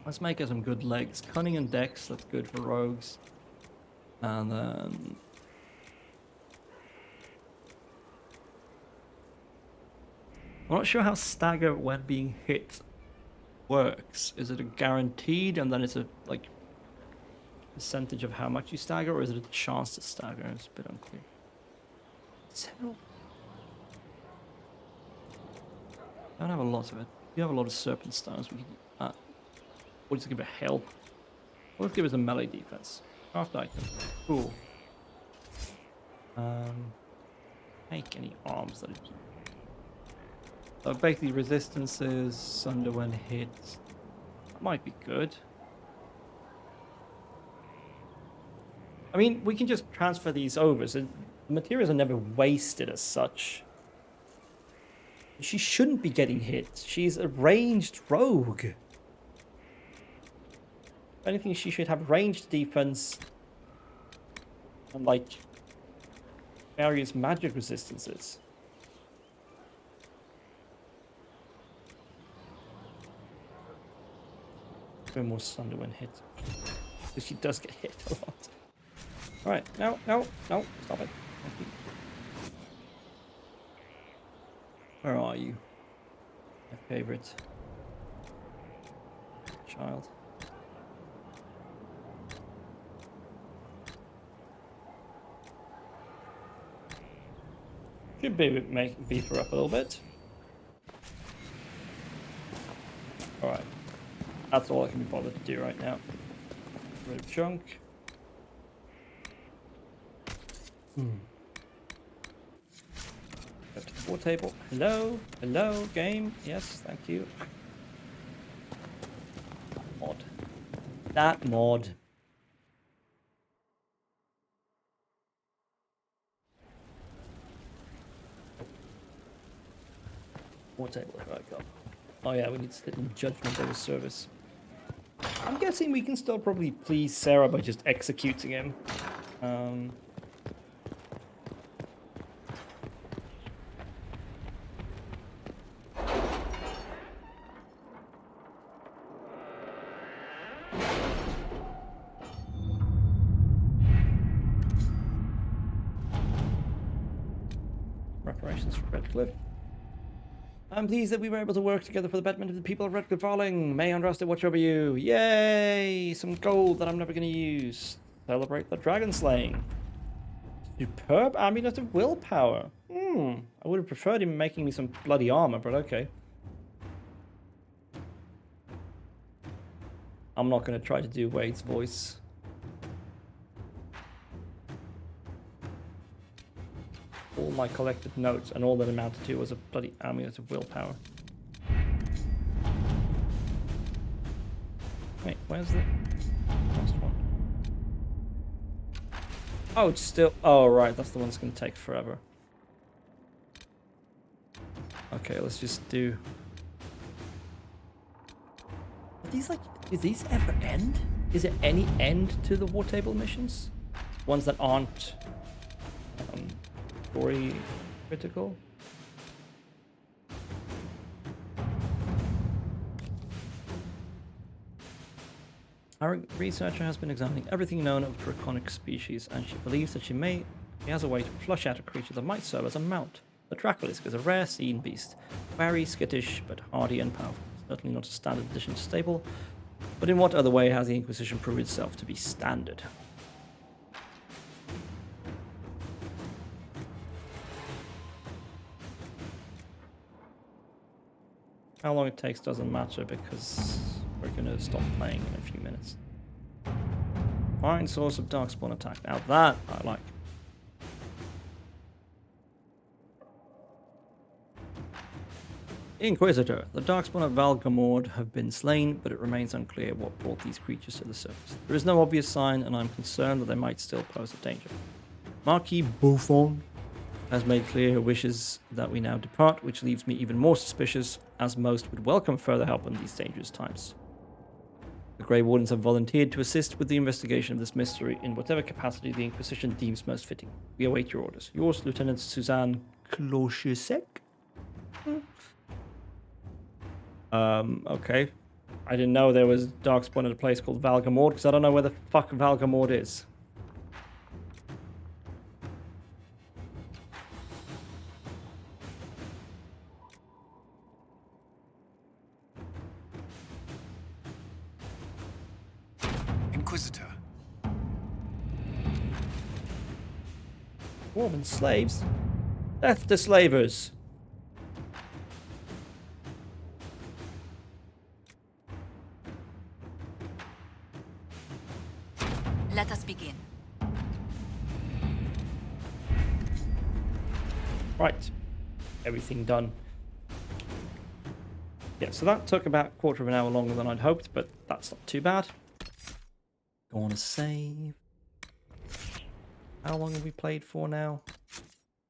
Let's make her some good legs. Cunning and Dex, that's good for rogues. And then... I'm not sure how stagger when being hit works. Is it a guaranteed and then it's a, like, percentage of how much you stagger, or is it a chance to stagger? It's a bit unclear. I don't have a lot of it. We have a lot of serpent stones. We can use that. We'll just give it help. Let's give it a melee defense. Craft item. Cool. Make any arms that it. So basically resistances, sunder when hit. That might be good. I mean, we can just transfer these over, so the materials are never wasted as such. She shouldn't be getting hit. She's a ranged rogue. If anything, she should have ranged defense and, like, various magic resistances. A bit more sunder when hit. Because she does get hit a lot. Alright, no, stop it. Where are you? My favorite child. Should be beef her up a little bit. Alright. That's all I can be bothered to do right now. Get rid of junk. Go to the war table. Hello, game. Yes, thank you. Mod. That mod. War table, here I go. Oh yeah, we need to sit in judgment over service. I'm guessing we can still probably please Sarah by just executing him. Redcliffe. I'm pleased that we were able to work together for the betterment of the people of Redcliffe Falling. May Andraste watch over you. Yay! Some gold that I'm never going to use. Celebrate the dragon slaying. Superb amulet of willpower. I would have preferred him making me some bloody armor, but okay. I'm not going to try to do Wade's voice. All my collected notes, and all that amounted to was a bloody amulet of willpower. Wait, where's the last one? Oh, it's still... Oh, right, that's the one that's going to take forever. Okay, let's just do... Are these like... Do these ever end? Is there any end to the war table missions? Ones that aren't... story critical? Our researcher has been examining everything known of draconic species, and she believes that she has a way to flush out a creature that might serve as a mount. The Dracolisk is a rare seen beast, wary, skittish, but hardy and powerful. Certainly not a standard edition stable, but in what other way has the Inquisition proved itself to be standard? How long it takes doesn't matter because we're going to stop playing in a few minutes. Find source of Darkspawn attack. Now that I like. Inquisitor. The Darkspawn of Valgamord have been slain, but it remains unclear what brought these creatures to the surface. There is no obvious sign, and I'm concerned that they might still pose a danger. Marquis Buffon has made clear her wishes that we now depart, which leaves me even more suspicious, as most would welcome further help in these dangerous times. The Grey Wardens have volunteered to assist with the investigation of this mystery in whatever capacity the Inquisition deems most fitting. We await your orders. Yours, Lieutenant Suzanne Kloschisek? Okay. I didn't know there was Darkspawn at a place called Valgamord, because I don't know where the fuck Valgamord is. Inquisitor. Woman slaves? Death to slavers! Let us begin. Right. Everything done. Yeah, so that took about a quarter of an hour longer than I'd hoped, but that's not too bad. Go on to save. How long have we played for now?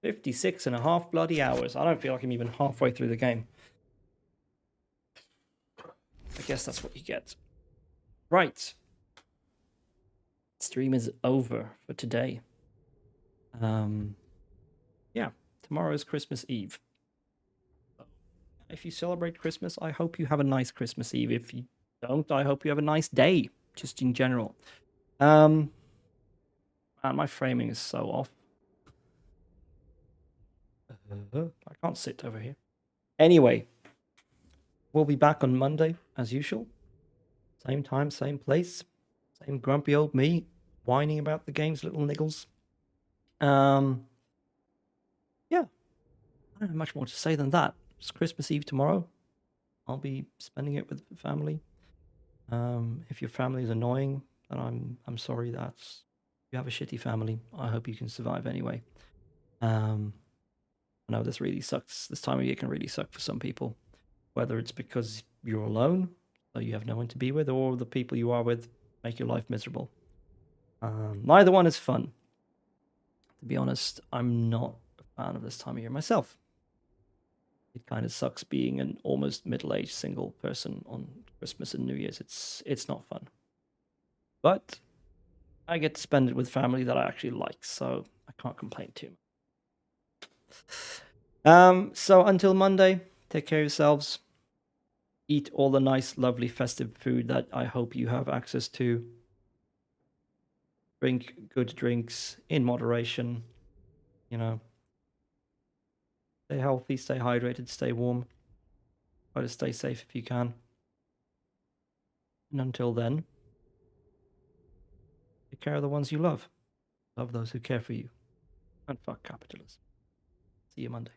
56 and a half bloody hours. I don't feel like I'm even halfway through the game. I guess that's what you get. Right. Stream is over for today. Yeah, tomorrow is Christmas Eve. If you celebrate Christmas, I hope you have a nice Christmas Eve. If you don't, I hope you have a nice day, just in general. Man, my framing is so off. I can't sit over here. Anyway, we'll be back on Monday, as usual. Same time, same place. Same grumpy old me, whining about the game's little niggles. Yeah. I don't have much more to say than that. It's Christmas Eve tomorrow. I'll be spending it with family. If your family is annoying, then I'm sorry that's... You have a shitty family. I hope you can survive anyway. I know this really sucks. This time of year can really suck for some people. Whether it's because you're alone, so you have no one to be with, or the people you are with make your life miserable. Neither one is fun. To be honest, I'm not a fan of this time of year myself. It kind of sucks being an almost middle-aged single person on Christmas and New Year's. It's not fun. But I get to spend it with family that I actually like, so I can't complain too much. So until Monday, take care of yourselves. Eat all the nice, lovely, festive food that I hope you have access to. Drink good drinks in moderation, you know. Stay healthy, stay hydrated, stay warm. Try to stay safe if you can. And until then, take care of the ones you love. Love those who care for you. And fuck capitalism. See you Monday.